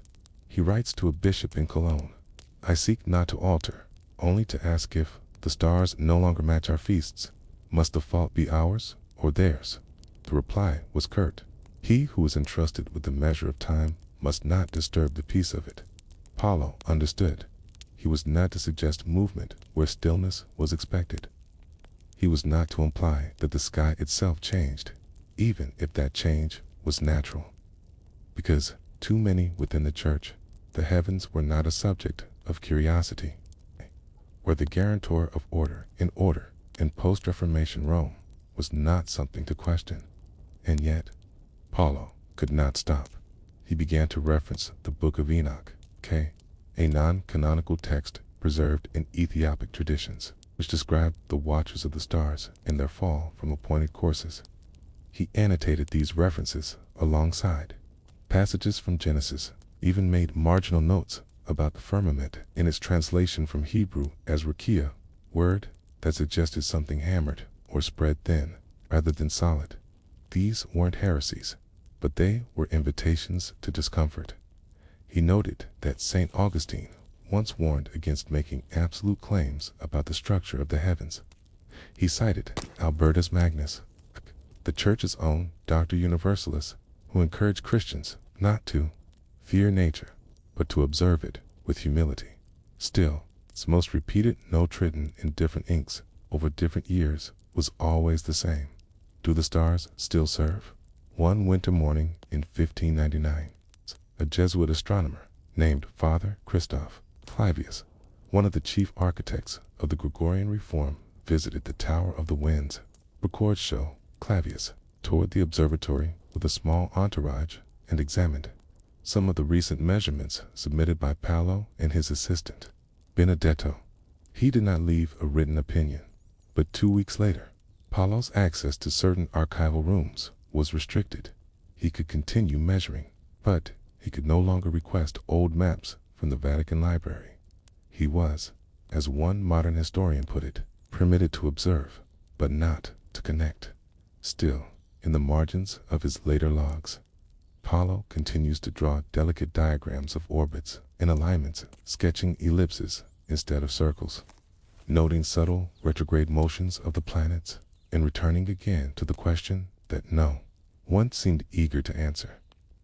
He writes to a bishop in Cologne, "I seek not to alter, only to ask if the stars no longer match our feasts. Must the fault be ours or theirs?" The reply was curt. He who is entrusted with the measure of time must not disturb the peace of it. Paolo understood. He was not to suggest movement where stillness was expected. He was not to imply that the sky itself changed, even if that change was natural. Because too many within the Church, the heavens were not a subject of curiosity. Where the guarantor of order in post-Reformation Rome was not something to question. And yet, Paolo could not stop. He began to reference the Book of Enoch, a non-canonical text preserved in Ethiopic traditions, which described the watchers of the stars and their fall from appointed courses. He annotated these references alongside passages from Genesis, even made marginal notes about the firmament in its translation from Hebrew as rakia, word that suggested something hammered or spread thin rather than solid. These weren't heresies, but they were invitations to discomfort. He noted that St. Augustine once warned against making absolute claims about the structure of the heavens. He cited Albertus Magnus, the Church's own Dr. Universalist, who encouraged Christians not to fear nature, but to observe it with humility. Still, its most repeated note written in different inks over different years was always the same. Do the stars still serve? One winter morning in 1599, a Jesuit astronomer named Father Christophe Clavius, one of the chief architects of the Gregorian reform, visited the Tower of the Winds. Records show Clavius toured the observatory with a small entourage and examined some of the recent measurements submitted by Paolo and his assistant, Benedetto. He did not leave a written opinion, but 2 weeks later, Paolo's access to certain archival rooms was restricted. He could continue measuring, but he could no longer request old maps from the Vatican Library. He was, as one modern historian put it, permitted to observe, but not to connect. Still, in the margins of his later logs, Paolo continues to draw delicate diagrams of orbits and alignments, sketching ellipses instead of circles, noting subtle retrograde motions of the planets, and returning again to the question that no one seemed eager to answer.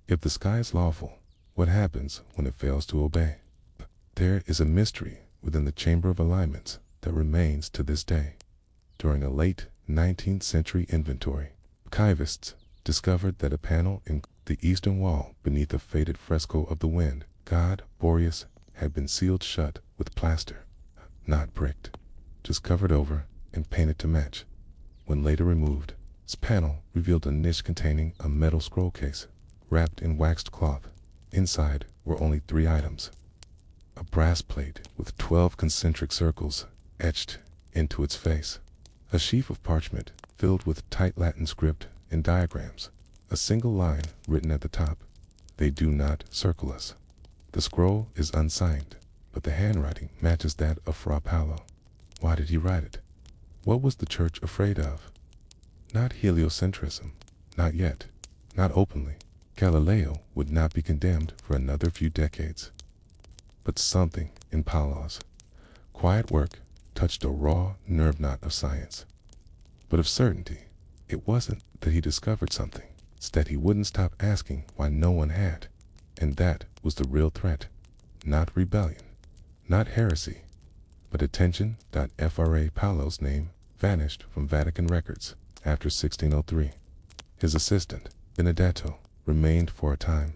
If the sky is lawful, what happens when it fails to obey? There is a mystery within the chamber of alignments that remains to this day. During a late 19th century inventory, archivists discovered that a panel in the eastern wall beneath a faded fresco of the wind god Boreas had been sealed shut with plaster, not bricked, just covered over and painted to match. When later removed, this panel revealed a niche containing a metal scroll case wrapped in waxed cloth. Inside were only 3 items: a brass plate with 12 concentric circles etched into its face, a sheaf of parchment filled with tight Latin script and diagrams, a single line written at the top: "They do not circle us." The scroll is unsigned, but the handwriting matches that of Fra Paolo. Why did he write it? What was the church afraid of? Not heliocentrism, not yet, not openly. Galileo would not be condemned for another few decades. But something in Paolo's quiet work touched a raw nerve knot of science. But of certainty, it wasn't that he discovered something, it's that he wouldn't stop asking why no one had. And that was the real threat. Not rebellion, not heresy, but attention. Fra Paolo's name vanished from Vatican records after 1603. His assistant, Benedetto, remained for a time,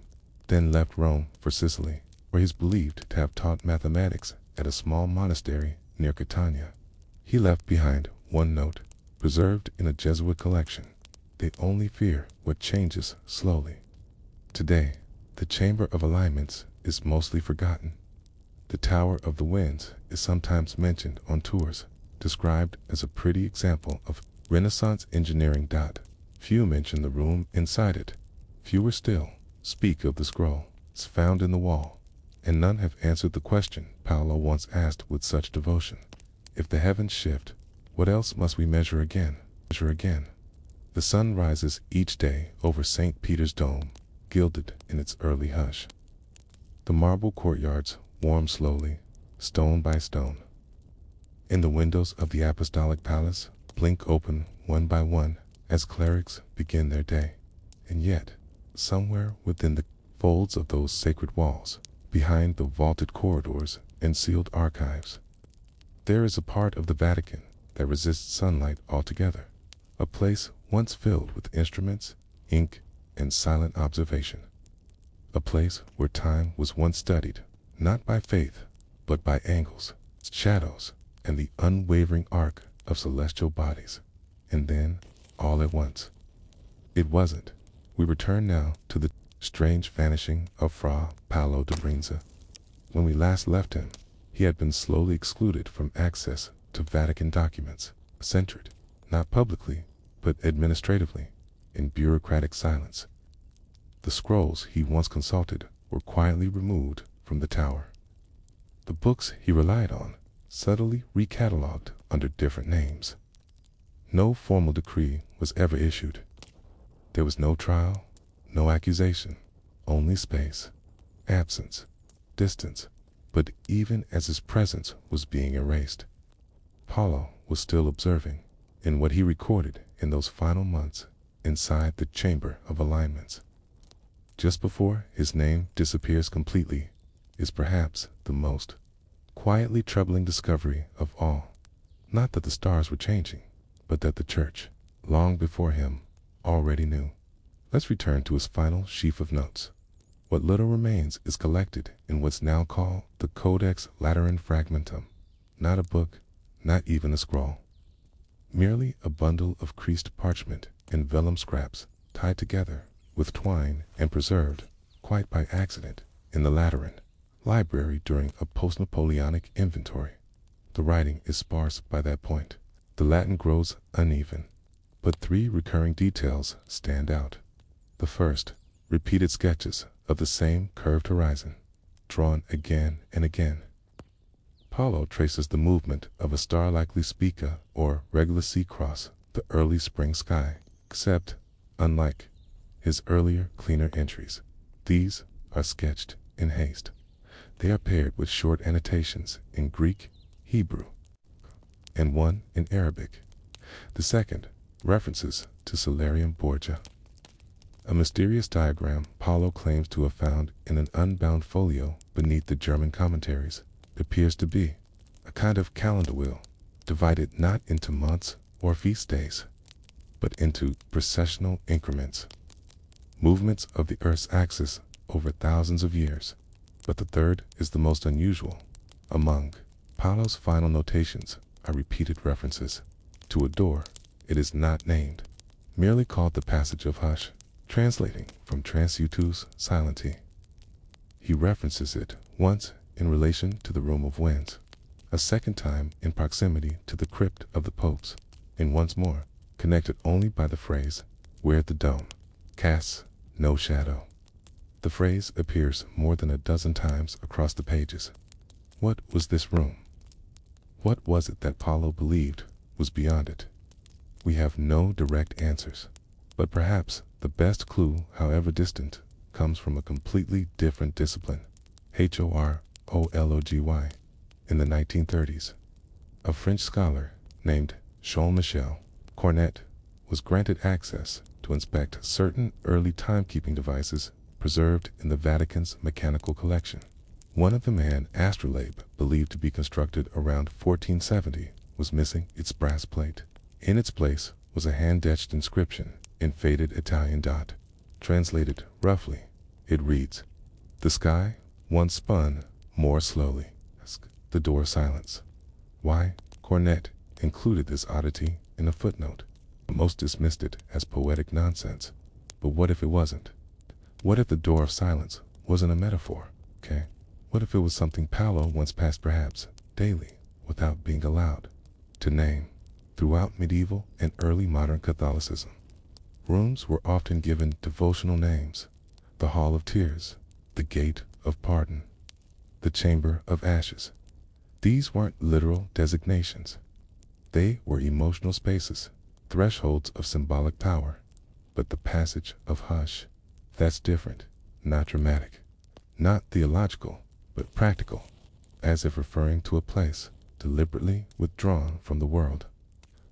then left Rome for Sicily, where he is believed to have taught mathematics at a small monastery near Catania. He left behind one note, preserved in a Jesuit collection: "They only fear what changes slowly." Today, the Chamber of Alignments is mostly forgotten. The Tower of the Winds is sometimes mentioned on tours, described as a pretty example of Renaissance engineering. Few mention the room inside it. Fewer still speak of the scroll it's found in the wall, and none have answered the question Paolo once asked with such devotion: if the heavens shift, what else must we measure again? The sun rises each day over St. Peter's dome, gilded in its early hush. The marble courtyards warm slowly, stone by stone. And the windows of the apostolic palace blink open one by one as clerics begin their day. And yet, somewhere within the folds of those sacred walls, behind the vaulted corridors and sealed archives, there is a part of the Vatican that resists sunlight altogether, a place once filled with instruments, ink, and silent observation, a place where time was once studied, not by faith, but by angles, shadows, and the unwavering arc of celestial bodies. And then, all at once, it wasn't. We return now to the strange vanishing of Fra Paolo di Brinza. When we last left him, he had been slowly excluded from access to Vatican documents, centered, not publicly, but administratively, in bureaucratic silence. The scrolls he once consulted were quietly removed from the tower. The books he relied on, subtly recatalogued under different names. No formal decree was ever issued. There was no trial, no accusation, only space, absence, distance. But even as his presence was being erased, Paolo was still observing, in what he recorded in those final months inside the Chamber of Alignments. Just before his name disappears completely is perhaps the most quietly troubling discovery of all. Not that the stars were changing, but that the Church, long before him, already knew. Let's return to his final sheaf of notes. What little remains is collected in what's now called the Codex Lateran Fragmentum, not a book, not even a scroll. Merely a bundle of creased parchment and vellum scraps tied together with twine and preserved, quite by accident, in the Lateran library during a post-Napoleonic inventory. The writing is sparse by that point. The Latin grows uneven, but three recurring details stand out. The first, repeated sketches of the same curved horizon, drawn again and again. Paulo traces the movement of a star like Spica or Regulus across the early spring sky, except, unlike his earlier, cleaner entries, these are sketched in haste. They are paired with short annotations in Greek, Hebrew, and one in Arabic. The second, references to Cellarium Borgia, a mysterious diagram Paulo claims to have found in an unbound folio beneath the German commentaries. Appears to be a kind of calendar wheel, divided not into months or feast days, but into precessional increments, movements of the Earth's axis over thousands of years. But the third is the most unusual. Among Paulo's final notations are repeated references to a door. It is not named, merely called the Passage of Hush, translating from transitus silenti. He references it once in relation to the Room of Winds, a second time in proximity to the crypt of the popes, and once more connected only by the phrase, where the dome casts no shadow. The phrase appears more than a dozen times across the pages. What was this room? What was it that Paulo believed was beyond it? We have no direct answers, but perhaps the best clue, however distant, comes from a completely different discipline, horology. In the 1930s, a French scholar named Jean-Michel Cornet was granted access to inspect certain early timekeeping devices preserved in the Vatican's mechanical collection. One of them, an astrolabe believed to be constructed around 1470, was missing its brass plate. In its place was a hand-etched inscription in faded Italian dot. Translated roughly, it reads, "The sky once spun more slowly." The door silence. Why? Cornet included this oddity in a footnote. Most dismissed it as poetic nonsense. But what if it wasn't? What if the door of silence wasn't a metaphor? Okay. What if it was something Paulo once passed perhaps daily without being allowed to name? Throughout medieval and early modern Catholicism, rooms were often given devotional names: the Hall of Tears, the Gate of Pardon, the Chamber of Ashes. These weren't literal designations. They were emotional spaces, thresholds of symbolic power. But the Passage of Hush, that's different, not dramatic, not theological, but practical, as if referring to a place deliberately withdrawn from the world.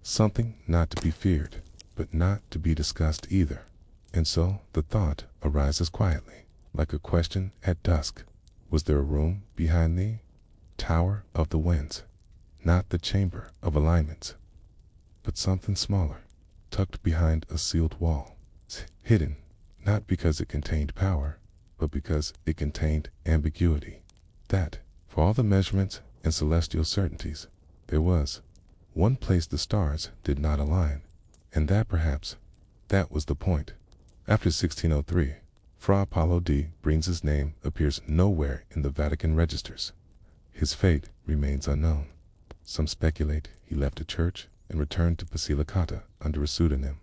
Something not to be feared, but not to be discussed either. And so the thought arises quietly, like a question at dusk. Was there a room behind the Tower of the Winds? Not the Chamber of Alignments, but something smaller, tucked behind a sealed wall, hidden, not because it contained power, but because it contained ambiguity. That, for all the measurements and celestial certainties, there was one place the stars did not align, and that perhaps, that was the point. After 1603, Fra Paolo di Brienza's name appears nowhere in the Vatican registers. His fate remains unknown. Some speculate he left the church and returned to Basilicata under a pseudonym.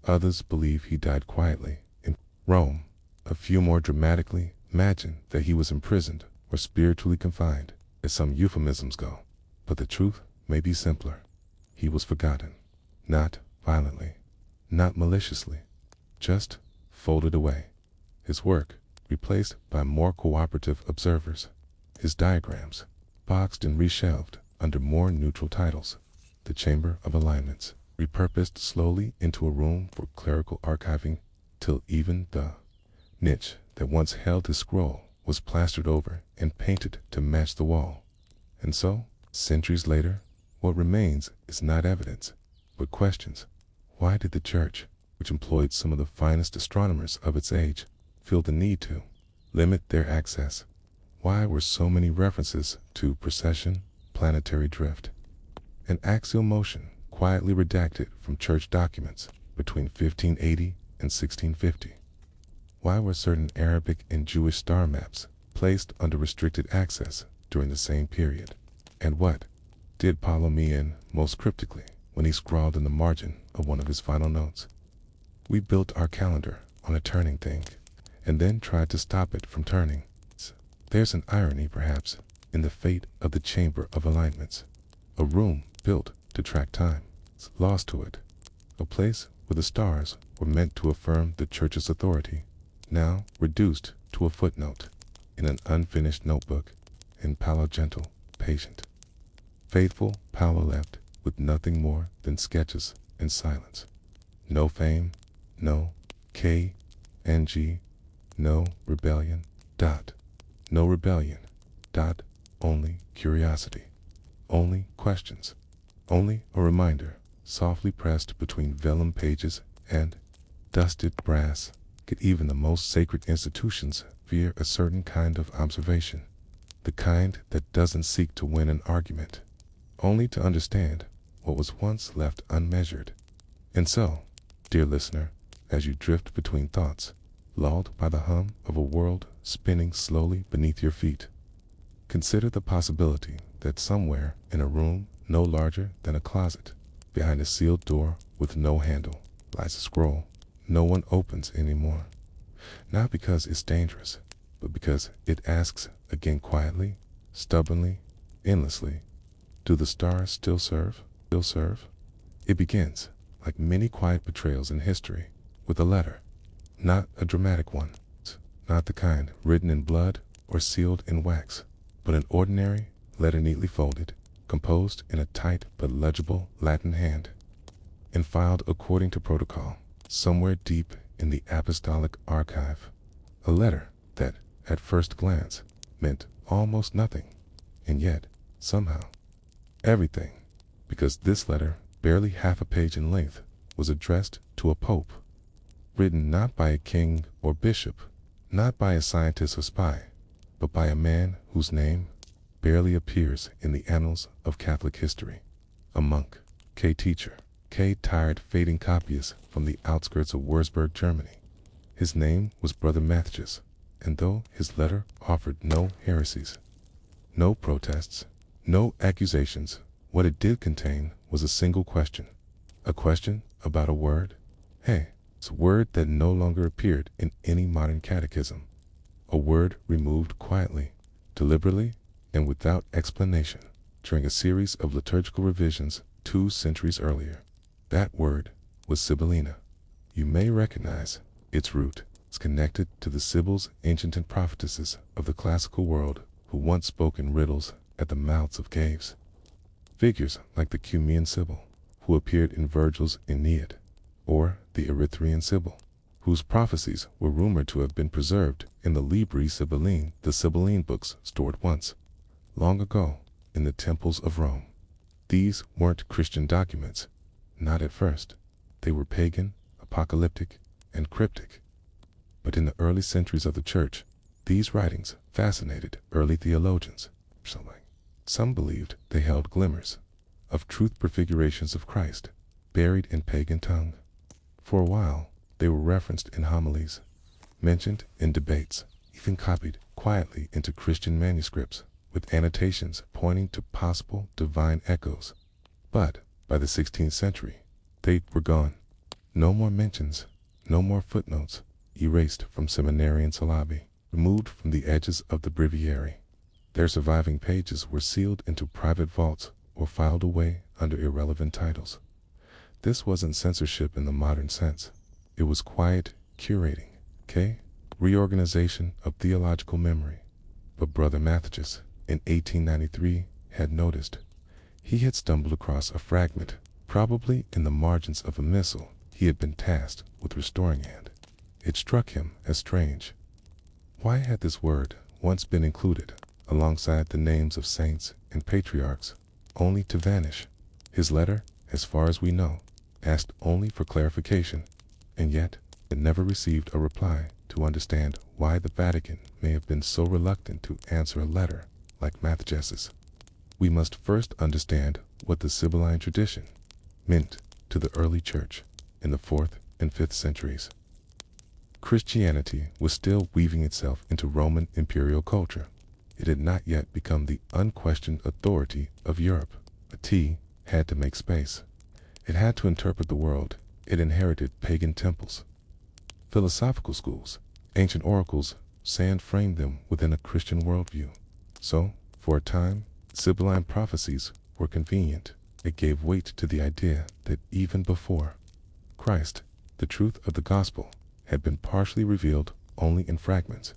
Others believe he died quietly in Rome. A few more dramatically imagine that he was imprisoned or spiritually confined, as some euphemisms go. But the truth may be simpler. He was forgotten, not violently, not maliciously, just folded away. His work replaced by more cooperative observers. His diagrams boxed and reshelved under more neutral titles. The Chamber of Alignments repurposed slowly into a room for clerical archiving, till even the niche that once held his scroll was plastered over and painted to match the wall. And so, centuries later, what remains is not evidence, but questions. Why did the church, which employed some of the finest astronomers of its age, feel the need to limit their access? Why were so many references to precession, planetary drift, and axial motion quietly redacted from church documents between 1580 and 1650? Why were certain Arabic and Jewish star maps placed under restricted access during the same period? And what did Paulo mean most cryptically when he scrawled in the margin of one of his final notes? We built our calendar on a turning thing, and then tried to stop it from turning. There's an irony, perhaps, in the fate of the Chamber of Alignments, a room built to track time. It's lost to it, a place where the stars were meant to affirm the Church's authority, now reduced to a footnote in an unfinished notebook, and Paulo gentle, patient. Faithful Paulo left with nothing more than sketches and silence. No fame, no KNG, no rebellion, dot. No rebellion, dot. Only curiosity, only questions, only a reminder softly pressed between vellum pages and dusted brass. Could even the most sacred institutions fear a certain kind of observation, the kind that doesn't seek to win an argument, only to understand what was once left unmeasured? And so, dear listener, as you drift between thoughts, lulled by the hum of a world spinning slowly beneath your feet, consider the possibility that somewhere in a room no larger than a closet, behind a sealed door with no handle, lies a scroll no one opens anymore. Not because it's dangerous, but because it asks again quietly, stubbornly, endlessly, do the stars still serve? Still serve? It begins, like many quiet betrayals in history, with a letter. Not a dramatic one, not the kind written in blood or sealed in wax, but an ordinary letter neatly folded, composed in a tight but legible Latin hand, and filed according to protocol, somewhere deep in the apostolic archive. A letter that, at first glance, meant almost nothing, and yet, somehow, everything, because this letter, barely half a page in length, was addressed to a pope, written not by a king or bishop, not by a scientist or spy, but by a man whose name barely appears in the annals of Catholic history, a monk, teacher, tired fading copyist from the outskirts of Würzburg, Germany. His name was Brother Matthews, and though his letter offered no heresies, no protests, no accusations, what it did contain was a single question. A question about a word. Hey, it's a word that no longer appeared in any modern catechism. A word removed quietly, deliberately, and without explanation during a series of liturgical revisions 2 centuries earlier. That word was Sibyllina. You may recognize its root. It's connected to the Sibyls, ancient and prophetesses of the classical world, who once spoke in riddles at the mouths of caves. Figures like the Cumean Sibyl, who appeared in Virgil's Aeneid, or the Erythraean Sibyl, whose prophecies were rumored to have been preserved in the Libri Sibylline, the Sibylline books stored once, long ago, in the temples of Rome. These weren't Christian documents, not at first. They were pagan, apocalyptic, and cryptic. But in the early centuries of the Church, these writings fascinated early theologians. Some believed they held glimmers of truth prefigurations of Christ, buried in pagan tongue. For a while, they were referenced in homilies, mentioned in debates, even copied quietly into Christian manuscripts, with annotations pointing to possible divine echoes. But by the 16th century, they were gone. No more mentions, no more footnotes, erased from seminarian syllabi, removed from the edges of the breviary. Their surviving pages were sealed into private vaults or filed away under irrelevant titles. This wasn't censorship in the modern sense. It was quiet curating, reorganization of theological memory. But Brother Matthews, in 1893, had noticed. He had stumbled across a fragment, probably in the margins of a missal he had been tasked with restoring, and it struck him as strange. Why had this word once been included alongside the names of saints and patriarchs, only to vanish? His letter, as far as we know, asked only for clarification, and yet it never received a reply. to understand why the Vatican may have been so reluctant to answer a letter like Mathjes's, we must first understand what the Sibylline tradition meant to the early church in the 4th and 5th centuries. Christianity was still weaving itself into Roman imperial culture. It had not yet become the unquestioned authority of Europe. A T had to make space. It had to interpret the world. It inherited pagan temples, philosophical schools, ancient oracles, Sand framed them within a Christian worldview. So, for a time, Sibylline prophecies were convenient. It gave weight to the idea that even before Christ, the truth of the gospel had been partially revealed only in fragments.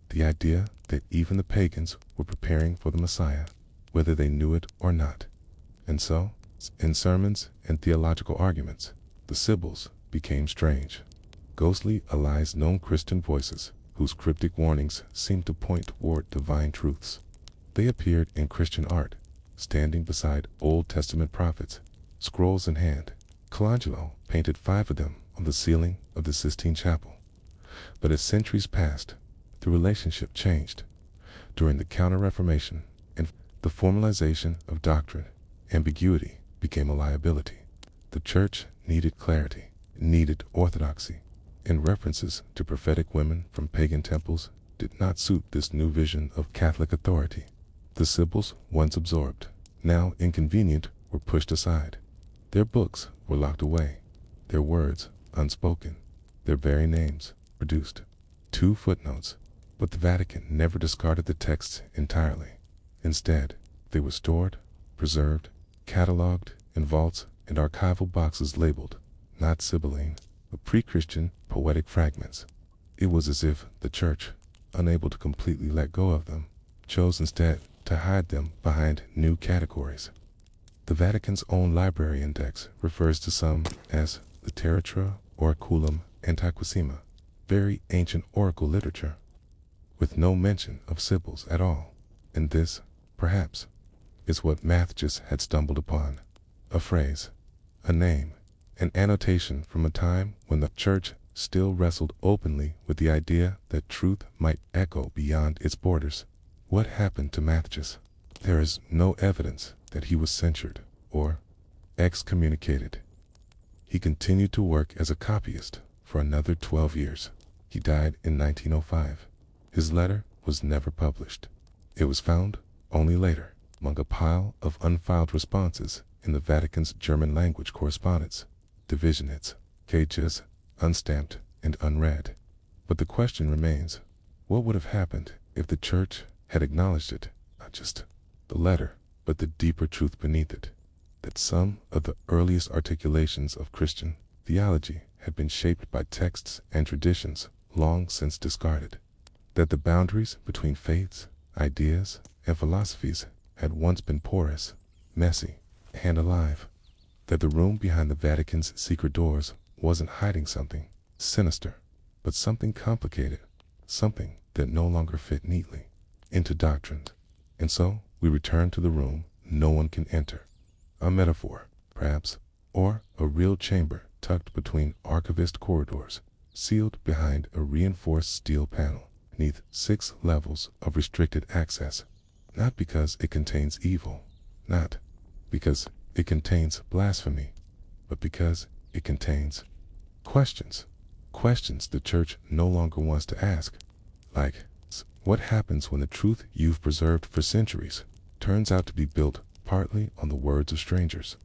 The idea that even the pagans were preparing for the Messiah, whether they knew it or not. And so, in sermons and theological arguments, the Sibyls became strange, ghostly allies known Christian voices whose cryptic warnings seemed to point toward divine truths. They appeared in Christian art, standing beside Old Testament prophets, scrolls in hand. Michelangelo painted 5 of them on the ceiling of the Sistine Chapel. But as centuries passed, the relationship changed. During the Counter-Reformation and the formalization of doctrine, ambiguity became a liability. The Church needed clarity, needed orthodoxy, and references to prophetic women from pagan temples did not suit this new vision of Catholic authority. The Sibyls, once absorbed, now inconvenient, were pushed aside. Their books were locked away, their words unspoken, their very names reduced. 2 footnotes, but the Vatican never discarded the texts entirely. Instead, they were stored, preserved, catalogued in vaults and archival boxes labeled, not Sibylline, but pre-Christian poetic fragments. It was as if the Church, unable to completely let go of them, chose instead to hide them behind new categories. The Vatican's own library index refers to some as Literatura Oraculum Antiquissima, very ancient oracle literature, with no mention of Sibyls at all. And this, perhaps, is what Mathjes had stumbled upon. A phrase, a name, an annotation from a time when the Church still wrestled openly with the idea that truth might echo beyond its borders. What happened to Mathjes? There is no evidence that he was censured or excommunicated. He continued to work as a copyist for another 12 years. He died in 1905. His letter was never published. It was found only later among a pile of unfiled responses in the Vatican's German language correspondence, divisionets, cages, unstamped and unread. But the question remains, what would have happened if the Church had acknowledged it, not just the letter, but the deeper truth beneath it, that some of the earliest articulations of Christian theology had been shaped by texts and traditions long since discarded, that the boundaries between faiths, ideas, and philosophies had once been porous, messy, and alive, that the room behind the Vatican's secret doors wasn't hiding something sinister, but something complicated, something that no longer fit neatly into doctrines. And so we return to the room no one can enter, a metaphor, perhaps, or a real chamber tucked between archivist corridors, sealed behind a reinforced steel panel, beneath 6 levels of restricted access, not because it contains evil, not because it contains blasphemy, but because it contains questions the Church no longer wants to ask, like, what happens when the truth you've preserved for centuries turns out to be built partly on the words of strangers?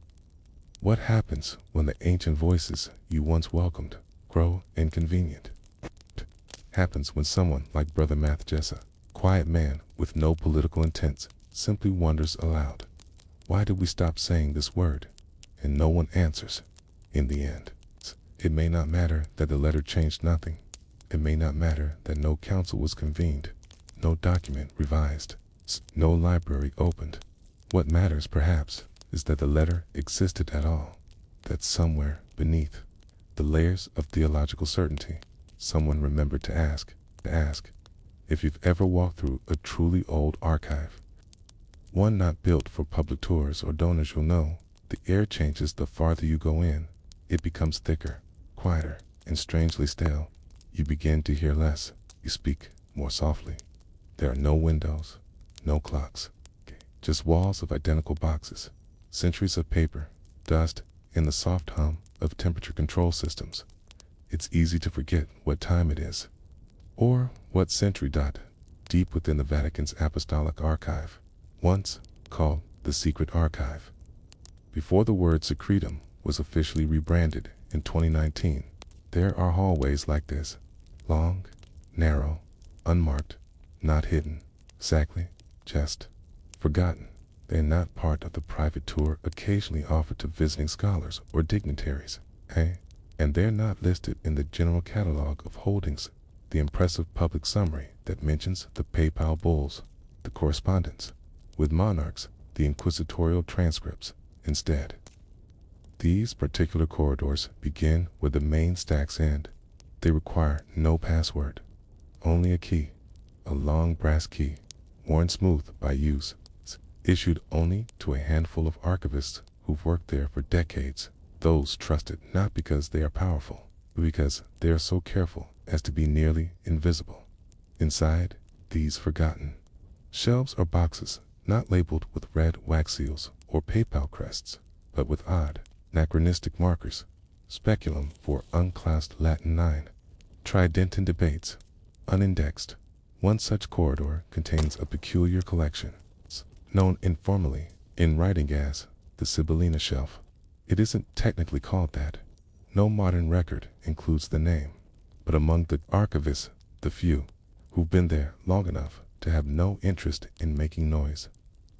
What happens when the ancient voices you once welcomed grow inconvenient? What happens when someone like Brother Mathjes, a quiet man with no political intents, simply wonders aloud, why did we stop saying this word? And no one answers. In the end, it may not matter that the letter changed nothing. It may not matter that no council was convened, no document revised, no library opened. What matters, perhaps, is that the letter existed at all, that somewhere beneath the layers of theological certainty, someone remembered to ask. If you've ever walked through a truly old archive, one not built for public tours or donors, you'll know the air changes the farther you go in. It becomes thicker, quieter, and strangely stale. You begin to hear less. You speak more softly. There are no windows, no clocks, just walls of identical boxes, centuries of paper, dust, and the soft hum of temperature control systems. It's easy to forget what time it is, or what century. Deep within the Vatican's Apostolic Archive, once called the Secret Archive, before the word secretum was officially rebranded in 2019, there are hallways like this, long, narrow, unmarked, not hidden, exactly, just forgotten. They're not part of the private tour occasionally offered to visiting scholars or dignitaries, and they're not listed in the general catalog of holdings, the impressive public summary that mentions the papal bulls, the correspondence with monarchs, the inquisitorial transcripts. Instead, these particular corridors begin where the main stacks end. They require no password, only a key, a long brass key, worn smooth by use, issued only to a handful of archivists who've worked there for decades, those trusted not because they are powerful, but because they are so careful as to be nearly invisible. Inside these forgotten shelves are boxes not labeled with red wax seals or papal crests, but with odd, anachronistic markers, speculum for unclassed Latin 9, Tridentan debates, unindexed. One such corridor contains a peculiar collection, known informally in writing as the Sibyllina shelf. It isn't technically called that. No modern record includes the name, but among the archivists, the few who've been there long enough to have no interest in making noise,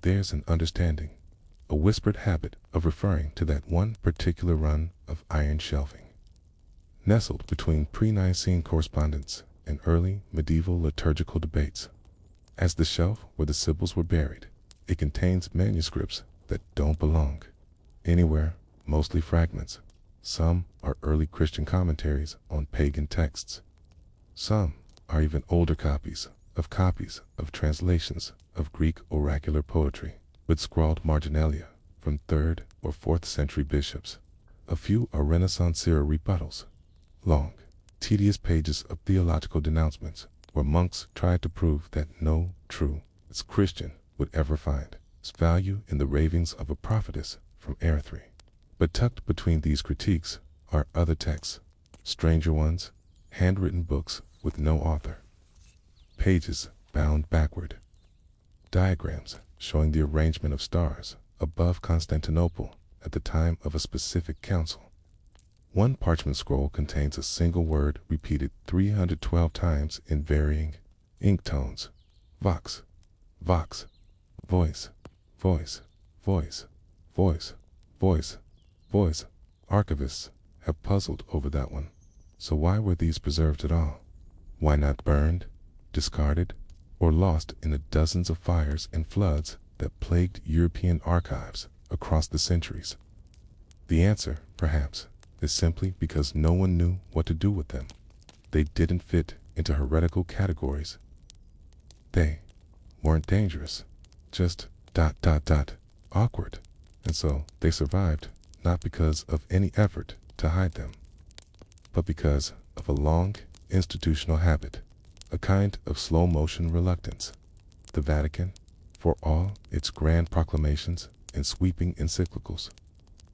there's an understanding, a whispered habit of referring to that one particular run of iron shelving. Nestled between pre-Nicene correspondence and early medieval liturgical debates, as the shelf where the Sibyls were buried, it contains manuscripts that don't belong anywhere, mostly fragments. Some are early Christian commentaries on pagan texts. Some are even older copies of translations of Greek oracular poetry with scrawled marginalia from 3rd or 4th century bishops. A few are Renaissance-era rebuttals, long, tedious pages of theological denouncements where monks tried to prove that no true Christian would ever find its value in the ravings of a prophetess from Erythrae. But tucked between these critiques are other texts, stranger ones, handwritten books with no author, pages bound backward, diagrams showing the arrangement of stars above Constantinople at the time of a specific council. One parchment scroll contains a single word repeated 312 times in varying ink tones: vox, vox, voice, voice, voice, voice, voice, voice. Archivists have puzzled over that one. So why were these preserved at all? Why not burned, discarded, or lost in the dozens of fires and floods that plagued European archives across the centuries? The answer, perhaps, is simply because no one knew what to do with them. They didn't fit into heretical categories. They weren't dangerous, just ... awkward. And so they survived, not because of any effort to hide them, but because of a long institutional habit, a kind of slow-motion reluctance. The Vatican, for all its grand proclamations and sweeping encyclicals,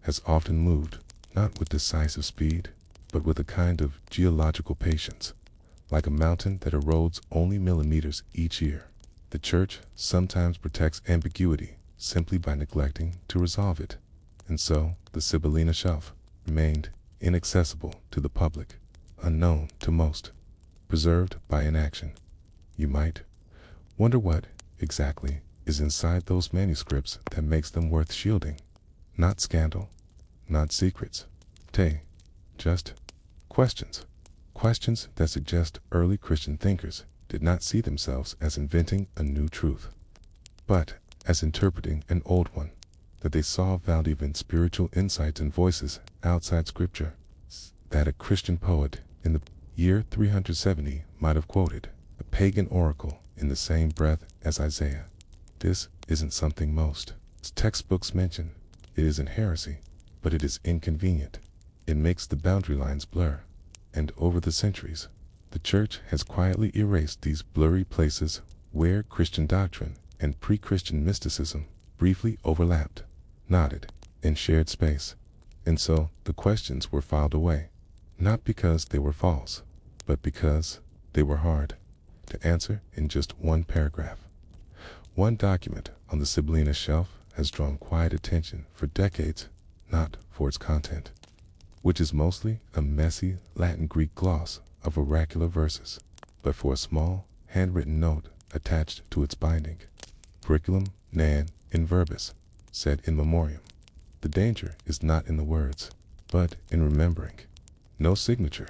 has often moved not with decisive speed, but with a kind of geological patience, like a mountain that erodes only millimeters each year. The Church sometimes protects ambiguity simply by neglecting to resolve it, and so the Sibyllina shelf remained inaccessible to the public, unknown to most, preserved by inaction. You might wonder what, exactly, is inside those manuscripts that makes them worth shielding. Not scandal, not secrets, just questions. Questions that suggest early Christian thinkers did not see themselves as inventing a new truth, but as interpreting an old one, that they saw value in spiritual insights and voices outside Scripture, that a Christian poet in the year 370 might have quoted a pagan oracle in the same breath as Isaiah. This isn't something most textbooks mention. It isn't heresy, but it is inconvenient. It makes the boundary lines blur, and over the centuries, The Church has quietly erased these blurry places where Christian doctrine and pre-Christian mysticism briefly overlapped, nodded, and shared space. And so the questions were filed away, not because they were false, but because they were hard to answer in just one paragraph. One document on the Sibyllina shelf has drawn quiet attention for decades, not for its content, which is mostly a messy Latin-Greek gloss of oracular verses, but for a small, handwritten note attached to its binding. Curriculum non in verbis, said in memoriam. The danger is not in the words, but in remembering. No signature,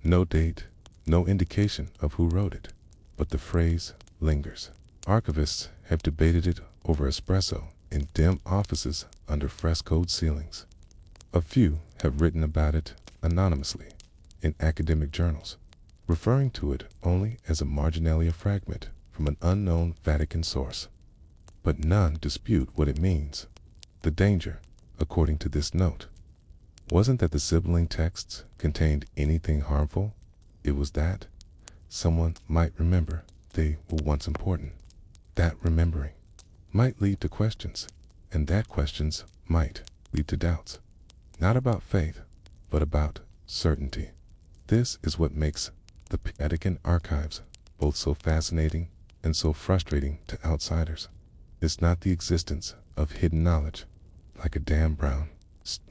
no date, no indication of who wrote it, but the phrase lingers. Archivists have debated it over espresso in dim offices under frescoed ceilings. A few have written about it anonymously in academic journals, referring to it only as a marginalia fragment from an unknown Vatican source. But none dispute what it means. The danger, according to this note, wasn't that the Sibylline texts contained anything harmful. It was that someone might remember they were once important. That remembering might lead to questions, and that questions might lead to doubts. Not about faith, but about certainty. This is what makes the Vatican Archives both so fascinating and so frustrating to outsiders. It's not the existence of hidden knowledge, like a Dan Brown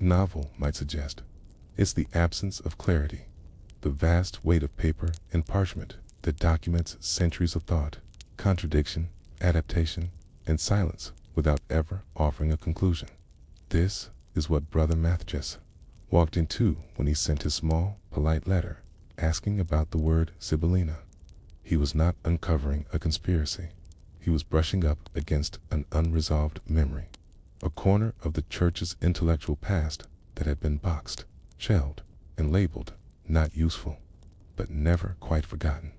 novel might suggest. It's the absence of clarity, the vast weight of paper and parchment that documents centuries of thought, contradiction, adaptation, and silence without ever offering a conclusion. This is what Brother Matthijs walked into when he sent his small, polite letter asking about the word Sibyllina. He was not uncovering a conspiracy. He was brushing up against an unresolved memory, a corner of the Church's intellectual past that had been boxed, shelved, and labeled not useful, but never quite forgotten.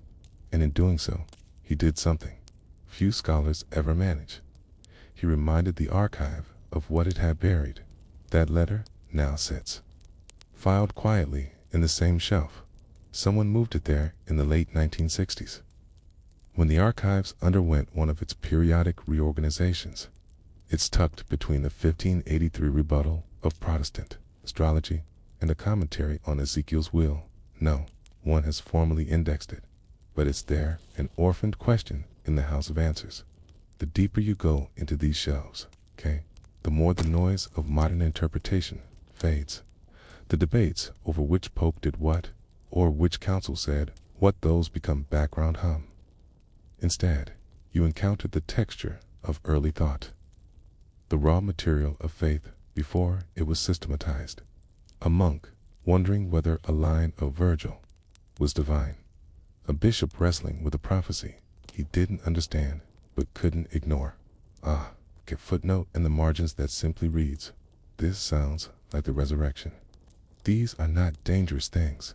And in doing so, he did something few scholars ever manage. He reminded the archive of what it had buried. That letter now sits, filed quietly in the same shelf. Someone moved it there in the late 1960s, when the archives underwent one of its periodic reorganizations. It's tucked between the 1583 rebuttal of Protestant astrology and a commentary on Ezekiel's will. No one has formally indexed it, but it's there, an orphaned question in the House of Answers. The deeper you go into these shelves, the more the noise of modern interpretation fades. The debates over which pope did what, or which council said what, those become background hum. Instead, you encounter the texture of early thought, the raw material of faith before it was systematized. A monk wondering whether a line of Virgil was divine. A bishop wrestling with a prophecy he didn't understand but couldn't ignore. A footnote in the margins that simply reads, "This sounds like the resurrection." These are not dangerous things.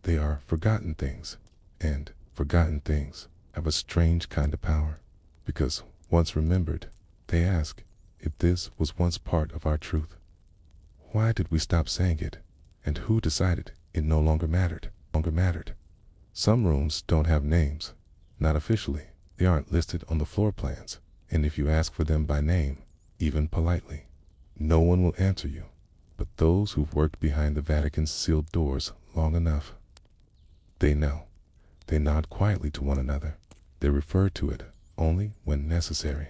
They are forgotten things, and forgotten things have a strange kind of power, because once remembered, they ask if this was once part of our truth. Why did we stop saying it, and who decided it no longer mattered? Some rooms don't have names, not officially. They aren't listed on the floor plans, and if you ask for them by name, even politely, no one will answer you. But those who've worked behind the Vatican's sealed doors long enough, they know. They nod quietly to one another. They refer to it only when necessary.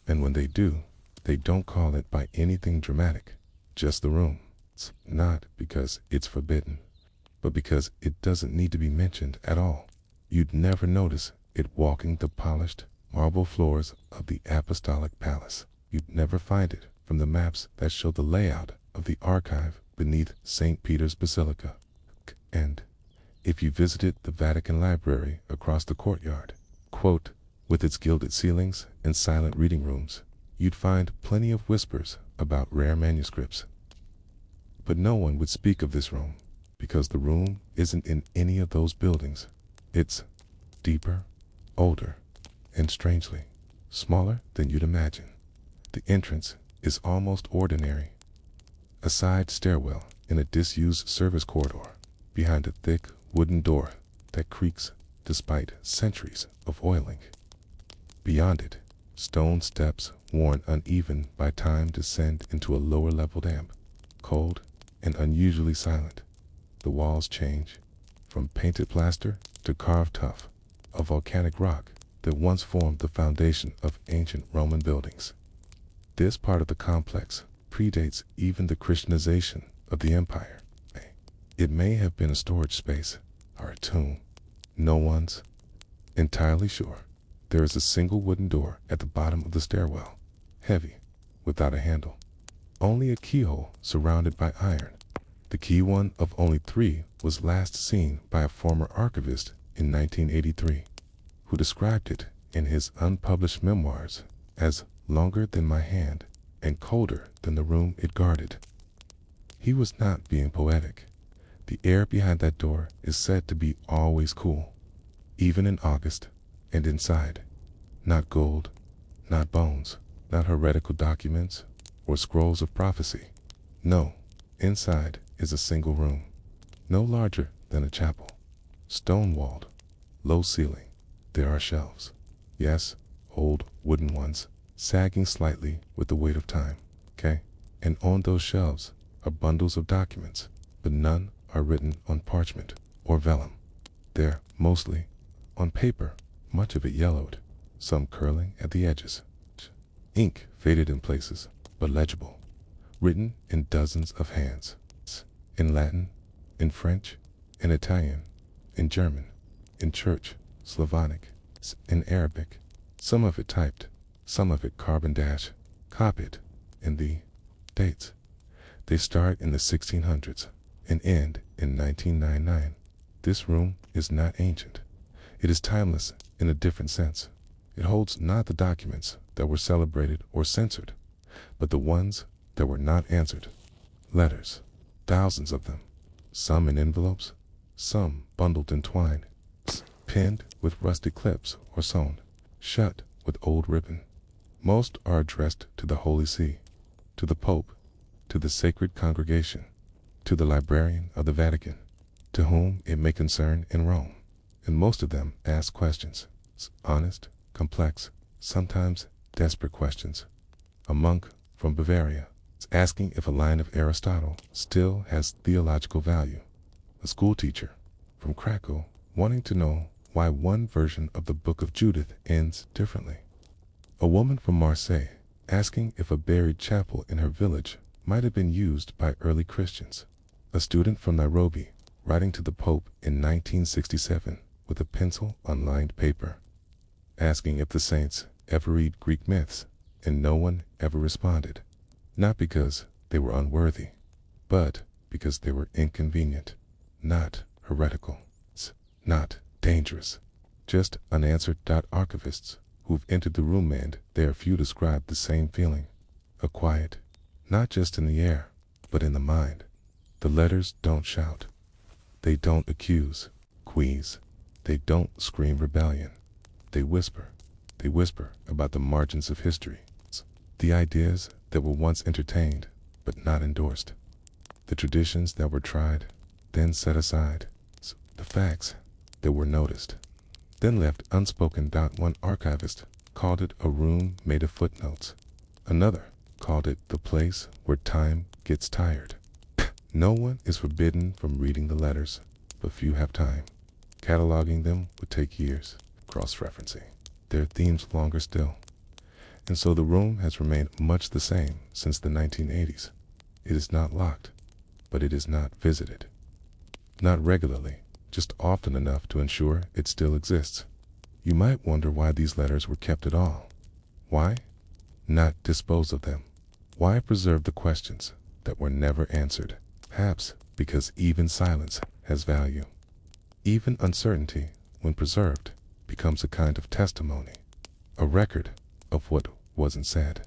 And when they do, they don't call it by anything dramatic, just the room. It's not because it's forbidden, but because it doesn't need to be mentioned at all. You'd never notice it walking the polished marble floors of the Apostolic Palace. You'd never find it from the maps that show the layout of the archive beneath St. Peter's Basilica. And if you visited the Vatican Library across the courtyard, with its gilded ceilings and silent reading rooms, you'd find plenty of whispers about rare manuscripts. But no one would speak of this room, because the room isn't in any of those buildings. It's deeper, older, and strangely smaller than you'd imagine. The entrance is almost ordinary. A side stairwell in a disused service corridor behind a thick wooden door that creaks despite centuries of oiling. Beyond it, stone steps worn uneven by time descend into a lower level damp, cold, and unusually silent. The walls change, from painted plaster to carved tuff, a volcanic rock that once formed the foundation of ancient Roman buildings. This part of the complex predates even the Christianization of the empire. It may have been a storage space or a tomb. No one's entirely sure. There is a single wooden door at the bottom of the stairwell, heavy, without a handle. Only a keyhole surrounded by iron. The key, one of only 3, was last seen by a former archivist in 1983, who described it in his unpublished memoirs as longer than my hand and colder than the room it guarded. He was not being poetic. The air behind that door is said to be always cool, even in August, and inside, not gold, not bones, not heretical documents or scrolls of prophecy. No, inside is a single room, no larger than a chapel, stone-walled, low ceiling. There are shelves, yes, old wooden ones, sagging slightly with the weight of time, and on those shelves are bundles of documents, but none are written on parchment or vellum. They're mostly on paper, much of it yellowed, some curling at the edges. Ink faded in places, but legible, written in dozens of hands, in Latin, in French, in Italian, in German, in Church, Slavonic, in Arabic, some of it typed, some of it copied, in the dates. They start in the 1600s and end in 1999. This room is not ancient. It is timeless in a different sense. It holds not the documents that were celebrated or censored, but the ones that were not answered. Letters, thousands of them, some in envelopes, some bundled in twine, pinned with rusty clips or sewn shut with old ribbon. Most are addressed to the Holy See, to the Pope, to the Sacred Congregation, to the Librarian of the Vatican, to whom it may concern in Rome, and most of them ask questions, honest, complex, sometimes desperate questions. A monk from Bavaria is asking if a line of Aristotle still has theological value. A schoolteacher from Krakow wanting to know why one version of the Book of Judith ends differently. A woman from Marseille asking if a buried chapel in her village might have been used by early Christians. A student from Nairobi writing to the Pope in 1967 with a pencil on lined paper, asking if the saints ever read Greek myths, and no one ever responded, not because they were unworthy, but because they were inconvenient, not heretical, not dangerous, just unanswered. Archivists who've entered the room, and there are few describe the same feeling, a quiet, not just in the air, but in the mind. The letters don't shout. They don't accuse, queeze. They don't scream rebellion. They whisper about the margins of history, the ideas that were once entertained but not endorsed, the traditions that were tried, then set aside, the facts that were noticed, then left unspoken. One archivist called it a room made of footnotes. Another called it the place where time gets tired. No one is forbidden from reading the letters, but few have time. Cataloging them would take years, cross-referencing their themes longer still. And so the room has remained much the same since the 1980s. It is not locked, but it is not visited. Not regularly, just often enough to ensure it still exists. You might wonder why these letters were kept at all. Why not dispose of them? Why preserve the questions that were never answered? Perhaps because even silence has value. Even uncertainty, when preserved, becomes a kind of testimony, a record of what wasn't said,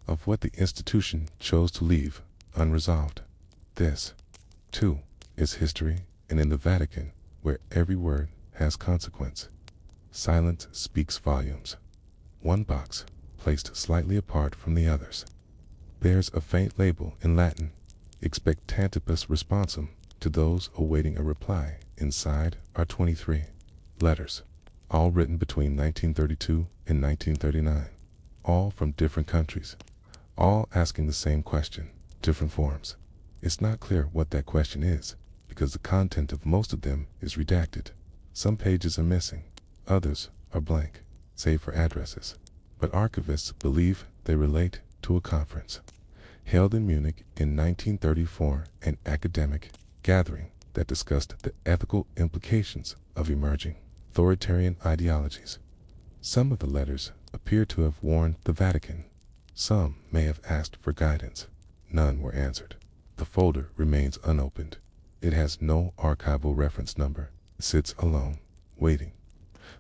of what the institution chose to leave unresolved. This, too, is history, and in the Vatican, where every word has consequence, silence speaks volumes. One box, placed slightly apart from the others, bears a faint label in Latin, expectantibus responsum, to those awaiting a reply inside are 23 letters, all written between 1932 and 1939, all from different countries, all asking the same question, different forms. It's not clear what that question is, because the content of most of them is redacted. Some pages are missing, others are blank, save for addresses. But archivists believe they relate to a conference held in Munich in 1934, an academic gathering that discussed the ethical implications of emerging authoritarian ideologies. Some of the letters appear to have warned the Vatican. Some may have asked for guidance. None were answered. The folder remains unopened. It has no archival reference number. It sits alone, waiting.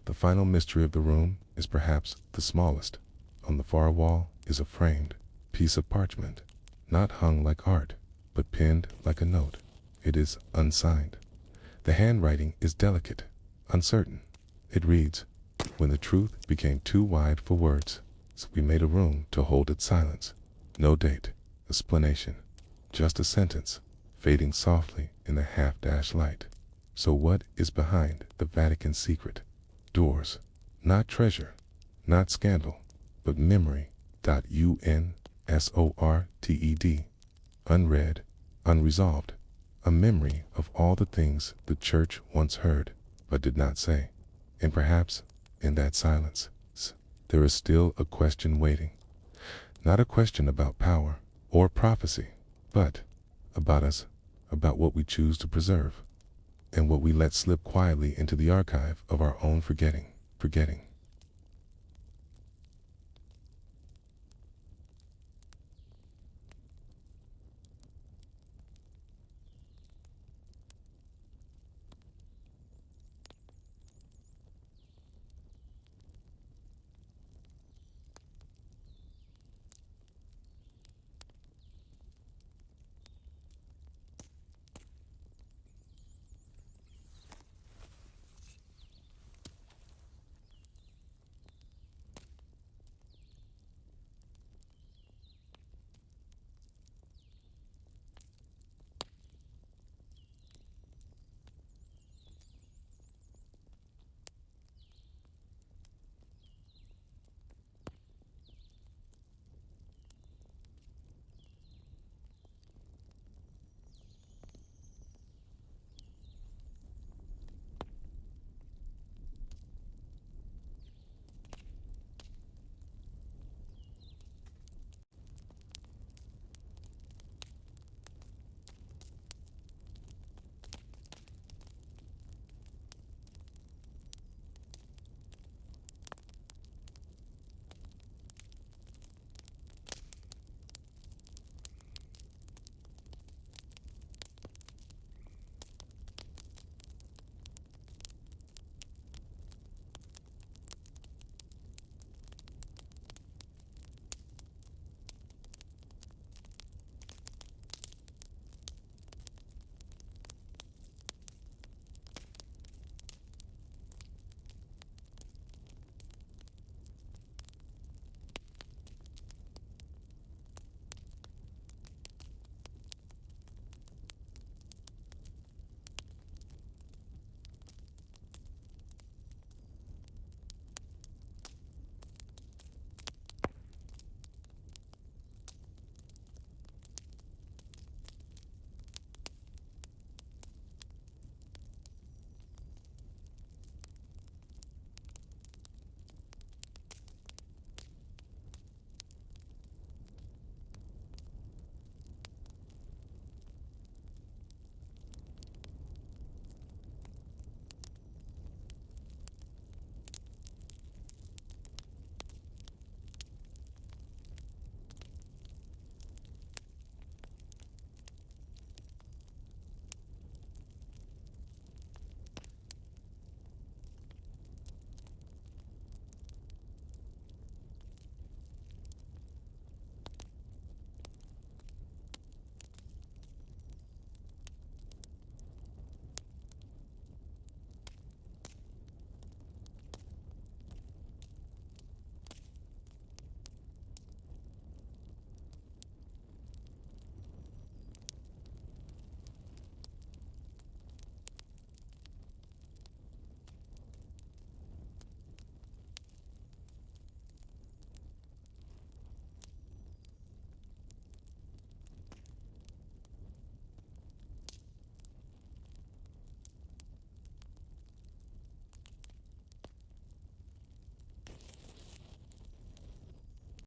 The final mystery of the room is perhaps the smallest. On the far wall is a framed piece of parchment, not hung like art, but pinned like a note. It is unsigned. The handwriting is delicate, uncertain. It reads, "When the truth became too wide for words, we made a room to hold its silence." No date, explanation, just a sentence, fading softly in the half-dash light. So what is behind the Vatican secret? Doors, not treasure, not scandal, but memory. UNSORTED. Unread, unresolved. A memory of all the things the church once heard, but did not say. And perhaps, in that silence, there is still a question waiting. Not a question about power or prophecy, but about us, about what we choose to preserve, and what we let slip quietly into the archive of our own forgetting.